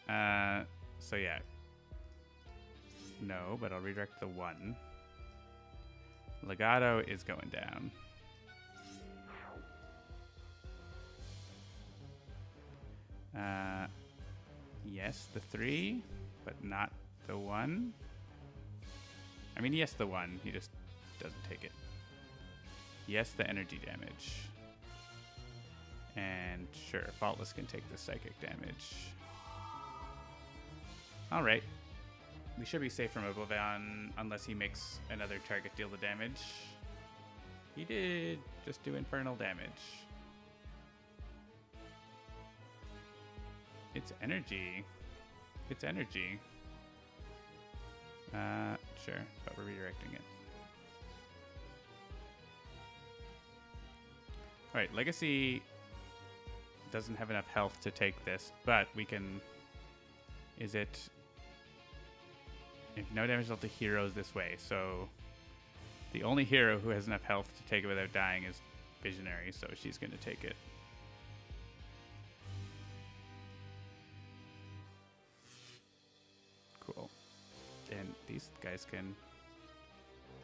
So yeah. No, but I'll redirect the 1. Legato is going down. Yes, the 3, but not the 1. I mean, yes, the 1. He just doesn't take it. Yes, the energy damage. And sure, Faultless can take the psychic damage. Alright. We should be safe from OblivAeon unless he makes another target deal the damage. He did just do infernal damage. It's energy. It's energy. Sure, but we're redirecting it. Alright, Legacy doesn't have enough health to take this, but we can... Is it... If no damage dealt to heroes this way, so... The only hero who has enough health to take it without dying is Visionary, so she's going to take it. Cool. And these guys can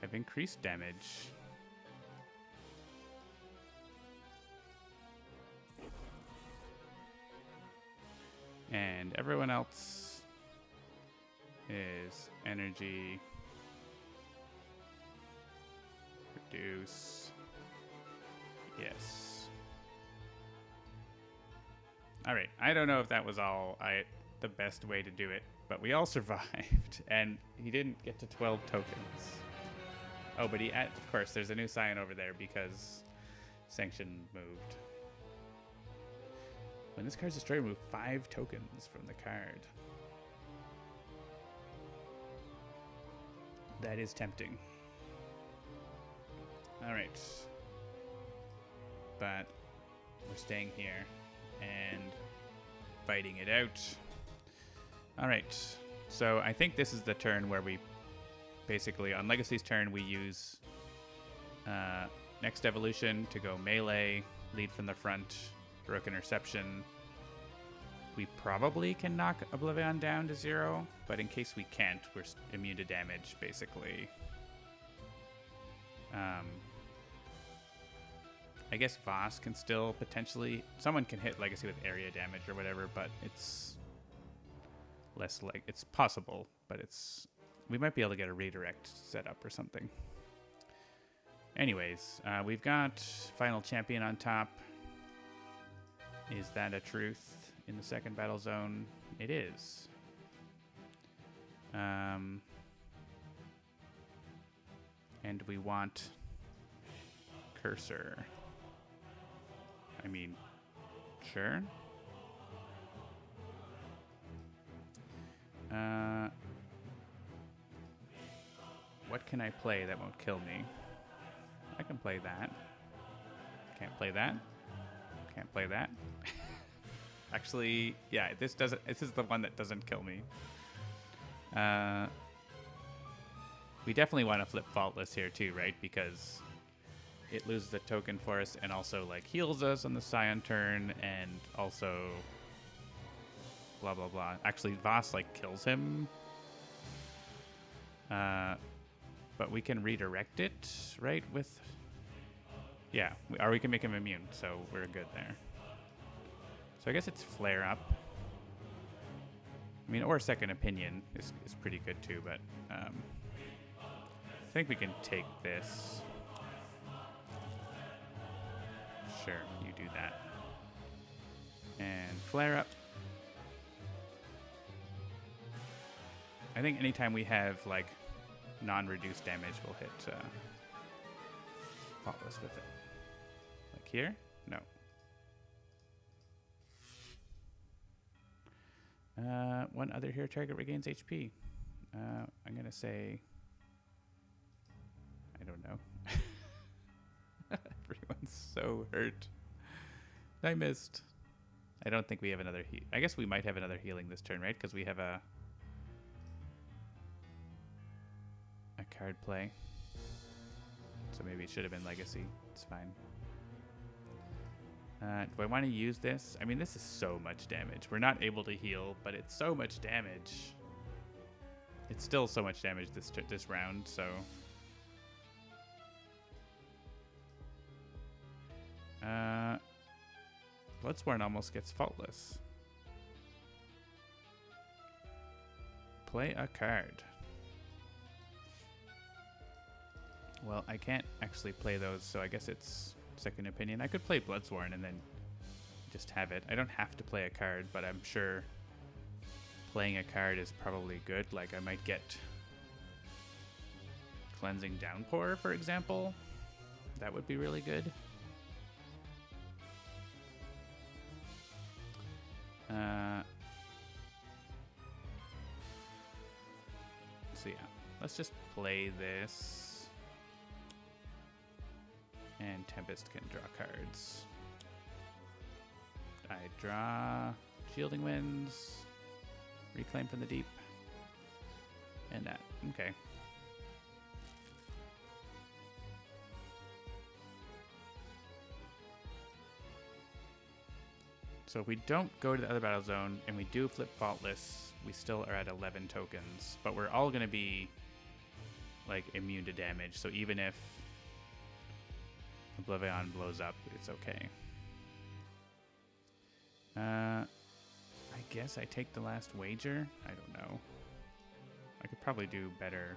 have increased damage. And everyone else is energy, reduce, yes. All right, I don't know if that was the best way to do it, but we all survived, and he didn't get to 12 tokens. Oh, but of course, there's a new Scion over there because Sanction moved. When this card's destroyed, remove 5 tokens from the card. That is tempting. Alright. But we're staying here and fighting it out. Alright. So I think this is the turn where we basically, on Legacy's turn, we use Next Evolution to go melee, lead from the front, Rook Interception. We probably can knock OblivAeon down to 0, but in case we can't, we're immune to damage, basically. I guess Voss can still potentially... Someone can hit Legacy with area damage or whatever, but it's less like... It's possible, but it's... We might be able to get a redirect set up or something. Anyways, we've got Final Champion on top. Is that a truth in the second battle zone? It is. And we want Cursor. I mean, sure. What can I play that won't kill me? I can play that. Can't play that. Can't play that. Actually, yeah, this is the one that doesn't kill me. We definitely want to flip Faultless here too, right? Because it loses a token for us and also like heals us on the Scion turn and also blah blah blah. Actually, Voss like kills him. But we can redirect it, right? With or we can make him immune, so we're good there. So I guess it's Flare Up. I mean, or Second Opinion is pretty good too, but I think we can take this. Sure, you do that. And Flare Up. I think anytime we have like non-reduced damage, we'll hit Faultless with it. Like here? No. One other hero target regains HP. I'm going to say... I don't know. Everyone's so hurt. Nightmist. I don't think we have another heal. I guess we might have another healing this turn, right? Because we have a card play. So maybe it should have been Legacy. It's fine. Do I want to use this? I mean, this is so much damage. We're not able to heal, but it's so much damage. It's still so much damage this round, so... Bloodsworn almost gets faultless. Play a card. Well, I can't actually play those, so I guess it's second opinion. I could play Bloodsworn and then just have it. I don't have to play a card, but I'm sure playing a card is probably good. Like, I might get Cleansing Downpour, for example. That would be really good. So yeah, let's just play this. And Tempest can draw cards. I draw Shielding Winds, Reclaim from the Deep, and that. Okay. So if we don't go to the other battle zone and we do flip Faultless, we still are at 11 tokens. But we're all going to be like immune to damage. So even if OblivAeon blows up, it's okay. I guess I take the last wager. I don't know. I could probably do better.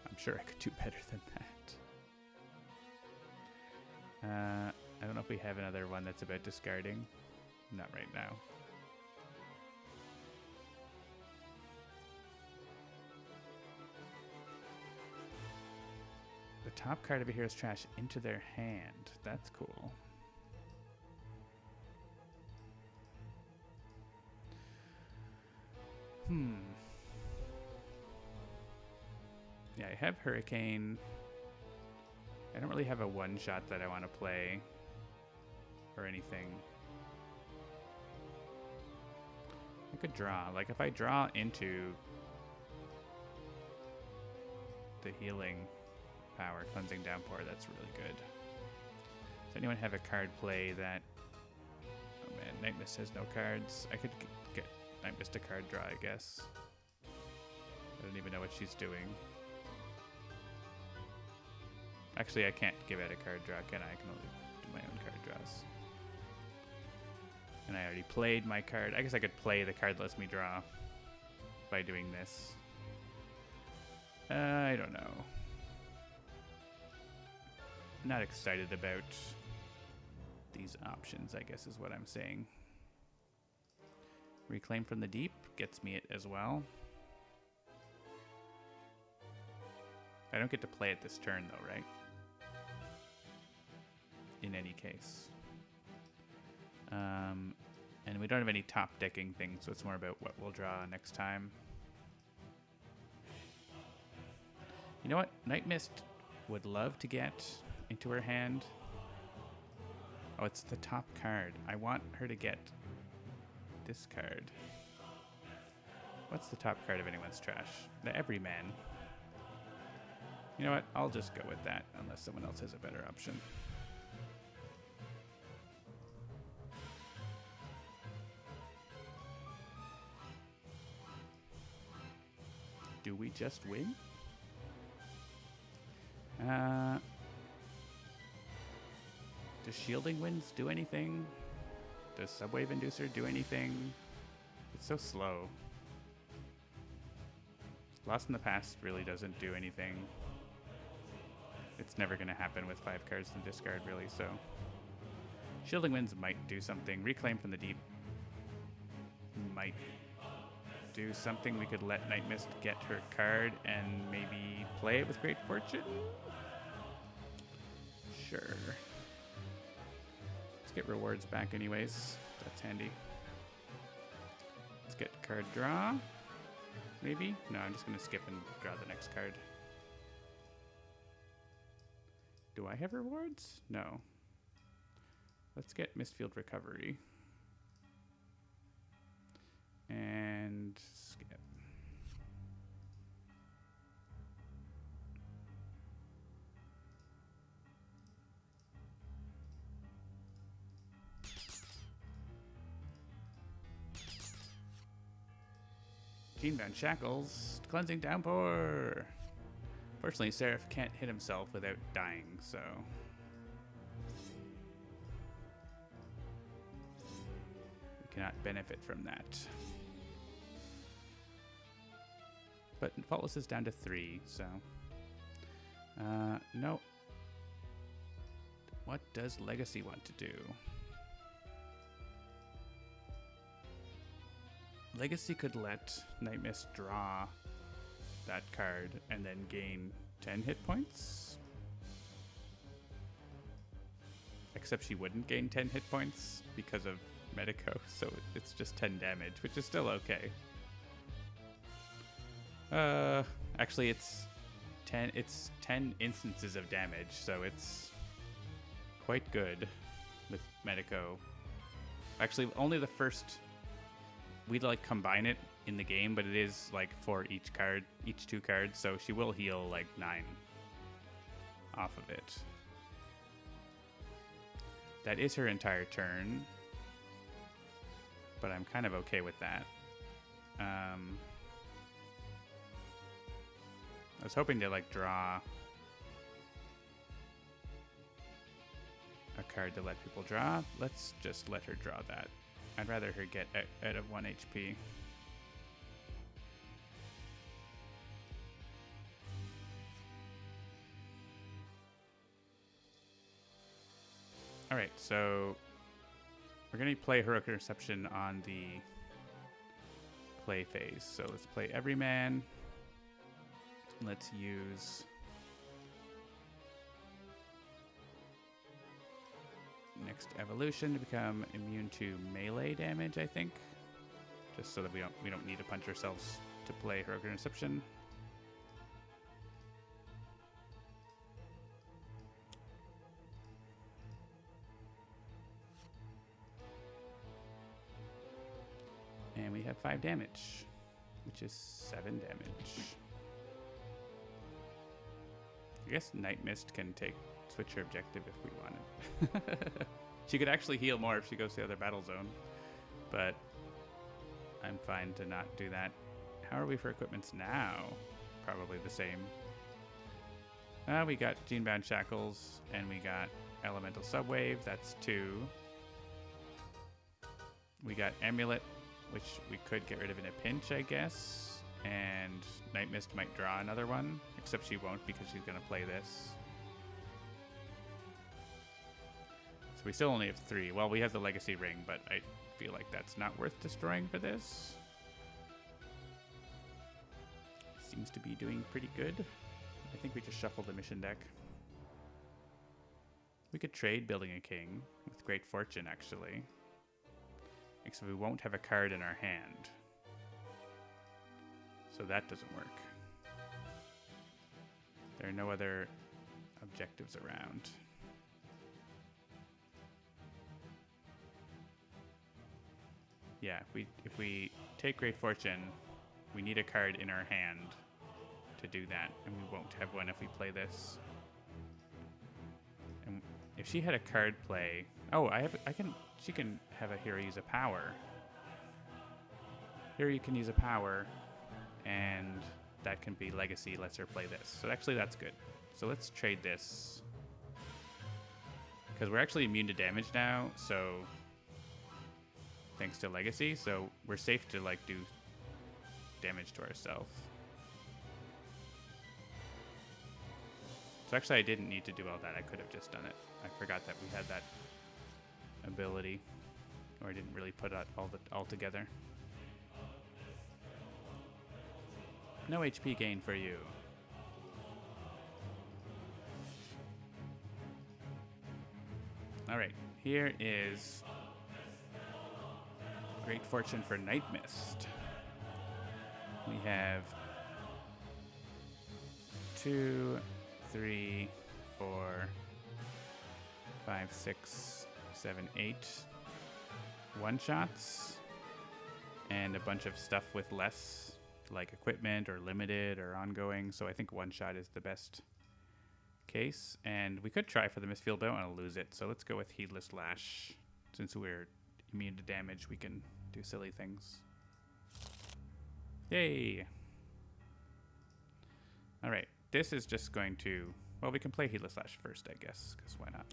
I'm sure I could do better than that. I don't know if we have another one that's about discarding. Not right now. The top card of a hero's trash into their hand. That's cool. Yeah, I have Hurricane. I don't really have a one-shot that I want to play or anything. I could draw. Like, if I draw into the healing power, Cleansing Downpour, that's really good. Does anyone have a card play that... Oh man, Nightmist has no cards. I could get Nightmist a card draw, I guess. I don't even know what she's doing. Actually, I can't give out a card draw, can I? I can only do my own card draws. And I already played my card. I guess I could play the card that lets me draw by doing this. I don't know. Not excited about these options, I guess is what I'm saying. Reclaim from the Deep gets me it as well. I don't get to play it this turn though, right? In any case. And we don't have any top decking things, so it's more about what we'll draw next time. You know what? Nightmist would love to get into her hand. Oh, it's the top card. I want her to get this card. What's the top card of anyone's trash? The Everyman. You know what? I'll just go with that, unless someone else has a better option. Do we just win? Does Shielding Winds do anything? Does Subwave Inducer do anything? It's so slow. Lost in the Past really doesn't do anything. It's never going to happen with 5 cards to discard, really, so... Shielding Winds might do something. Reclaim from the Deep might do something. We could let Nightmist get her card and maybe play it with Great Fortune? Sure. Let's get rewards back anyways. That's handy. Let's get card draw. Maybe? No, I'm just going to skip and draw the next card. Do I have rewards? No. Let's get Mistfield Recovery. And skip. Gene-bound shackles. Cleansing downpour. Fortunately, Seraph can't hit himself without dying, so... we cannot benefit from that. But Faultless is down to 3, so... no. What does Legacy want to do? Legacy could let Nightmist draw that card and then gain 10 hit points. Except she wouldn't gain 10 hit points because of Medico, so it's just 10 damage, which is still okay. Actually it's 10 instances of damage, so it's quite good with Medico. Actually, only the first we'd like combine it in the game, but it is like for each card, each 2 cards, so she will heal like 9 off of it. That is her entire turn, but I'm kind of okay with that. I was hoping to like draw a card to let people draw. Let's just let her draw that. I'd rather her get out of 1 HP. Alright, so we're going to play Heroic Interception on the play phase. So let's play Everyman. Let's use next evolution to become immune to melee damage, I think. Just so that we don't need to punch ourselves to play Heroic Interception. And we have 5 damage, which is 7 damage. I guess Nightmist can switch her objective if we wanted. She could actually heal more if she goes to the other battle zone, but I'm fine to not do that. How are we for equipments now? Probably the same. We got Gene-bound Shackles, and we got Elemental Subwave. That's 2. We got Amulet, which we could get rid of in a pinch, I guess. And Nightmist might draw another one, except she won't because she's going to play this. So we still only have 3. Well, we have the Legacy Ring, but I feel like that's not worth destroying for this. Seems to be doing pretty good. I think we just shuffled the mission deck. We could trade Building a King with Great Fortune, actually. Except we won't have a card in our hand. So that doesn't work. There are no other objectives around. Yeah, if we take Great Fortune, we need a card in our hand to do that, and we won't have one if we play this. And if she had a card play, she can have a hero use a power. Here you can use a power, and that can be Legacy, lets her play this. So actually that's good. So let's trade this. Because we're actually immune to damage now, so thanks to Legacy, so we're safe to like do damage to ourselves. So actually I didn't need to do all that. I could have just done it. I forgot that we had that ability, or I didn't really put it all together. No HP gain for you. All right, here is Great Fortune for Nightmist. We have 2, 3, 4, 5, 6, 7, 8 one-shots and a bunch of stuff with less, like equipment or limited or ongoing. So I think one-shot is the best case. And we could try for the Mistfield, but I don't want to lose it. So let's go with Heedless Lash. Since we're immune to damage, we can do silly things. Yay! Alright, this is just going to... Well, we can play Heatless Slash first, I guess, because why not?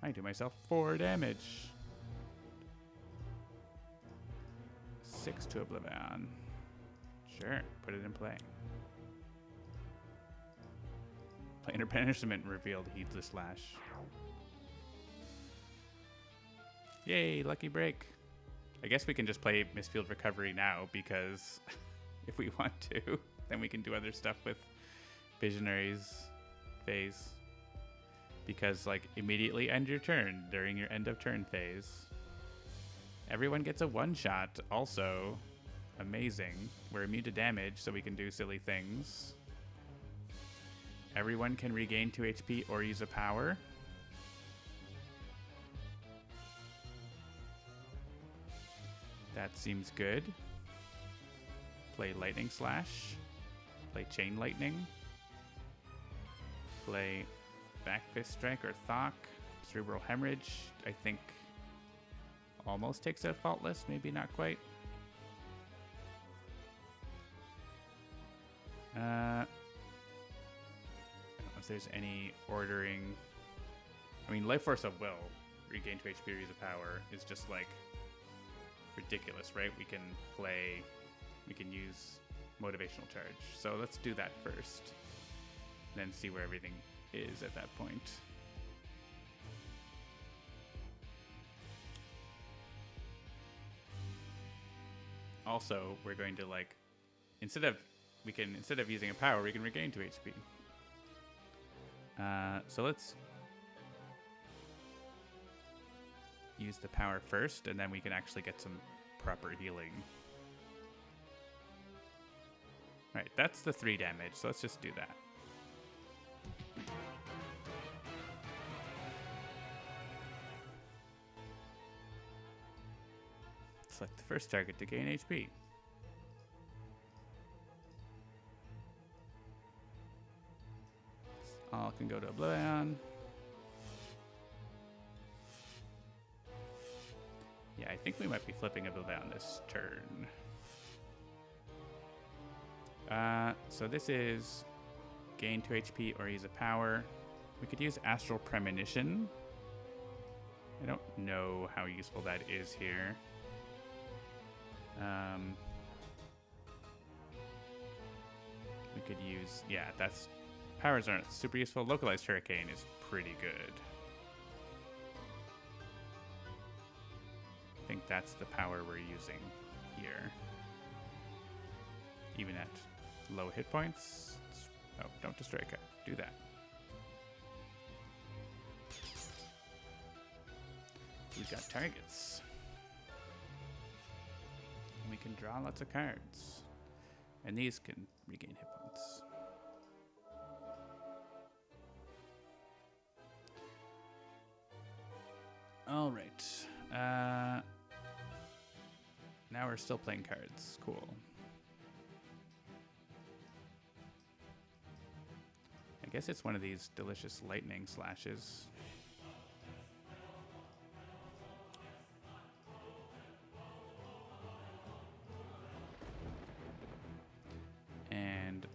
I do myself 4 damage. 6 to OblivAeon. Sure, put it in play. Planar Banishment revealed Heatless Slash. Yay, lucky break. I guess we can just play Mistfield Recovery now, because if we want to, then we can do other stuff with Visionary's phase. Because, like, immediately end your turn during your end of turn phase. Everyone gets a one-shot, also. Amazing. We're immune to damage, so we can do silly things. Everyone can regain 2 HP or use a power. That seems good. Play Lightning Slash. Play Chain Lightning. Play Back Fist Strike or Thok. Cerebral Hemorrhage, I think, almost takes out Faultless, maybe not quite. I don't know if there's any ordering. I mean, Life Force of Will, regain 2 HP or use a power, is just like ridiculous, right? We can use Motivational Charge. So let's do that first, then see where everything is at that point. Also, we're going to, like, instead of using a power, we can regain 2 HP. So let's use the power first, and then we can actually get some proper healing. Right, that's the 3 damage, so let's just do that. Select the first target to gain HP. All can go to OblivAeon. Yeah, I think we might be flipping OblivAeon this turn. So this is gain 2 HP or use a power. We could use Astral Premonition. I don't know how useful that is here. We could use, yeah, that's, powers aren't super useful. Localized Hurricane is pretty good. I think that's the power we're using here. Even at low hit points. Oh, don't destroy a card. Do that. We've got targets. We can draw lots of cards. And these can regain hit points. All right. Now we're still playing cards. Cool. I guess it's one of these delicious lightning slashes. And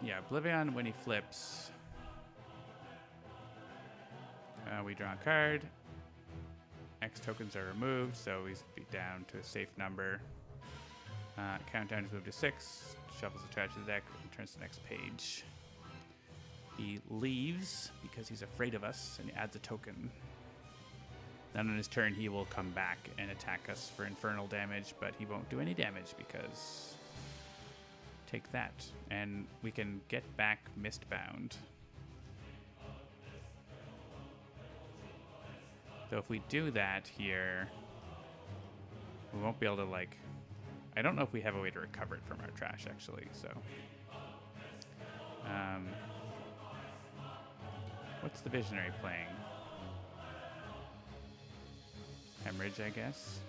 yeah, OblivAeon, when he flips, we draw a card. X tokens are removed, so he's down to a safe number. Countdown is moved to 6. Shuffles the trash to the deck and turns to the next page. He leaves because he's afraid of us, and he adds a token. Then on his turn, he will come back and attack us for infernal damage, but he won't do any damage because... Take that. And we can get back Mistbound. So if we do that here, we won't be able to, like... I don't know if we have a way to recover it from our trash, actually, so... what's the Visionary playing? Hemorrhage, I guess.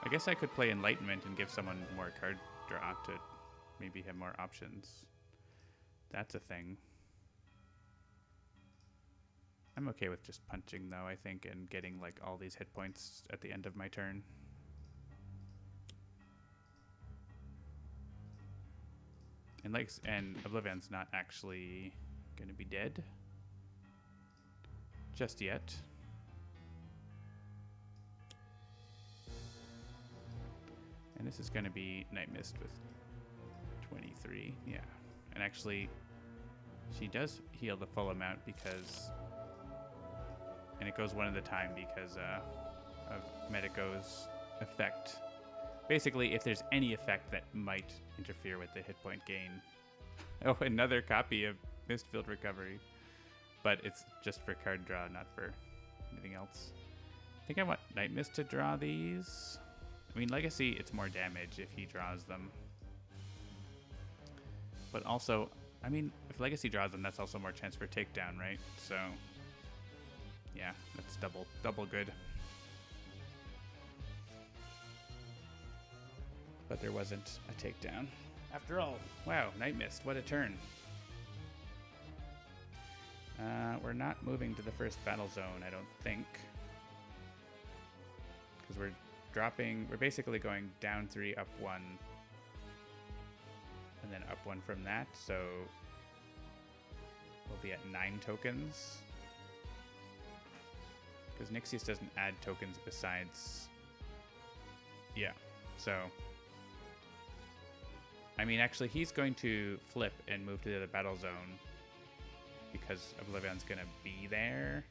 I guess I could play Enlightenment and give someone more card draw to maybe have more options. That's a thing. I'm okay with just punching though, I think, and getting like all these hit points at the end of my turn. And OblivAeon's not actually gonna be dead just yet. And this is gonna be Nightmist with 23, yeah. And actually, she does heal the full amount because, and it goes one at a time because of Medico's effect. Basically, if there's any effect that might interfere with the hit point gain. Oh, another copy of Mistfield Recovery. But it's just for card draw, not for anything else. I think I want Nightmist to draw these. I mean, Legacy, it's more damage if he draws them. But also, I mean, if Legacy draws them, that's also more chance for takedown, right? So, yeah, that's double good. But there wasn't a takedown. After all, wow, Nightmist, what a turn. We're not moving to the first battle zone, I don't think. Because we're basically going down 3, up 1. And then up 1 from that, so we'll be at 9 tokens. Because Nixius doesn't add tokens besides... Yeah, so... I mean, actually, he's going to flip and move to the other battle zone because OblivAeon's going to be there.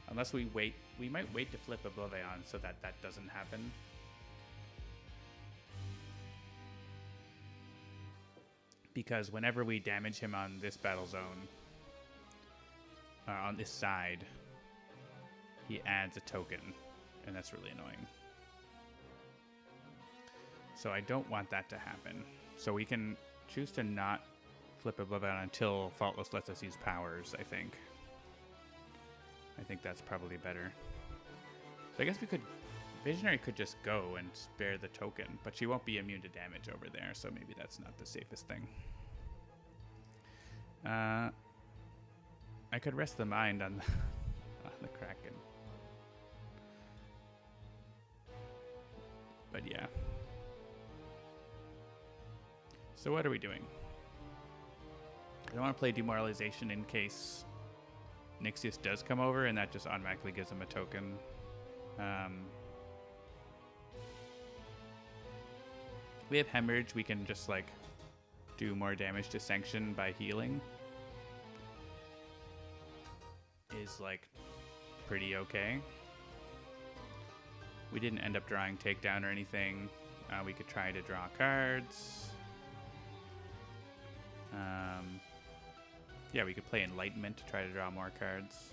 Unless we wait. We might wait to flip OblivAeon so that that doesn't happen. Because whenever we damage him on this battle zone, on this side, he adds a token, and that's really annoying. So I don't want that to happen. So we can choose to not flip OblivAeon until Faultless lets us use powers, I think. I think that's probably better. So I guess we could... Visionary could just go and spare the token, but she won't be immune to damage over there, so maybe that's not the safest thing. I could rest the mind on the Kraken. But yeah. So what are we doing? I don't want to play Demoralization in case Nixius does come over and that just automatically gives him a token. We have Hemorrhage. We can just like do more damage to Sanction by healing. Is like pretty okay. We didn't end up drawing Takedown or anything. We could try to draw cards. Yeah, we could play Enlightenment to try to draw more cards.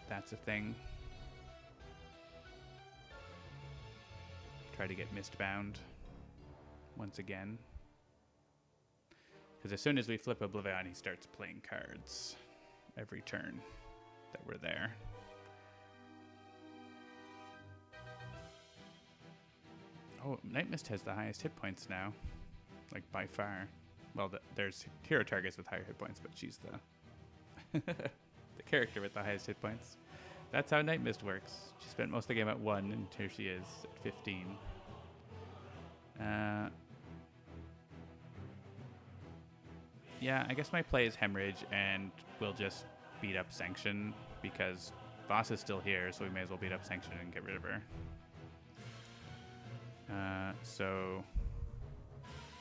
That's a thing. Try to get Mistbound once again. Because as soon as we flip OblivAeon, he starts playing cards every turn that we're there. Oh, Nightmist has the highest hit points now. Like, by far. Well, there's hero targets with higher hit points, but she's the the character with the highest hit points. That's how Nightmist works. She spent most of the game at 1, and here she is at 15. Yeah, I guess my play is Hemorrhage, and we'll just beat up Sanction, because Voss is still here, so we may as well beat up Sanction and get rid of her. So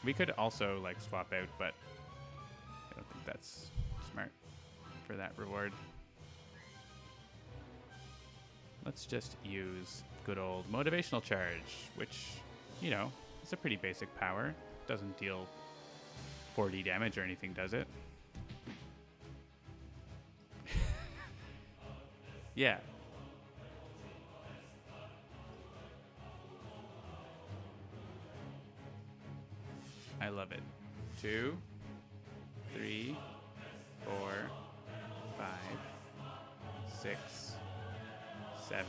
we could also like swap out, but I don't think that's smart for that reward. Let's just use good old Motivational Charge, which, you know, is a pretty basic power. Doesn't deal 40 damage or anything, does it? Yeah. I love it. 2, 3, 4, 5, 6, 7,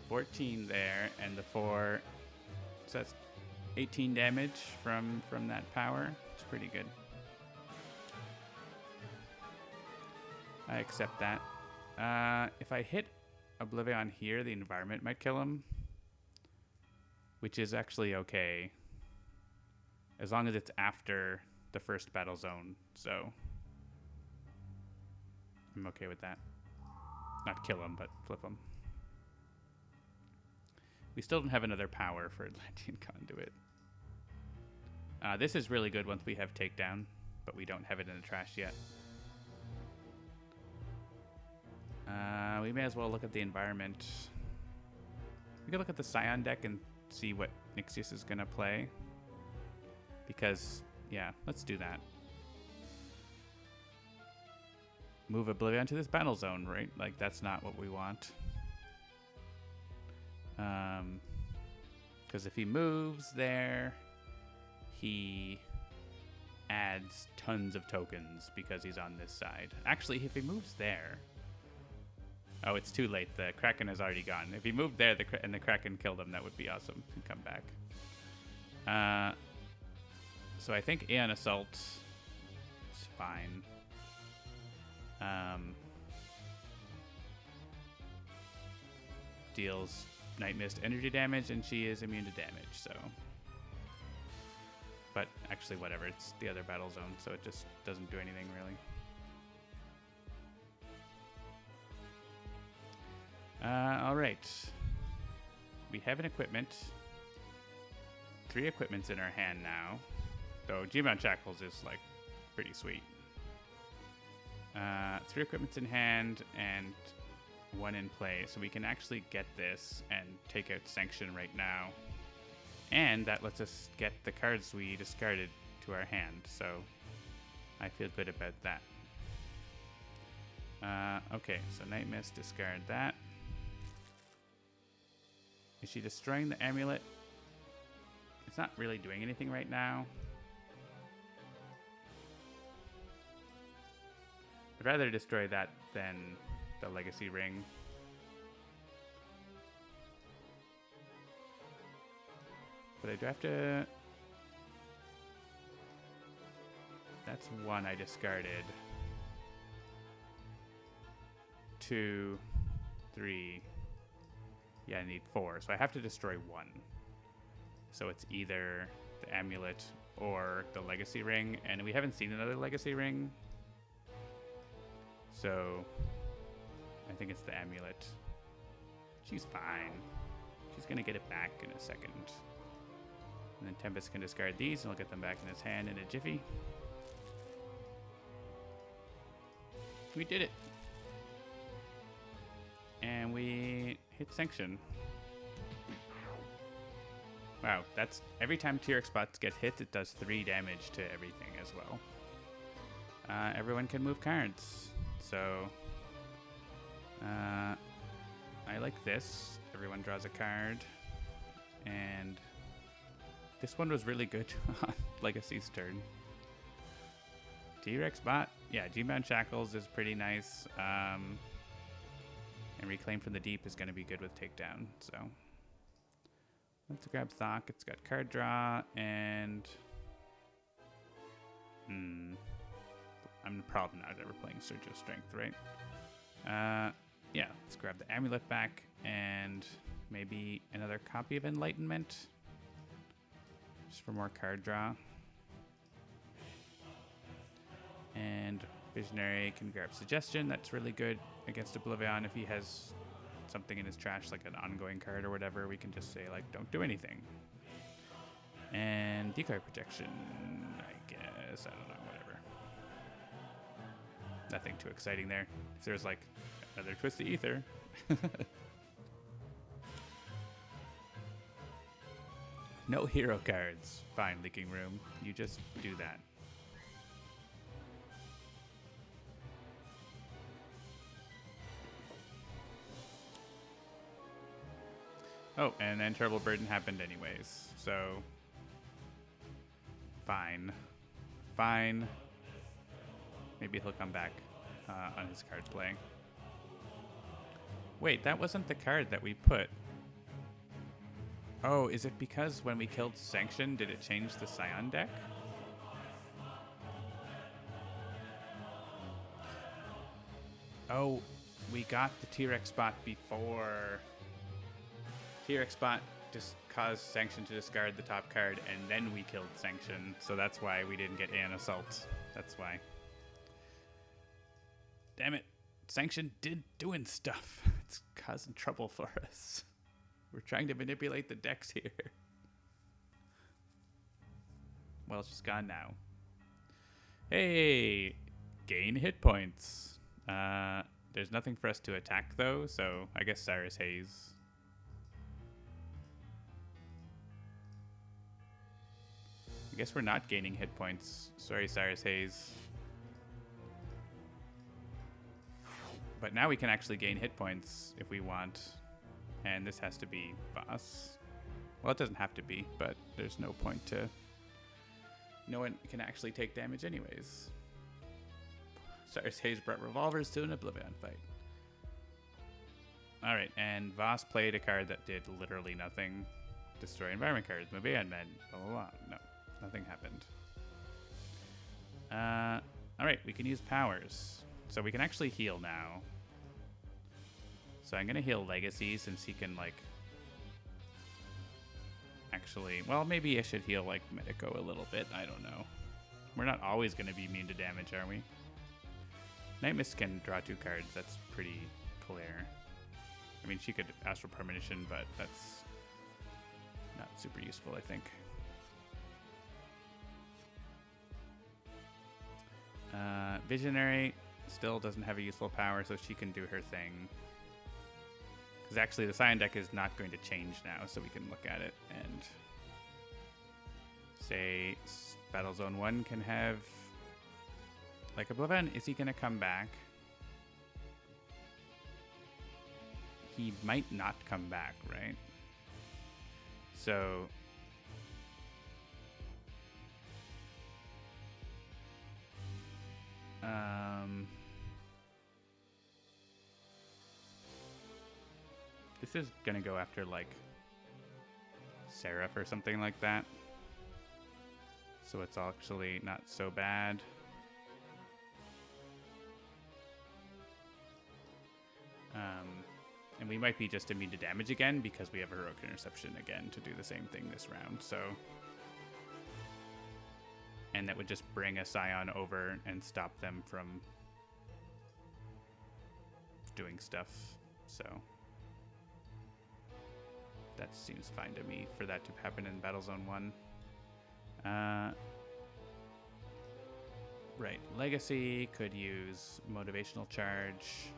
14 there, and the 4. So that's 18 damage from that power. It's pretty good. I accept that. If I hit OblivAeon here, the environment might kill him. Which is actually okay. As long as it's after the first battle zone. So I'm okay with that. Not kill him, but flip him. We still don't have another power for Atlantean Conduit. This is really good once we have takedown, but we don't have it in the trash yet. We may as well look at the environment. We can look at the Scion deck and see what Nixius is going to play. Because, yeah, let's do that. Move OblivAeon to this battle zone, right? Like, that's not what we want. Because if he moves there, he adds tons of tokens because he's on this side. Actually, if he moves there... Oh, it's too late. The Kraken has already gone. If he moved there and the Kraken killed him, that would be awesome. He'd come back. So I think Aeon Assault is fine. Deals Nightmist energy damage, and she is immune to damage, so... But actually, whatever. It's the other battle zone, so it just doesn't do anything, really. Alright. We have an equipment. 3 equipments in our hand now. Though G-Mount Shackles is, like, pretty sweet. 3 equipments in hand and 1 in play. So we can actually get this and take out Sanction right now. And that lets us get the cards we discarded to our hand. So I feel good about that. Okay, so Nightmist, discard that. Is she destroying the amulet? It's not really doing anything right now. I'd rather destroy that than the Legacy Ring. But I do have to... That's 1 I discarded. 2, 3... Yeah, I need 4, so I have to destroy 1. So it's either the amulet or the Legacy Ring, and we haven't seen another Legacy Ring. So I think it's the amulet. She's fine. She's gonna get it back in a second. And then Tempest can discard these, and he'll get them back in his hand in a jiffy. We did it. And we hit Sanction. Wow, that's every time T-Rex spots get hit, it does 3 damage to everything as well. Everyone can move cards. So, I like this. Everyone draws a card. And this one was really good on Legacy's turn. T-Rex bot. Yeah, G-Mount Shackles is pretty nice. And Reclaim from the Deep is going to be good with Takedown. So let's grab Thok. It's got card draw and... I'm probably not ever playing Surge of Strength, right? Yeah, let's grab the Amulet back and maybe another copy of Enlightenment. Just for more card draw. And Visionary can grab Suggestion. That's really good against OblivAeon. If he has something in his trash, like an ongoing card or whatever, we can just say, like, don't do anything. And Decoy Protection, I guess. I don't know, whatever. Nothing too exciting there. If there's, like, another Twisted Ether. No hero cards. Fine, Leaking Room. You just do that. Oh, and then Terrible Burden happened anyways, so... Fine. Fine. Maybe he'll come back on his card play. Wait, that wasn't the card that we put. Oh, is it because when we killed Sanction, did it change the Scion deck? Oh, we got the T-Rex spot before. T-Rex spot just caused Sanction to discard the top card, and then we killed Sanction. So that's why we didn't get an assault. That's why. Damn it. Sanction did doing stuff. It's causing trouble for us. We're trying to manipulate the decks here. Well, it's just gone now. Hey, gain hit points. There's nothing for us to attack, though, so I guess Cyrus Hayes. I guess we're not gaining hit points. Sorry, Cyrus Hayes. But now we can actually gain hit points if we want. And this has to be Voss. Well, it doesn't have to be, but there's no point to... No one can actually take damage anyways. Cyrus Hayes brought revolvers to an OblivAeon fight. Alright, and Voss played a card that did literally nothing. Destroy environment cards, move Aeon Men, blah blah blah. No, nothing happened. Alright, we can use powers. So we can actually heal now. So I'm gonna heal Legacy since he can like... Actually, well, maybe I should heal like Medico a little bit. I don't know. We're not always gonna be immune to damage, are we? Nightmist can draw 2 cards. That's pretty clear. I mean, she could Astral Premonition, but that's not super useful, I think. Visionary still doesn't have a useful power, so she can do her thing. Because actually, the Scion deck is not going to change now, so we can look at it and say Battle Zone 1 can have... Like, OblivAeon, is he going to come back? He might not come back, right? So... This is going to go after, like, Seraph or something like that. So it's actually not so bad. And we might be just immune to damage again because we have Heroic Interception again to do the same thing this round, so... And that would just bring a Scion over and stop them from doing stuff, so... That seems fine to me for that to happen in Battle Zone 1. Right, Legacy could use Motivational Charge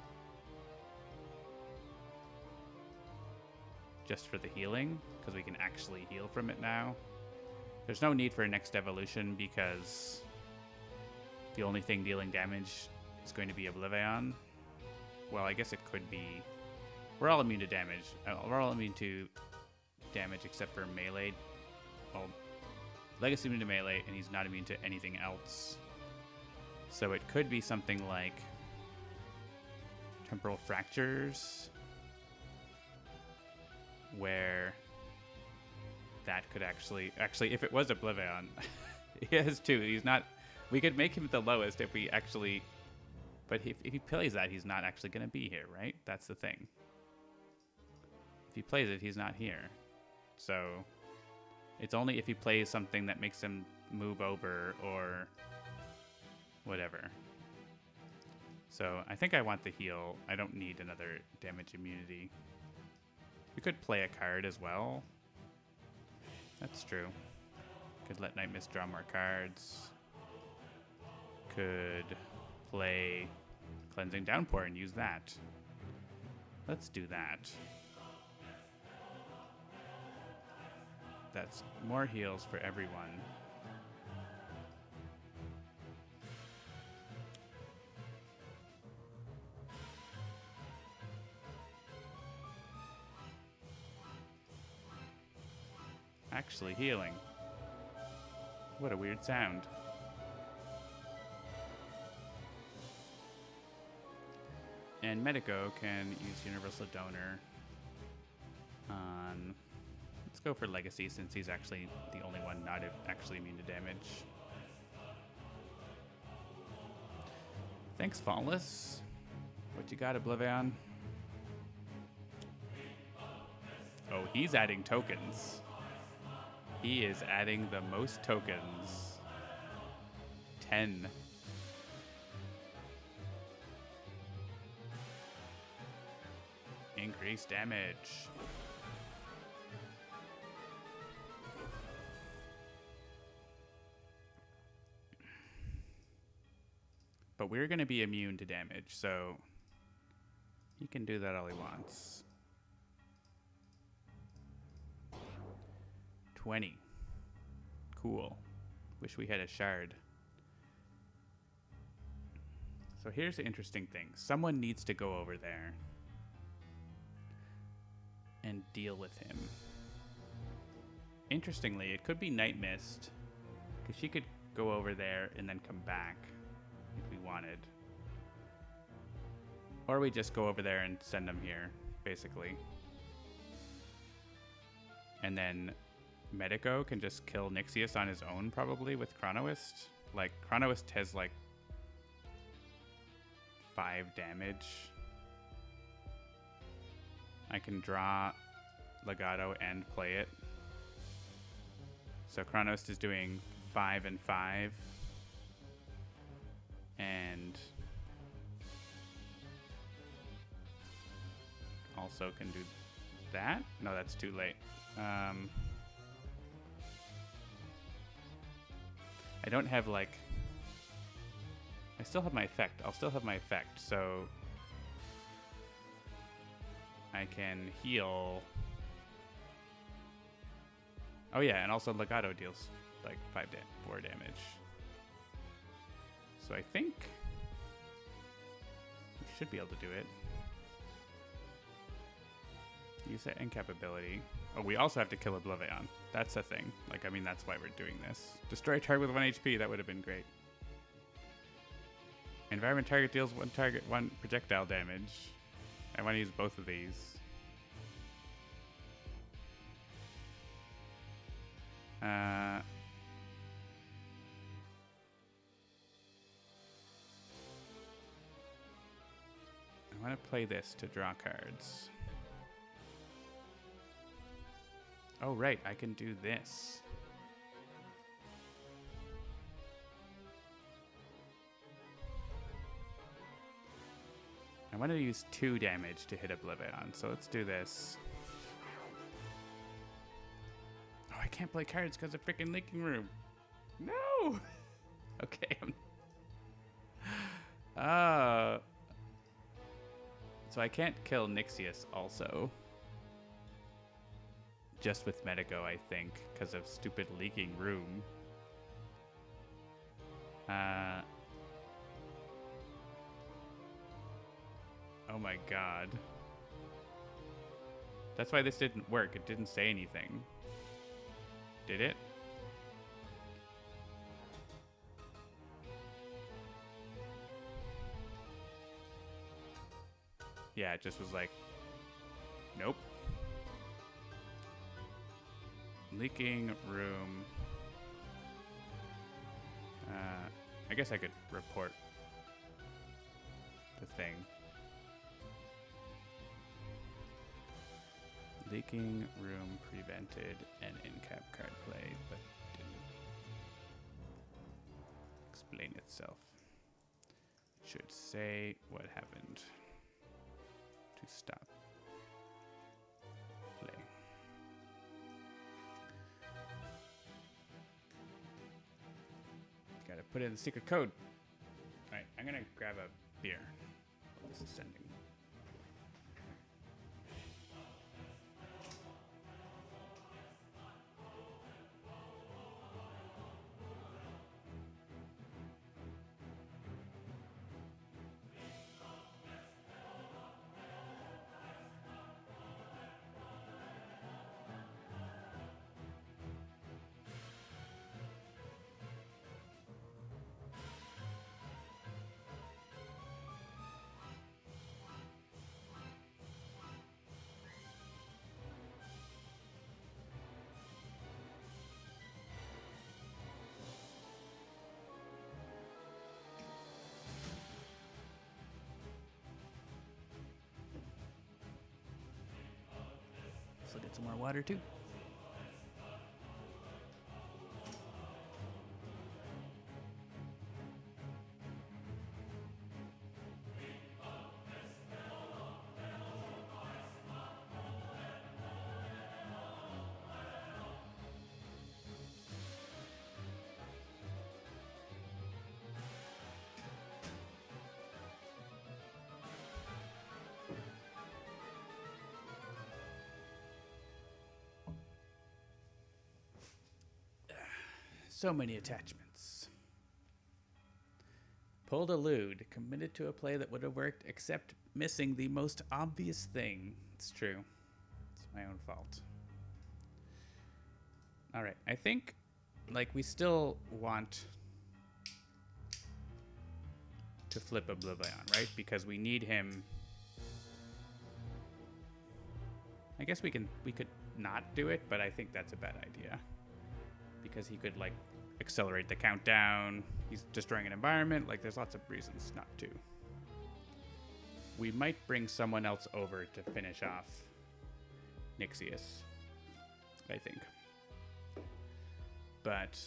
just for the healing, because we can actually heal from it now. There's no need for a next evolution because the only thing dealing damage is going to be OblivAeon. Well, I guess it could be... We're all immune to damage. We're all immune to damage except for melee. Well, Legacy immune to melee, and he's not immune to anything else. So it could be something like Temporal Fractures, where that could actually if it was OblivAeon, he has 2. He's not. We could make him the lowest if we actually. But if he plays that, he's not actually going to be here, right? That's the thing. If he plays it, he's not here. So it's only if he plays something that makes him move over or whatever. So I think I want the heal. I don't need another damage immunity. We could play a card as well. That's true. Could let Nightmist draw more cards. Could play Cleansing Downpour and use that. Let's do that. That's more heals for everyone. Actually healing. What a weird sound. And Medico can use Universal Donor on... Let's go for Legacy since he's actually the only one not actually immune to damage. Thanks, Faultless. What you got, OblivAeon? Oh, he's adding tokens. He is adding the most tokens. 10. Increased damage. But we're going to be immune to damage, so he can do that all he wants. 20. Cool. Wish we had a shard. So here's the interesting thing. Someone needs to go over there and deal with him. Interestingly, it could be Nightmist, because she could go over there and then come back if we wanted. Or we just go over there and send him here, basically. And then Medico can just kill Nixius on his own, probably, with Chronoist. Like, Chronoist has, like, 5 damage. I can draw Legato and play it. So Chronoist is doing 5 and 5. And also can do that. No, that's too late. I don't have, like... I still have my effect. I'll still have my effect, so... I can heal... Oh yeah, and also Legato deals, like, 4 damage. So I think... we should be able to do it. Use that incapability. Oh, we also have to kill OblivAeon. That's the thing. Like, I mean, that's why we're doing this. Destroy target with 1 HP. That would have been great. Environment target deals 1 projectile damage. I want to use both of these. I want to play this to draw cards. Oh, right. I can do this. I want to use 2 damage to hit OblivAeon, so let's do this. Oh, I can't play cards because of freaking Leaking Room. No! Okay. So I can't kill Nixius also. Just with Medico, I think, because of stupid Leaking Room. Oh my god. That's why this didn't work. It didn't say anything. Did it? Yeah, it just was like, nope. Leaking Room. I guess I could report the thing. Leaking Room prevented an in-cap card play, but didn't explain itself. It should say what happened to stop play. Gotta put in the secret code. Alright, I'm gonna grab a beer. This is sending. get some more water too. So many attachments. Pulled a lewd, committed to a play that would have worked, except missing the most obvious thing. It's true. It's my own fault. All right, I think, like, we still want to flip OblivAeon, right? Because we need him. I guess we could not do it, but I think that's a bad idea. Because he could, like, accelerate the countdown. He's destroying an environment. Like, there's lots of reasons not to. We might bring someone else over to finish off Nixius, I think. But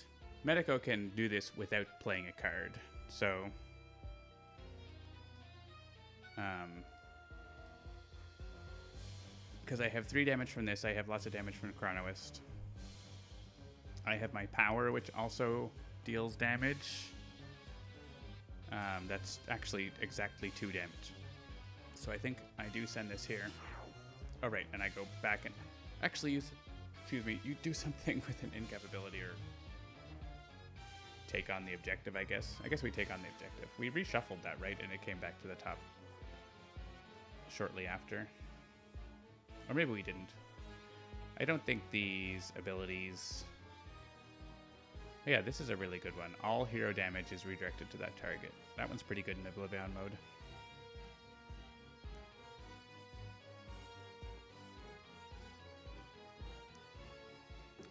Medico can do this without playing a card. So, because I have 3 damage from this, I have lots of damage from Chronoist. I have my power, which also deals damage. That's actually exactly 2 damage. So I think I do send this here. Oh, right, and I go back and actually use, excuse me, you do something with an incapability or take on the objective, I guess. I guess we take on the objective. We reshuffled that, right? And it came back to the top shortly after. Or maybe we didn't. I don't think these abilities... Yeah, this is a really good one. All hero damage is redirected to that target. That one's pretty good in OblivAeon mode.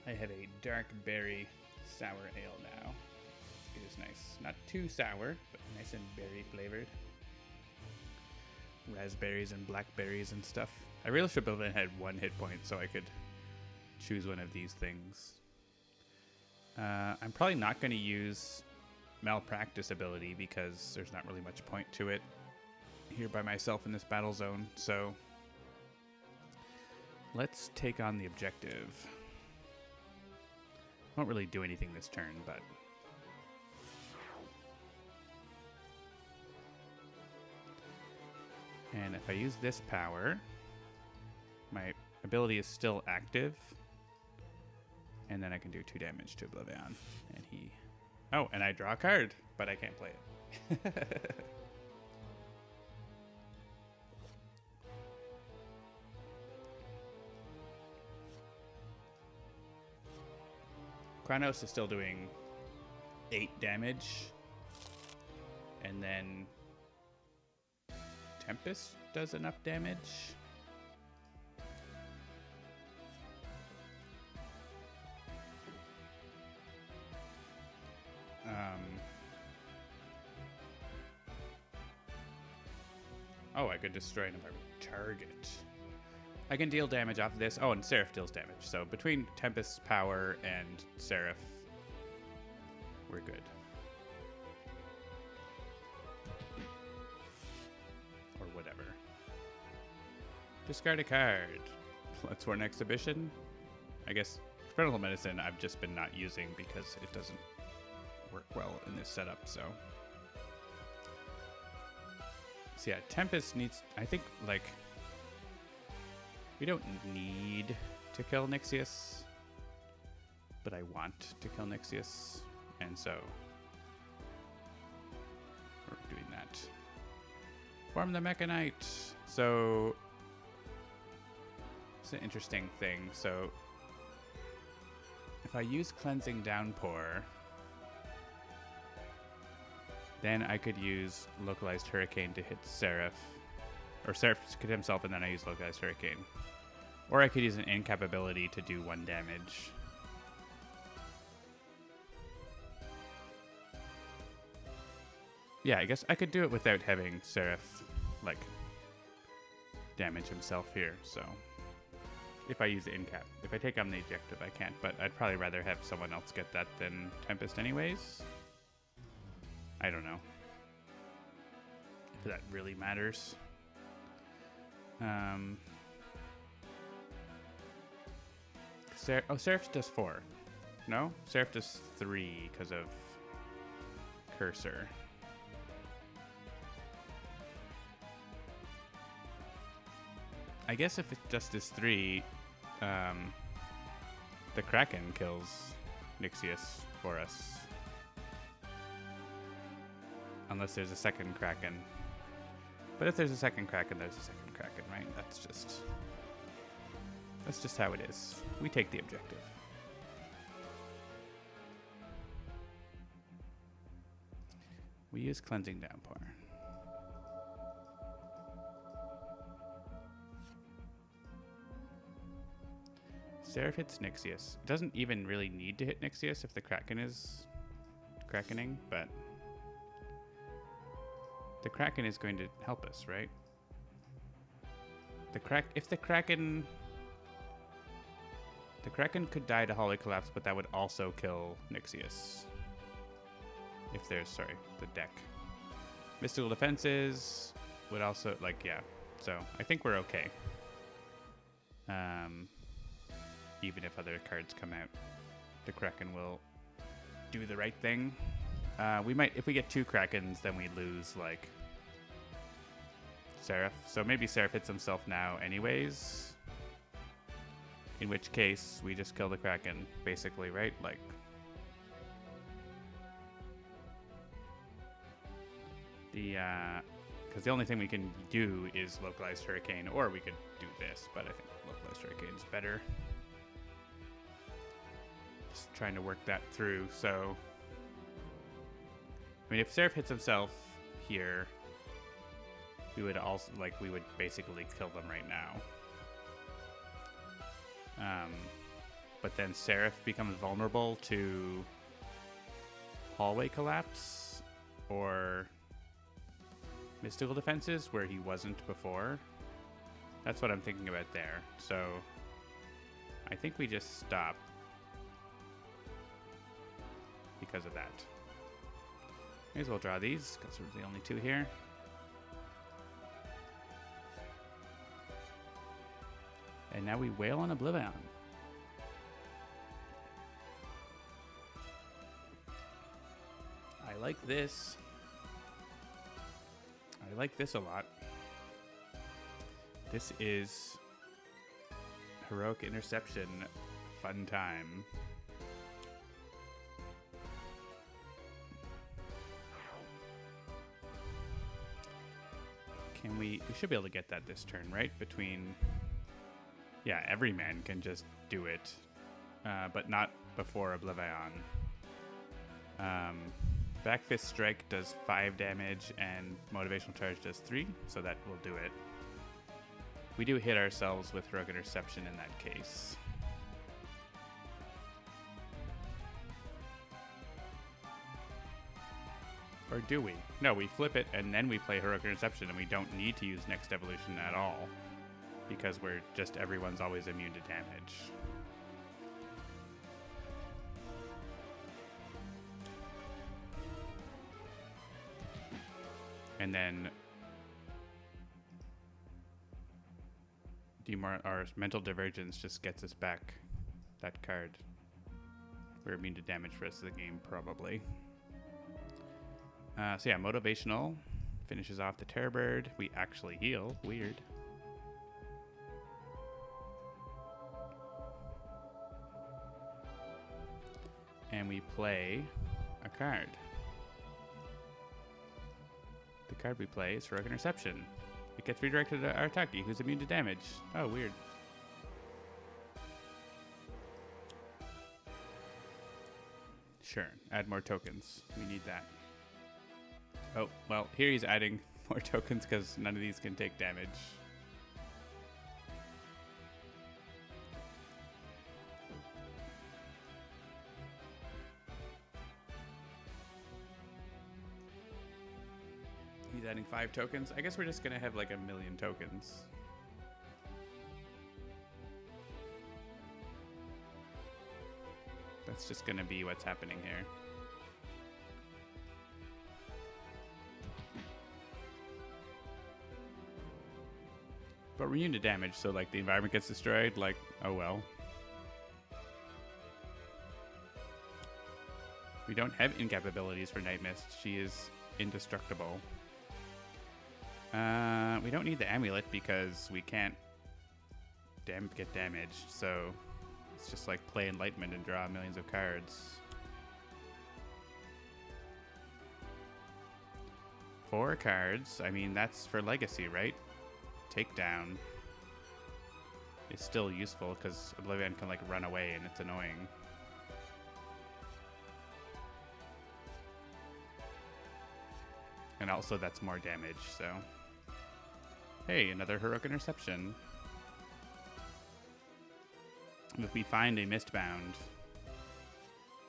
I have a dark berry sour ale now. It is nice. Not too sour, but nice and berry flavored. Raspberries and blackberries and stuff. I really should have had 1 hit point so I could choose one of these things. I'm probably not going to use Malpractice ability because there's not really much point to it here by myself in this battle zone. So let's take on the objective. Won't really do anything this turn, but and if I use this power, my ability is still active. And then I can do 2 damage to OblivAeon. And he... Oh, and I draw a card, but I can't play it. Chronos is still doing 8 damage. And then Tempest does enough damage. Oh, I could destroy an environment target. I can deal damage off of this. Oh, and Seraph deals damage. So between Tempest's power and Seraph, we're good. Or whatever. Discard a card. Let's for an exhibition. I guess experimental medicine I've just been not using because it doesn't work well in this setup, so yeah, Tempest needs, I think, like, we don't need to kill Nixius, but I want to kill Nixius, and so we're doing that. Form the Mechanite. So it's an interesting thing. So if I use Cleansing Downpour, then I could use Localized Hurricane to hit Seraph. Or Seraph could hit himself and then I use Localized Hurricane. Or I could use an incapability to do 1 damage. Yeah, I guess I could do it without having Seraph, like, damage himself here, so If I use the in-cap. If I take on the objective, I can't, but I'd probably rather have someone else get that than Tempest anyways. I don't know if that really matters. Seraph does 4. No? Seraph does 3 because of Cursor. I guess if it just is 3, the Kraken kills Nixius for us. Unless there's a second Kraken. But if there's a second Kraken, there's a second Kraken, right? That's just how it is. We take the objective. We use Cleansing Downpour. Seraph hits Nixius. It doesn't even really need to hit Nixius if the Kraken is Krakening, but the Kraken is going to help us, right? If the Kraken could die to Holy Collapse, but that would also kill Nixius. If there's, sorry, the deck. Mystical Defenses would also, like, yeah. So I think we're okay. Even if other cards come out, the Kraken will do the right thing. We might, if we get 2 Krakens, then we lose, like, Seraph. So maybe Seraph hits himself now anyways. In which case, we just kill the Kraken, basically, right? Like, because the only thing we can do is Localized Hurricane, or we could do this, but I think Localized Hurricane is better. Just trying to work that through, so... I mean, if Seraph hits himself here, we would also, like, we would basically kill them right now. But then Seraph becomes vulnerable to Hallway Collapse or Mystical Defenses where he wasn't before. That's what I'm thinking about there. So I think we just stop because of that. May as well draw these because we're the only 2 here. And now we wail on OblivAeon. I like this. I like this a lot. This is Heroic Interception fun time. Can we should be able to get that this turn, right? Between, yeah, every man can just do it, but not before OblivAeon. Back Fist Strike does 5 damage and Motivational Charge does 3, so that will do it. We do hit ourselves with Heroic Interception in that case. Or do we? No, we flip it and then we play Heroic Interception and we don't need to use Next Evolution at all because we're just, everyone's always immune to damage. And then our Mental Divergence just gets us back that card. We're immune to damage for the rest of the game, probably. So yeah, Motivational finishes off the Terror Bird. We actually heal. Weird. And we play a card. The card we play is Heroic Interception. It gets redirected to Artaki, who's immune to damage. Oh, weird. Sure, add more tokens. We need that. Oh, well, here he's adding more tokens because none of these can take damage. He's adding 5 tokens. I guess we're just going to have like 1,000,000 tokens. That's just going to be what's happening here. But we're immune to damage, so like the environment gets destroyed, like, oh well. We don't have incap abilities for Nightmist. She is indestructible. We don't need the amulet because we can't get damaged, so it's just like play Enlightenment and draw millions of cards. 4 cards. I mean, that's for Legacy, right? Takedown is still useful because OblivAeon can like run away and it's annoying. And also that's more damage, so. Hey, another Heroic Interception. If we find a Mistbound,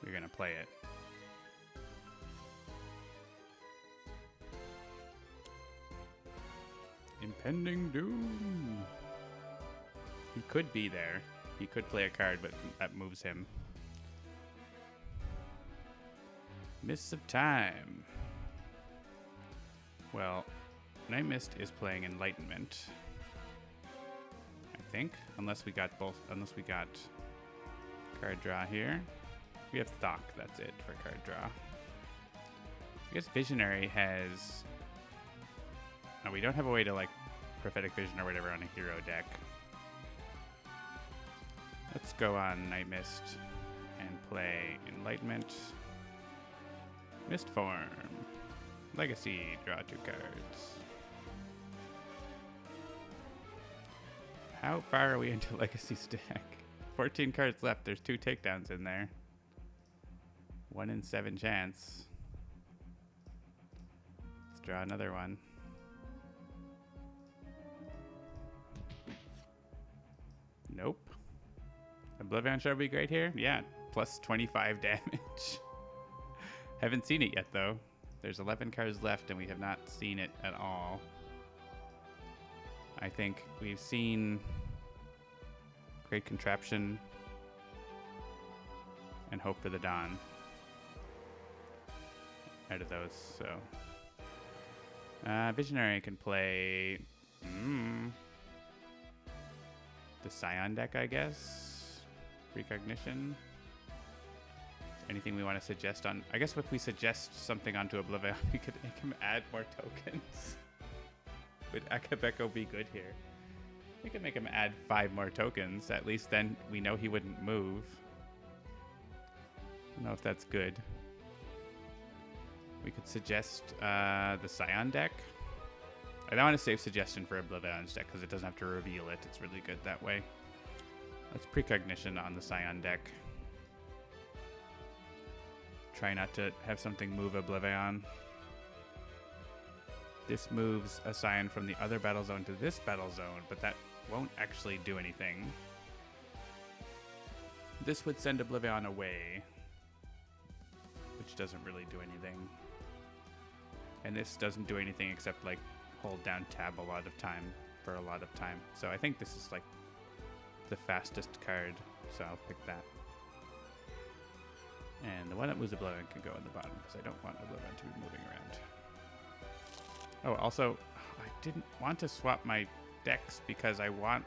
we're gonna play it. Impending Doom. He could be there. He could play a card, but that moves him. Mists of Time. Well, Nightmist is playing Enlightenment. I think. Unless we got both. Unless we got card draw here. We have Thok. That's it for card draw. I guess Visionary has... Oh, we don't have a way to like Prophetic Vision or whatever on a hero deck. Let's go on Nightmist and play Enlightenment. Mist Form. Legacy, draw 2 cards. How far are we into Legacy stack? 14 cards left. There's 2 takedowns in there. 1 in 7 chance. Let's draw another one. Nope. OblivAeon should be great here. Yeah, plus 25 damage. Haven't seen it yet, though. There's 11 cards left, and we have not seen it at all. I think we've seen Great Contraption and Hope for the Dawn out of those, so. Visionary can play the Scion deck, I guess. Precognition. Anything we want to suggest on... I guess if we suggest something onto OblivAeon, we could make him add more tokens. Would Akabeko be good here? We could make him add 5 more tokens. At least then we know he wouldn't move. I don't know if that's good. We could suggest the Scion deck. I don't want a safe suggestion for OblivAeon's deck because it doesn't have to reveal it. It's really good that way. Let's Precognition on the Scion deck. Try not to have something move OblivAeon. This moves a Scion from the other battle zone to this battle zone, but that won't actually do anything. This would send OblivAeon away, which doesn't really do anything. And this doesn't do anything except like hold down tab a lot of time for a lot of time. So I think this is like the fastest card, so I'll pick that. And the one that moves OblivAeon can go on the bottom because I don't want OblivAeon to be moving around. Oh, also, I didn't want to swap my decks because I want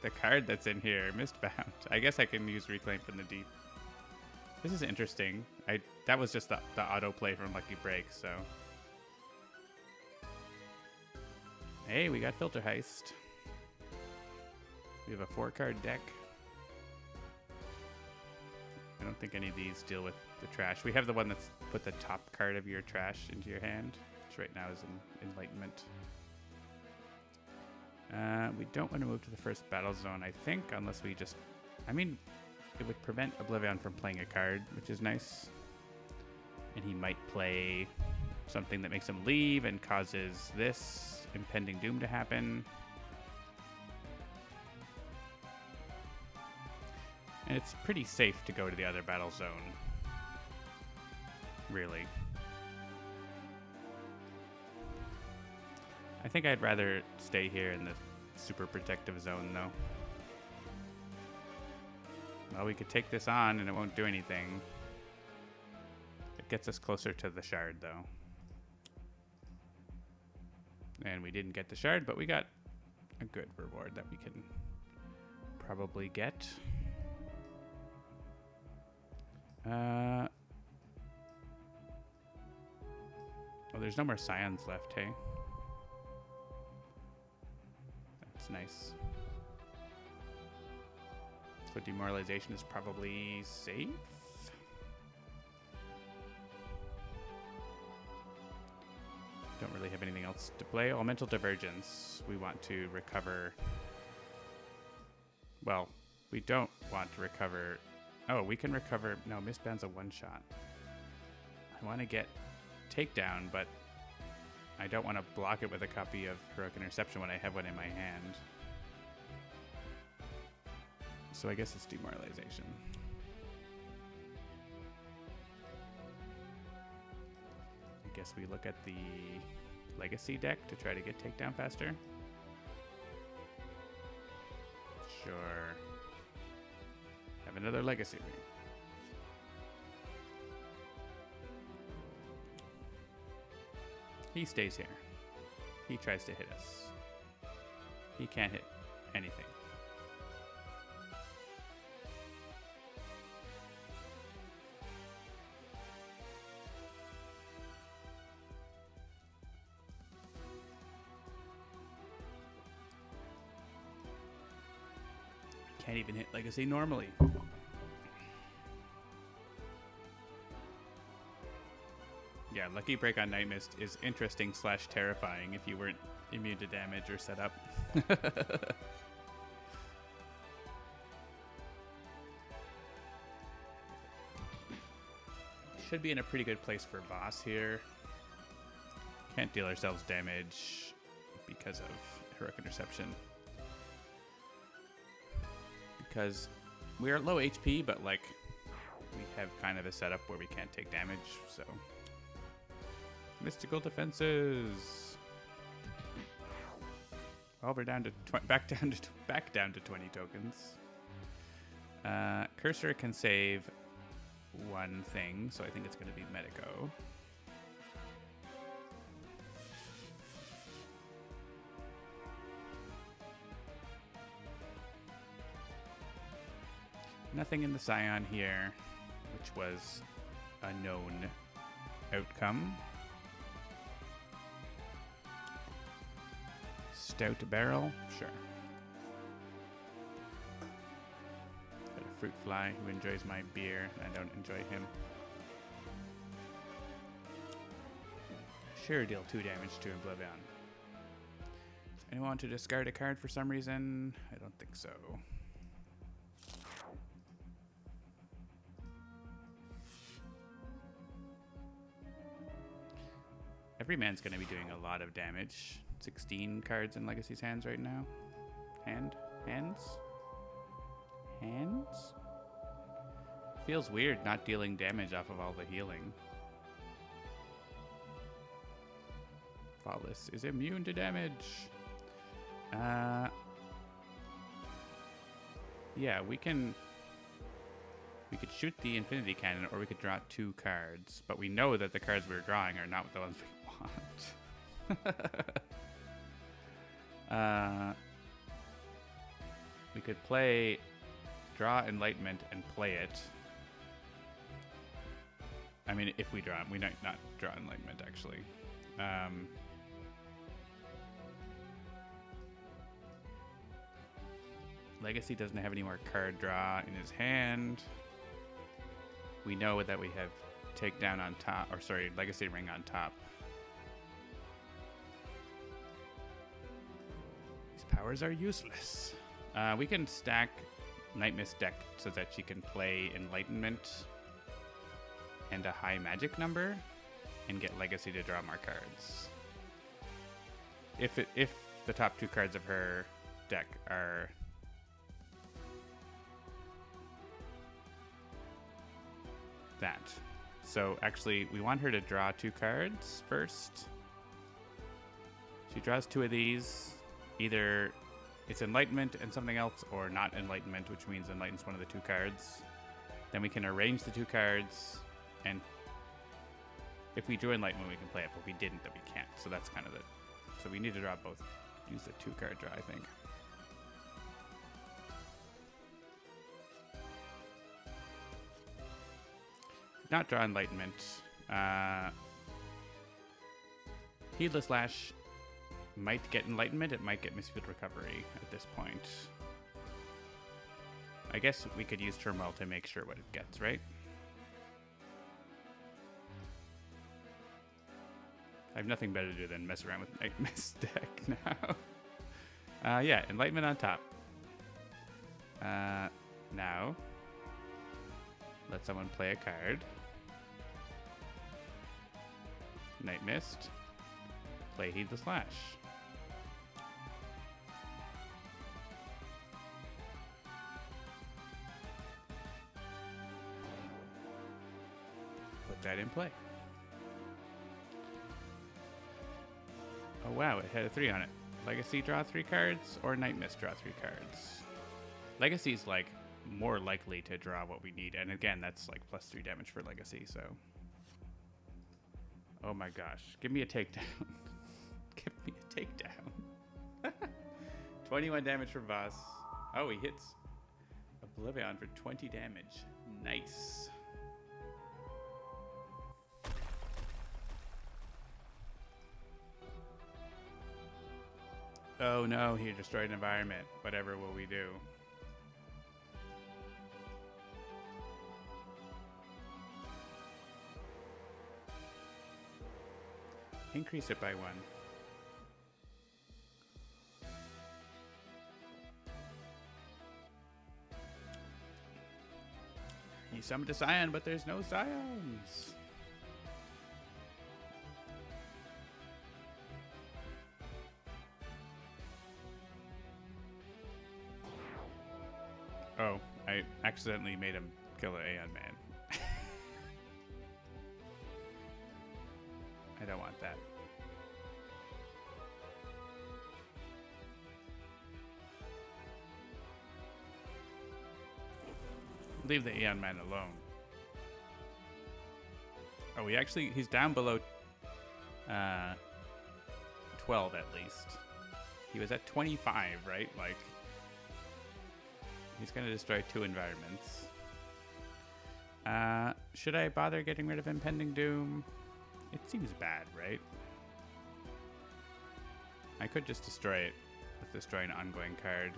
the card that's in here, Mistbound. I guess I can use Reclaim from the Deep. This is interesting. That was just the autoplay from Lucky Break, so. Hey, we got Filter Heist. We have a 4-card deck. I don't think any of these deal with the trash. We have the one that's put the top card of your trash into your hand, which right now is in Enlightenment. We don't want to move to the first battle zone, I think, unless we just... I mean, it would prevent OblivAeon from playing a card, which is nice. And he might play something that makes him leave and causes this Impending Doom to happen. And it's pretty safe to go to the other battle zone. Really. I think I'd rather stay here in the super protective zone, though. Well, we could take this on and it won't do anything. It gets us closer to the shard, though. And we didn't get the shard, but we got a good reward that we can probably get. Oh, there's no more scions left, hey? That's nice. So demoralization is probably safe. Don't really have anything else to play. Oh, mental divergence. We want to recover. Well, we don't want to recover. Oh, we can recover. No, Mistband's a one-shot. I want to get takedown, but I don't want to block it with a copy of Heroic Interception when I have one in my hand. So I guess it's demoralization. I guess we look at the legacy deck to try to get takedown faster. Sure. Have another legacy ring. He stays here. He tries to hit us. He can't hit anything. Can't even hit legacy normally. Yeah, Lucky Break on Nightmist is interesting / terrifying if you weren't immune to damage or set up. Should be in a pretty good place for boss here. Can't deal ourselves damage because of Heroic Interception. Because we are low HP, but like we have kind of a setup where we can't take damage, so mystical defenses. Well, we're down to back down to 20 tokens. Cursor can save one thing, so I think it's going to be Medico. Nothing in the Scion here, which was a known outcome. Stout barrel, sure. Got a fruit fly who enjoys my beer, and I don't enjoy him. Sure, deal 2 damage to OblivAeon. Does anyone want to discard a card for some reason? I don't think so. Every man's going to be doing a lot of damage. 16 cards in Legacy's hands right now. Hands? Feels weird not dealing damage off of all the healing. Flawless is immune to damage. Yeah, we could shoot the Infinity Cannon, or we could draw 2 cards. But we know that the cards we're drawing are not the ones we want. We could draw Enlightenment and play it. I mean, if we draw, we might not draw Enlightenment actually. Legacy doesn't have any more card draw in his hand. We know that we have Takedown on top, or sorry, Legacy Ring on top. These powers are useless. We can stack Nightmist deck so that she can play Enlightenment and a high magic number and get Legacy to draw more cards. If the top 2 cards of her deck are that. So actually we want her to draw 2 cards first. She draws 2 of these. Either it's Enlightenment and something else, or not Enlightenment, which means Enlightenment's one of the two cards. Then we can arrange the two cards, and if we drew Enlightenment, we can play it, but if we didn't, then we can't. So that's kind of it. So we need to draw both. Use the 2-card draw, I think. Not draw Enlightenment. Heedless Lash might get Enlightenment. It might get Mistfield Recovery at this point. I guess we could use Turmoil to make sure what it gets, right? I have nothing better to do than mess around with Nightmist deck now. Yeah, Enlightenment on top. Now, let someone play a card. Nightmist. Play Heedless Lash. Put that in play. Oh wow, it had a 3 on it. Legacy, draw 3 cards, or Nightmist, draw 3 cards. Legacy's like more likely to draw what we need, and again, that's like +3 damage for Legacy, so. Oh my gosh, give me a takedown. Give me a takedown. 21 damage for Voss. Oh, he hits OblivAeon for 20 damage. Nice. Oh no, he destroyed an environment. Whatever will we do? Increase it by 1. He summoned a Scion, but there's no Scions. Oh, I accidentally made him kill an Aeon Man. I don't want that. Leave the Aeon Man alone. Oh, he's down below 12 at least. He was at 25, right? Like, he's gonna destroy 2 environments. Should I bother getting rid of Impending Doom? It seems bad, right? I could just destroy it with destroy an ongoing card.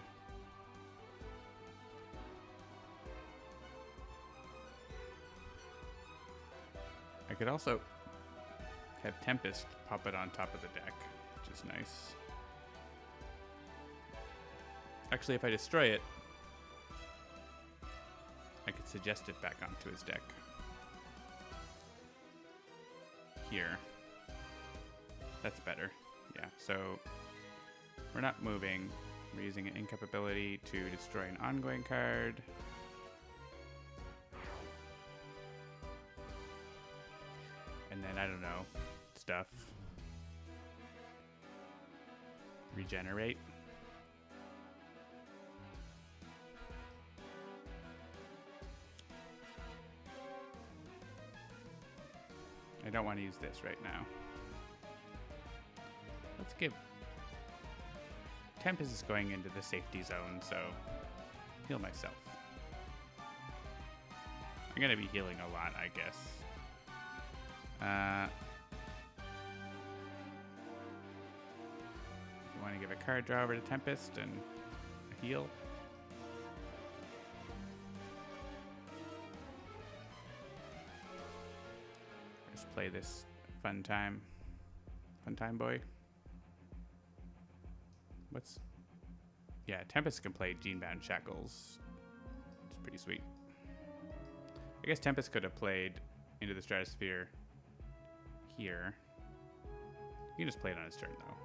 I could also have Tempest pop it on top of the deck, which is nice. Actually, if I destroy it, I could suggest it back onto his deck. Here. That's better. Yeah, so we're not moving. We're using an incap ability to destroy an ongoing card. And then, I don't know, stuff. Regenerate. I don't want to use this right now. Let's give... Tempest is going into the safety zone, so heal myself. I'm going to be healing a lot, I guess. You want to give a card draw over to Tempest and a heal? Just play this fun time boy. What's... Yeah, Tempest can play Genebound Shackles. It's pretty sweet. I guess Tempest could have played Into the Stratosphere here. He can just play it on his turn, though.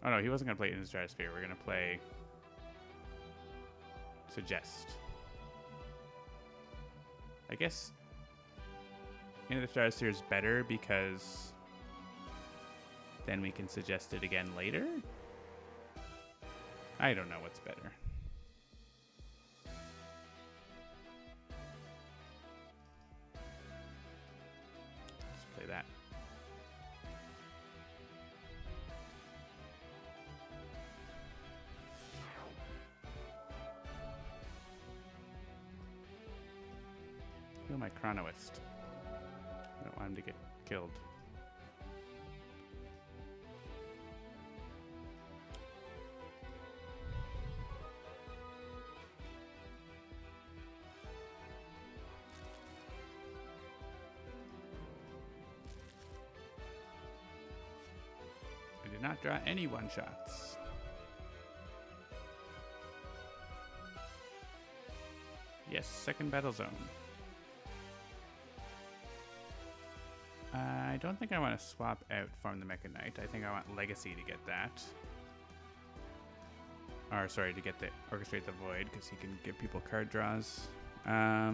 Oh, no, he wasn't going to play Into the Stratosphere. We're going to play Suggest. I guess Into the Stratosphere is better because then we can suggest it again later. I don't know what's better. Let's play that. Kill my Chronoist. I don't want him to get killed. I did not draw any one-shots. Yes, second battle zone. I don't think I want to swap out Farm the Mecha Knight. I think I want Legacy to get that. Or, sorry, to get the Orchestrate the Void, because he can give people card draws. Yeah,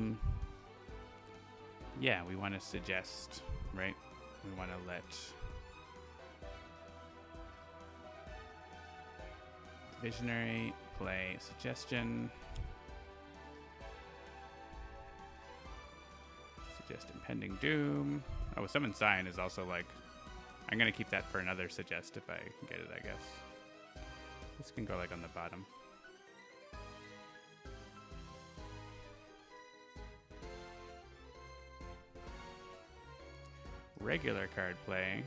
we want to suggest, right? We want to let Visionary play Suggestion. Suggest Impending Doom. Oh, Summon Sign is also like... I'm going to keep that for another Suggest if I get it, I guess. This can go like on the bottom. Regular card play.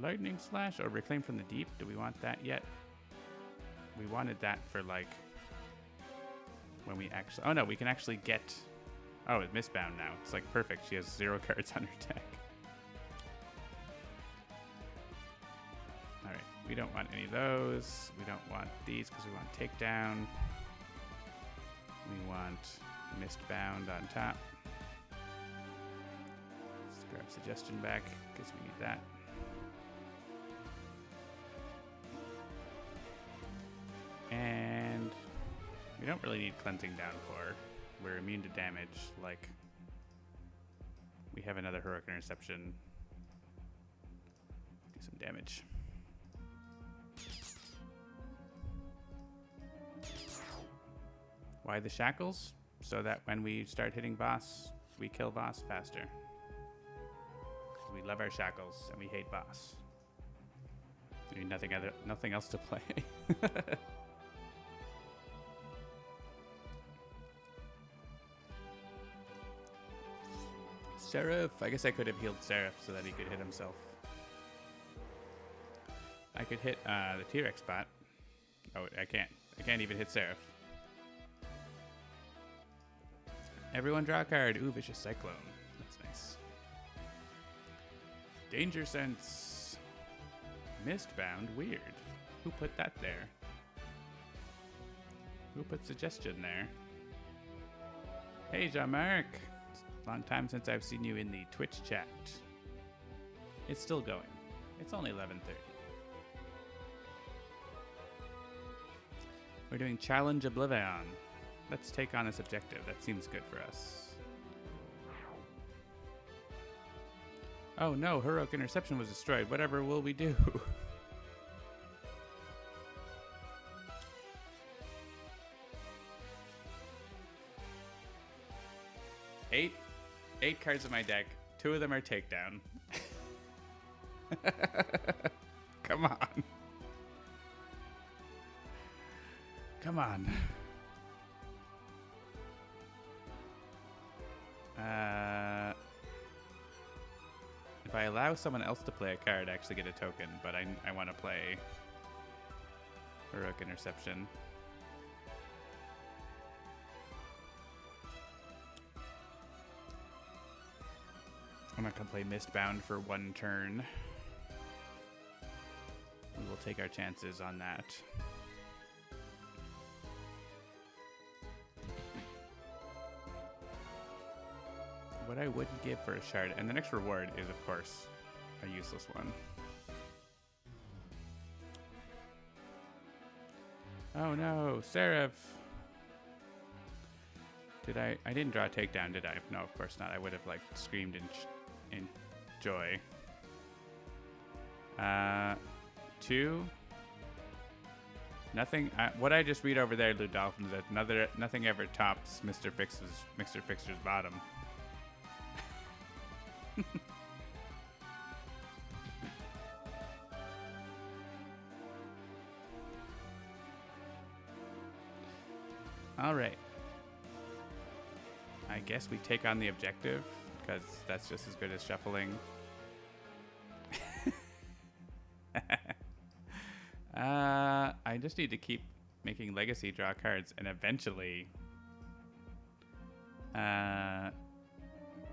Lightning Slash or Reclaim from the Deep. Do we want that yet? We wanted that for like when we actually... Oh no, we can actually get... Oh, it's Mistbound now. It's like perfect. She has 0 cards on her deck. Alright, we don't want any of those. We don't want these because we want Takedown. We want Mistbound on top. Let's grab Suggestion back because we need that. And we don't really need Cleansing Downpour. We're immune to damage, like we have another Heroic Interception. Do some damage. Why the Shackles? So that when we start hitting boss, we kill boss faster. We love our Shackles and we hate boss. We need nothing else to play. Seraph. I guess I could have healed Seraph so that he could hit himself. I could hit the T-Rex spot. Oh, I can't. I can't even hit Seraph. Everyone draw a card. Ooh, Vicious Cyclone. That's nice. Danger Sense. Mistbound. Weird. Who put that there? Who put Suggestion there? Hey, Jean-Marc. Long time since I've seen you in the Twitch chat. It's still going. It's only 11:30. We're doing Challenge OblivAeon. Let's take on this objective. That seems good for us. Oh no, Heroic Interception was destroyed. Whatever will we do? Eight cards in my deck. 2 of them are Takedown. Come on. Come on. If I allow someone else to play a card, I actually get a token, but I want to play Heroic Interception. I'm not going to play Mistbound for 1 turn. We will take our chances on that. What I wouldn't give for a shard, and the next reward is, of course, a useless one. Oh no, Seraph! I didn't draw a Takedown, did I? No, of course not. I would have, like, screamed and enjoy. 2. Nothing. What I just read over there, Lou Dolphins, that nothing ever tops Mr. Fixer's bottom. All right. I guess we take on the objective because that's just as good as shuffling. I just need to keep making legacy draw cards, and eventually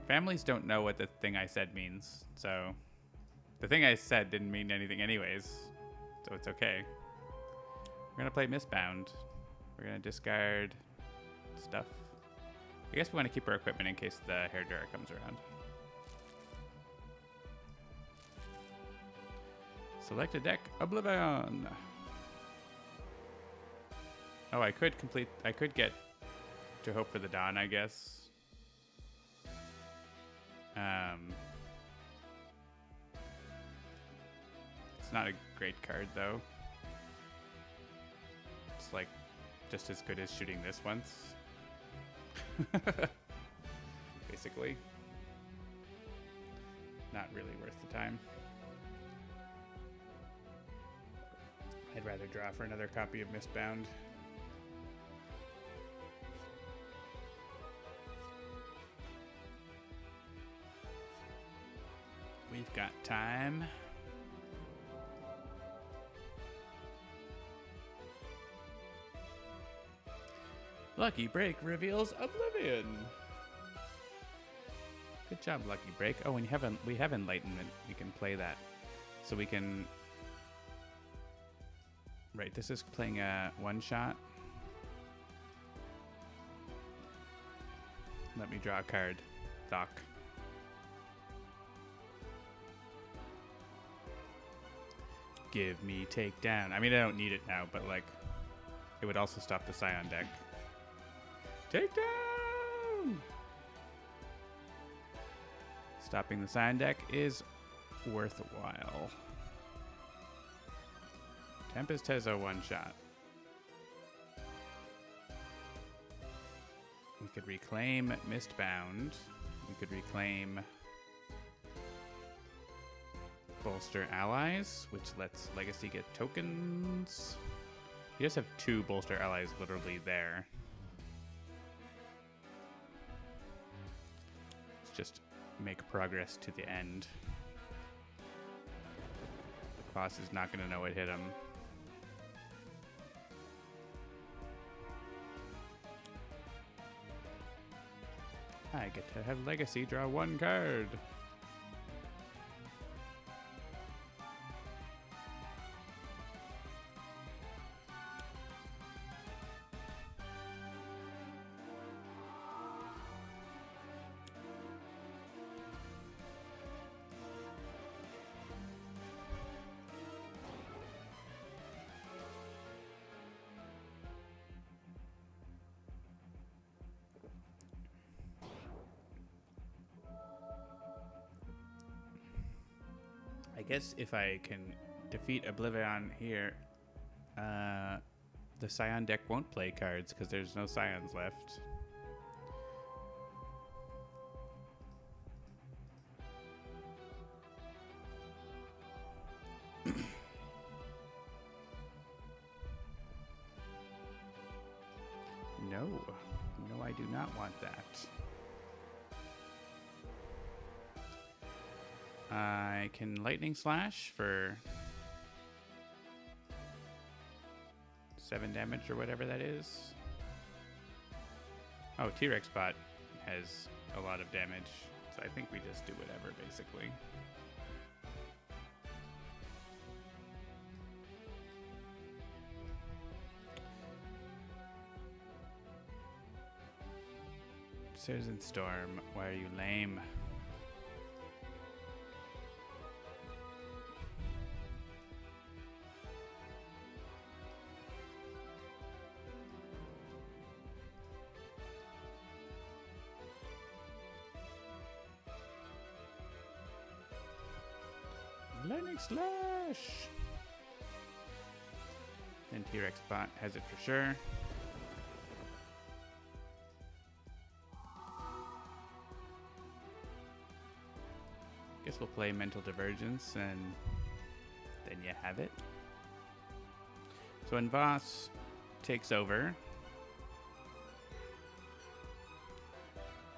families don't know what the thing I said means, so the thing I said didn't mean anything anyways, so it's okay. We're gonna play Mistbound. We're gonna discard stuff. I guess we want to keep our equipment in case the Hairdara comes around. Select a deck, OblivAeon. Oh, I could get to Hope for the Dawn, I guess. It's not a great card, though. It's like just as good as shooting this once. Basically. Not really worth the time. I'd rather draw for another copy of Mistbound. We've got time. Lucky Break reveals OblivAeon. Good job, Lucky Break. Oh, and we have Enlightenment. We can play that. So we can... Right, this is playing a one-shot. Let me draw a card. Doc. Give me Takedown. I mean, I don't need it now, but like, it would also stop the Scion deck. Takedown! Stopping the Scion deck is worthwhile. Tempest has a one-shot. We could reclaim Mistbound. We could reclaim Bolster Allies, which lets Legacy get tokens. You just have 2 Bolster Allies literally there. Let's just make progress to the end. The boss is not going to know it hit him. I get to have Legacy draw 1 card. I guess if I can defeat OblivAeon here, the Scion deck won't play cards because there's no Scions left. No, I do not want that. I can Lightning Slash for 7 damage or whatever that is. Oh, T-Rex Bot has a lot of damage, so I think we just do whatever, basically. Citizen Storm, why are you lame? Lightning Slash! And T-Rex bot has it for sure. Guess we'll play Mental Divergence and then you have it. So when Voss takes over,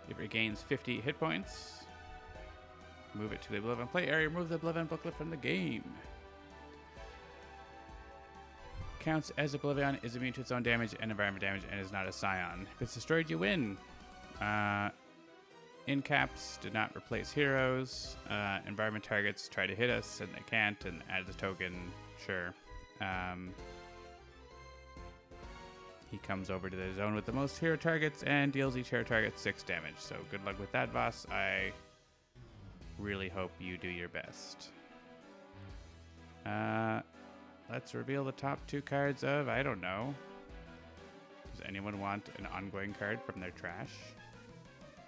it regains 50 hit points. Move it to the OblivAeon play area. Remove the OblivAeon booklet from the game. Counts as OblivAeon, is immune to its own damage and environment damage, and is not a Scion. If it's destroyed, you win. In caps, do not replace heroes. Environment targets try to hit us, and they can't, and add the token, sure. He comes over to the zone with the most hero targets and deals each hero target 6 damage. So good luck with that, Voss. I really hope you do your best. Let's reveal the top 2 cards of, I don't know. Does anyone want an ongoing card from their trash?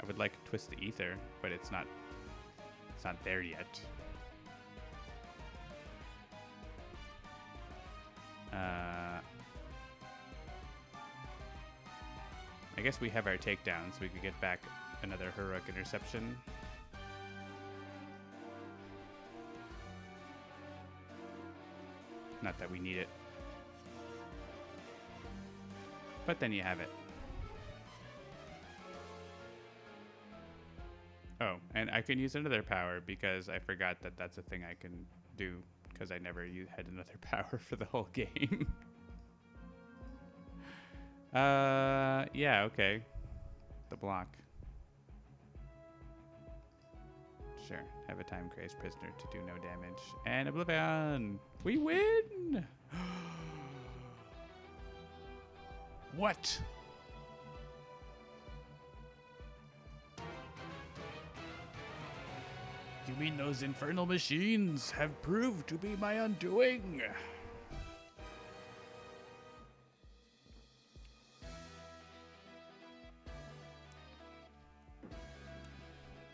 I would like Twist the Ether, but it's not there yet. I guess we have our takedowns. We could get back another heroic interception. Not that we need it. But then you have it. Oh, and I can use another power because I forgot that that's a thing I can do because I never had another power for the whole game. Yeah, okay. The block. Sure. Have a time crazed prisoner to do no damage. And OblivAeon! We win! What? You mean those infernal machines have proved to be my undoing?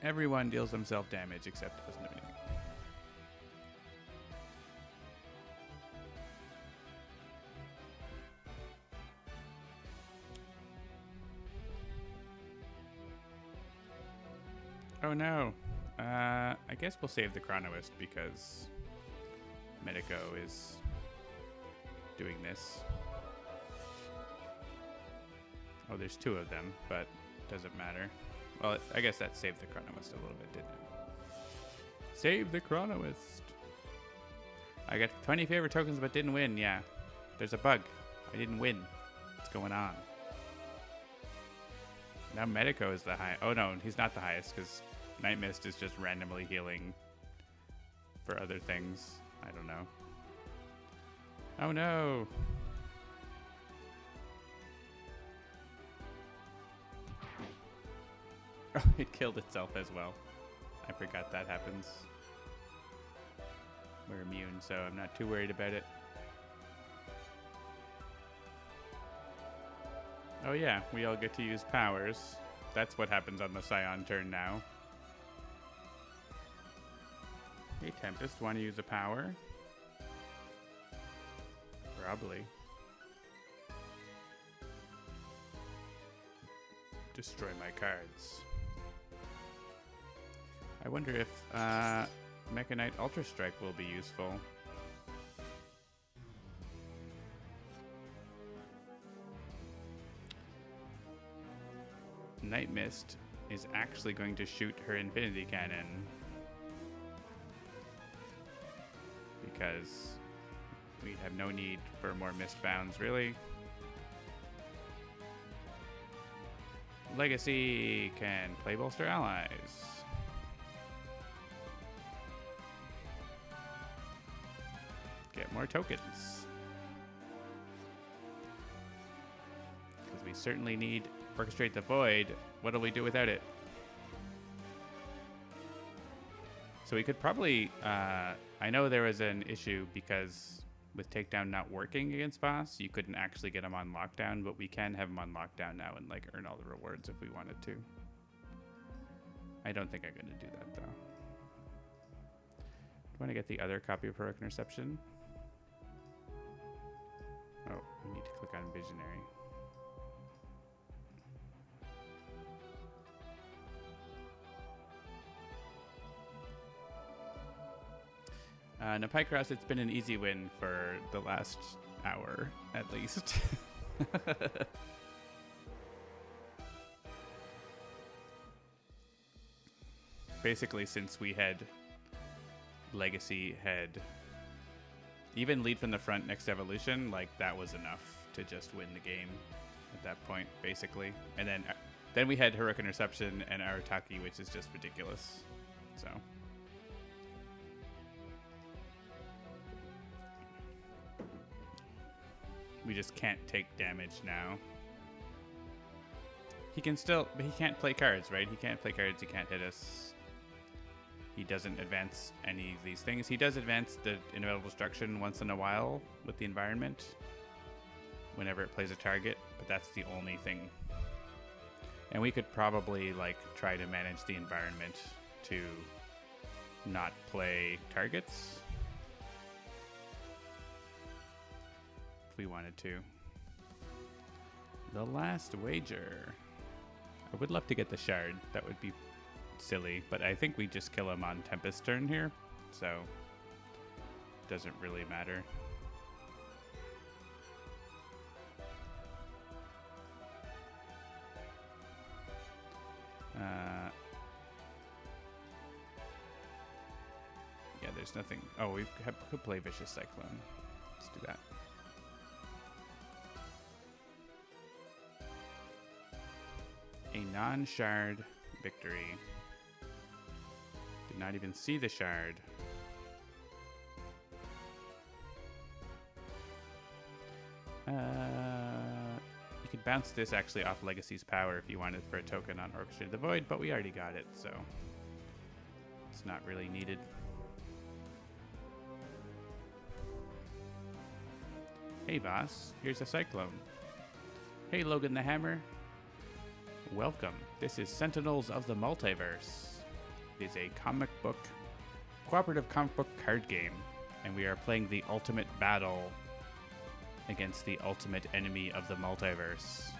Everyone deals themselves damage except doesn't do anything. Oh no. I guess we'll save the Chronoist because Medico is doing this. Oh, there's 2 of them, but doesn't matter. Well, I guess that saved the Chronoist a little bit, didn't it? Save the Chronoist. I got 20 favorite tokens but didn't win. Yeah, there's a bug. I didn't win. What's going on? Now Medico is the high. Oh no, he's not the highest because Nightmist is just randomly healing for other things. I don't know. Oh no. Oh, it killed itself as well. I forgot that happens. We're immune, so I'm not too worried about it. Oh yeah, we all get to use powers. That's what happens on the Scion turn now. Hey Tempest, want to use a power? Probably. Destroy my cards. I wonder if Mecha Knight Ultra Strike will be useful. Nightmist is actually going to shoot her Infinity Cannon. Because we have no need for more missed bounds, really. Legacy can play bolster allies. Get more tokens. Because we certainly need Orchestrate the Void. What'll we do without it? So we could probably... I know there was an issue because with Takedown not working against boss, you couldn't actually get him on lockdown, but we can have him on lockdown now and like earn all the rewards if we wanted to. I don't think I'm going to do that though. want to get the other copy of Heroic Interception. Oh, we need to click on Visionary. No, Picross, it's been an easy win for the last hour, at least. Basically, since we had Legacy had even lead from the front next evolution, like that was enough to just win the game at that point, basically. And then we had Heroic Interception and Arataki, which is just ridiculous. So we just can't take damage now. He can still, but he can't play cards, right? He can't play cards, he can't hit us. He doesn't advance any of these things. He does advance the Inevitable Destruction once in a while with the environment, whenever it plays a target, but that's the only thing. And we could probably like try to manage the environment to not play targets if we wanted to. The last wager. I would love to get the shard. That would be silly, but I think we just kill him on Tempest turn here, so it doesn't really matter. Yeah, there's nothing. Oh, we could play Vicious Cyclone. Let's do that. A non-shard victory. Did not even see the shard. You could bounce this actually off Legacy's power if you wanted for a token on Orchestrated the Void, but we already got it, so it's not really needed. Hey boss, here's a Cyclone. Hey Logan the Hammer. Welcome. This is Sentinels of the Multiverse. It is a cooperative comic book card game, and we are playing the ultimate battle against the ultimate enemy of the multiverse.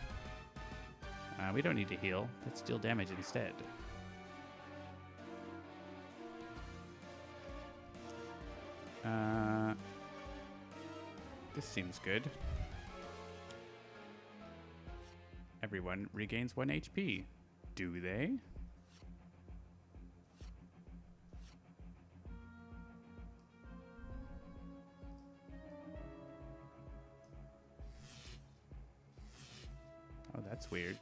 We don't need to heal. Let's deal damage instead. This seems good. Everyone regains 1 HP. Do they? Oh, that's weird.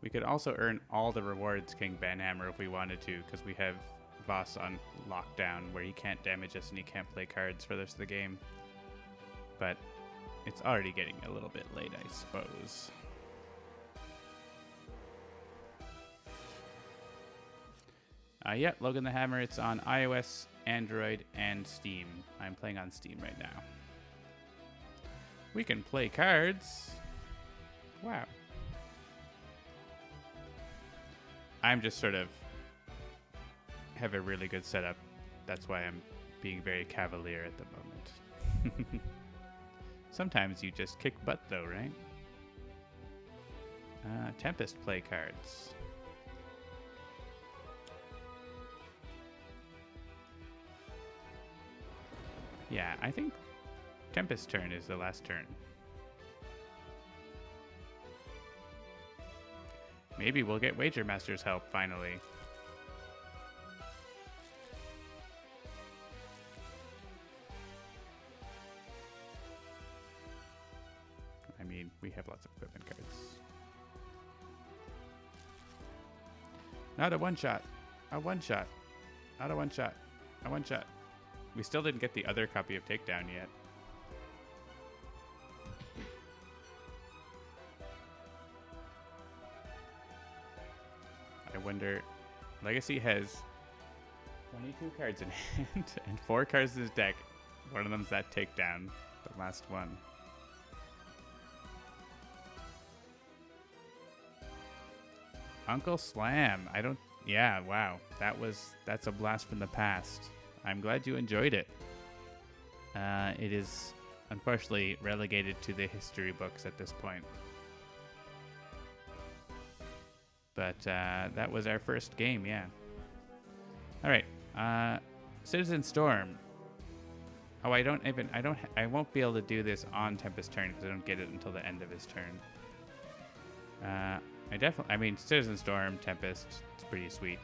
We could also earn all the rewards King Banhammer if we wanted to, because we have Voss on lockdown where he can't damage us and he can't play cards for the rest of the game. But it's already getting a little bit late, I suppose. Yeah, Logan the Hammer, it's on iOS, Android, and Steam. I'm playing on Steam right now. We can play cards. Wow. I'm just sort of have a really good setup. That's why I'm being very cavalier at the moment. Sometimes you just kick butt though, right? Tempest play cards. Yeah, I think Tempest turn is the last turn. Maybe we'll get Wager Master's help finally. I mean, we have lots of equipment cards. Not a one-shot. A one-shot. Not a one-shot. A one-shot. We still didn't get the other copy of Takedown yet. I wonder... Legacy has 22 cards in hand and 4 cards in his deck. One of them's that Takedown. The last one. Uncle Slam. I don't Yeah, wow. That's a blast from the past. I'm glad you enjoyed it. It is unfortunately relegated to the history books at this point. But that was our first game, yeah. All right. Citizen Storm. Oh, I won't be able to do this on Tempest's turn because I don't get it until the end of his turn. I mean, Citizen Storm, Tempest, it's pretty sweet.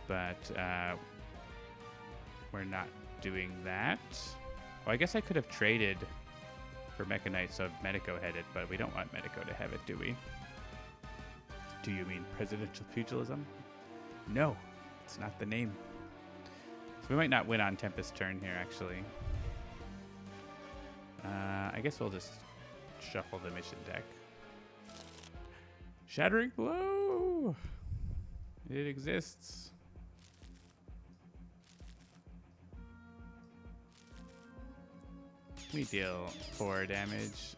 But we're not doing that. Oh, I guess I could have traded for Mecha Knight so Medico had it, but we don't want Medico to have it, do we? Do you mean presidential pugilism? No, it's not the name. So we might not win on Tempest's turn here, actually. I guess we'll just shuffle the mission deck. Shattering Blow! It exists. We deal 4 damage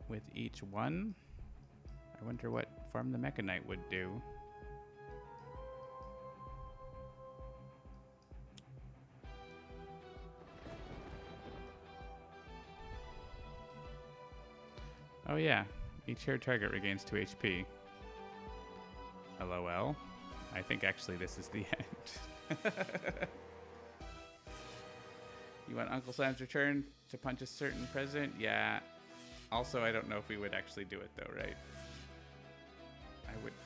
with each one. I wonder what form the Mecha Knight would do. Oh yeah, each hero target regains 2 HP. LOL. I think actually this is the end. You want Uncle Sam's return to punch a certain president? Yeah. Also, I don't know if we would actually do it though, right?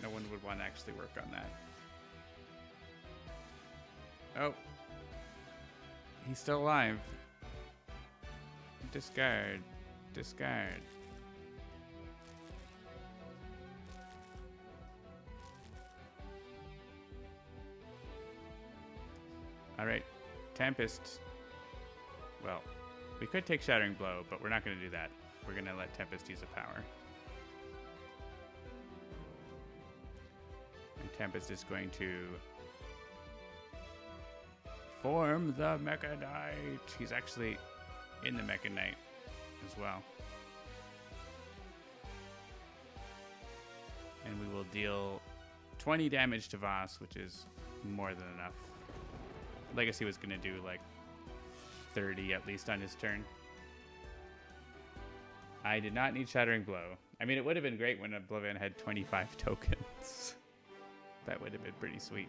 No one would want to actually work on that. Oh. He's still alive. Discard. Discard. Alright. Tempest. Well, we could take Shattering Blow, but we're not going to do that. We're going to let Tempest use a power. And Tempest is going to form the Mecha Knight. He's actually in the Mecha Knight as well. And we will deal 20 damage to Voss, which is more than enough. Legacy was going to do like 30 at least on his turn. I did not need Shattering Blow. I mean, it would have been great when OblivAeon had 25 tokens. That would have been pretty sweet.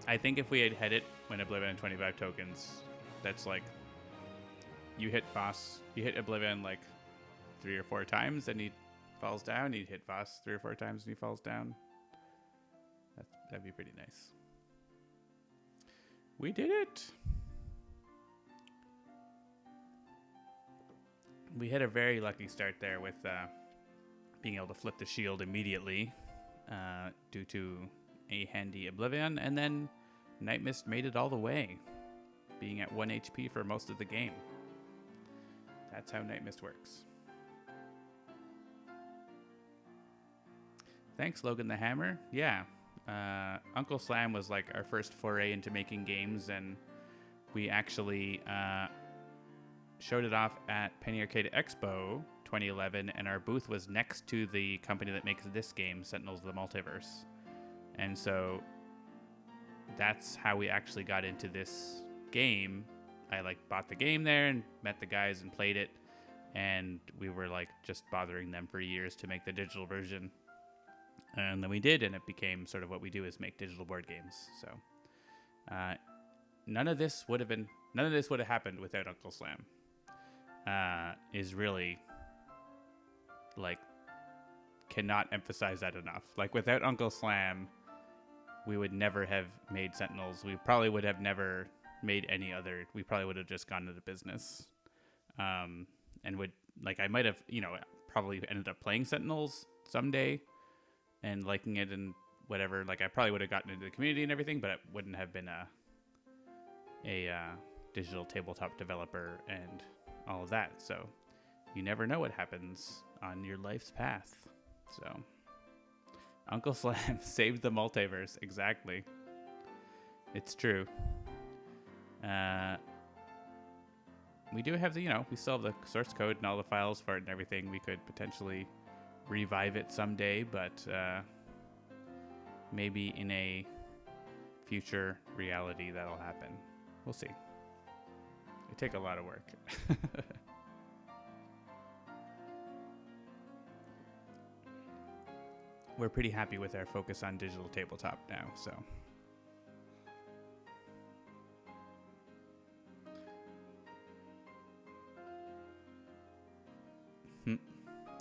I think if we had it when OblivAeon had 25 tokens, that's like you hit OblivAeon like 3 or 4 times and he falls down. You'd hit Voss 3 or 4 times and he falls down. That'd be pretty nice. We did it. We had a very lucky start there with being able to flip the shield immediately due to a handy OblivAeon, and then Nightmist made it all the way, being at 1 HP for most of the game. That's how Nightmist works. Thanks, Logan the Hammer. Yeah. Uncle Slam was like our first foray into making games, and we actually showed it off at Penny Arcade Expo 2011, and our booth was next to the company that makes this game, Sentinels of the Multiverse. And so that's how we actually got into this game. I like bought the game there and met the guys and played it, and we were like just bothering them for years to make the digital version. And then we did, and it became sort of what we do is make digital board games. So none of this would have happened without Uncle Slam. Is really like cannot emphasize that enough. Like without Uncle Slam, we would never have made Sentinels. We probably would have never made any other. We probably would have just gone into business. And would like I might have probably ended up playing Sentinels someday and liking it and whatever. Like I probably would have gotten into the community and everything, but it wouldn't have been a digital tabletop developer and all of that. So you never know what happens on your life's path. So Uncle Slam saved the multiverse. Exactly. It's true. We do have we still have the source code and all the files for it and everything. We could potentially revive it someday, but maybe in a future reality that'll happen. We'll see. It take a lot of work. We're pretty happy with our focus on digital tabletop now, so.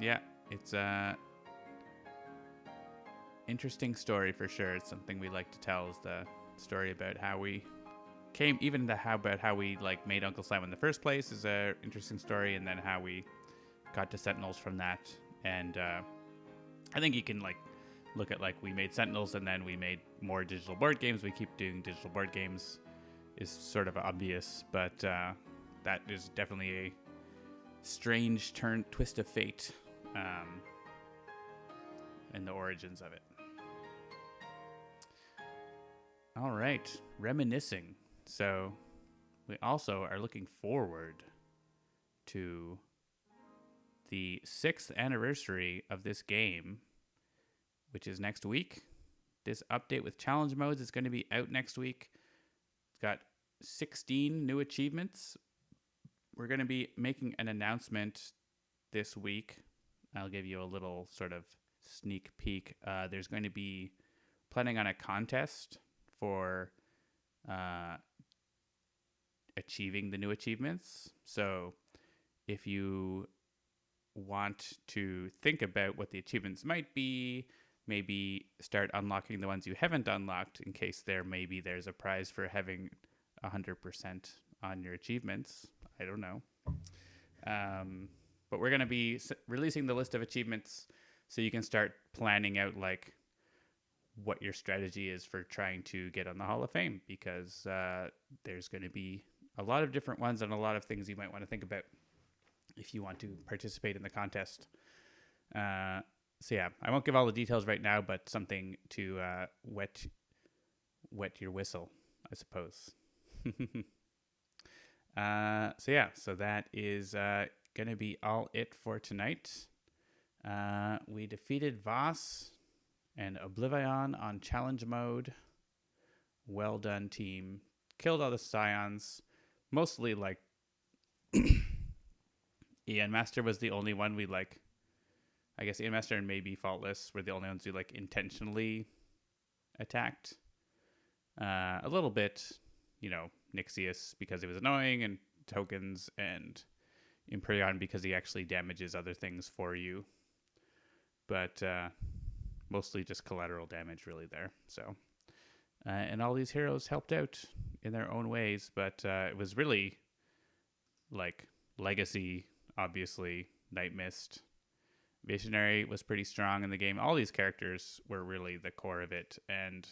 Yeah, it's a interesting story for sure. It's something we like to tell, is the story about how we came, even about how we like made Uncle Slime in the first place is a interesting story, and then how we got to Sentinels from that. And I think you can like look at like we made Sentinels and then we made more digital board games. We keep doing digital board games is sort of obvious, but that is definitely a strange twist of fate in the origins of it. All right, reminiscing. So we also are looking forward to the 6th anniversary of this game, which is next week. This update with challenge modes is going to be out next week. It's got 16 new achievements. We're going to be making an announcement this week. I'll give you a little sort of sneak peek. There's going to be planning on a contest for achieving the new achievements. So if you want to think about what the achievements might be, maybe start unlocking the ones you haven't unlocked in case there's a prize for having 100% on your achievements. I don't know. But we're going to be releasing the list of achievements so you can start planning out like what your strategy is for trying to get on the Hall of Fame, because there's going to be a lot of different ones and a lot of things you might want to think about if you want to participate in the contest. So yeah, I won't give all the details right now, but something to wet your whistle, I suppose. So that is going to be all it for tonight. We defeated Voss and OblivAeon on challenge mode. Well done, team. Killed all the Scions. Mostly like Ian Master was the only one we like. I guess Ian Master and maybe Faultless were the only ones who like intentionally attacked. A little bit, Nixius because he was annoying, and Tokens and Imperion because he actually damages other things for you. But mostly just collateral damage really there. So, and all these heroes helped out in their own ways, but it was really like Legacy, obviously, Nightmist. Visionary was pretty strong in the game. All these characters were really the core of it, and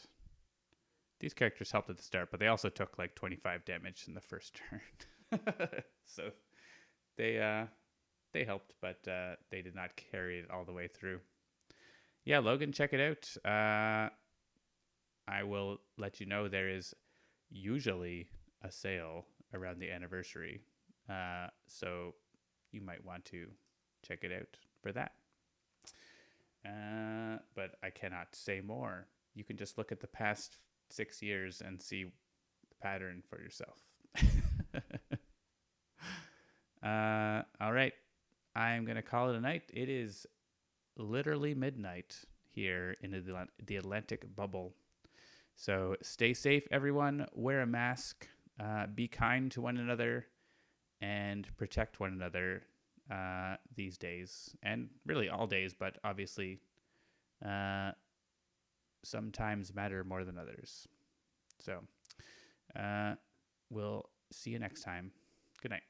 these characters helped at the start, but they also took like 25 damage in the first turn. So they helped, but they did not carry it all the way through. Yeah, Logan, check it out. I will let you know there is usually a sale around the anniversary, so you might want to check it out for that. But I cannot say more. You can just look at the past 6 years and see the pattern for yourself. All right. I'm going to call it a night. It is literally midnight here in the Atlantic bubble. So stay safe, everyone. Wear a mask. Be kind to one another. And protect one another these days. And really all days, but obviously sometimes matter more than others. So we'll see you next time. Good night.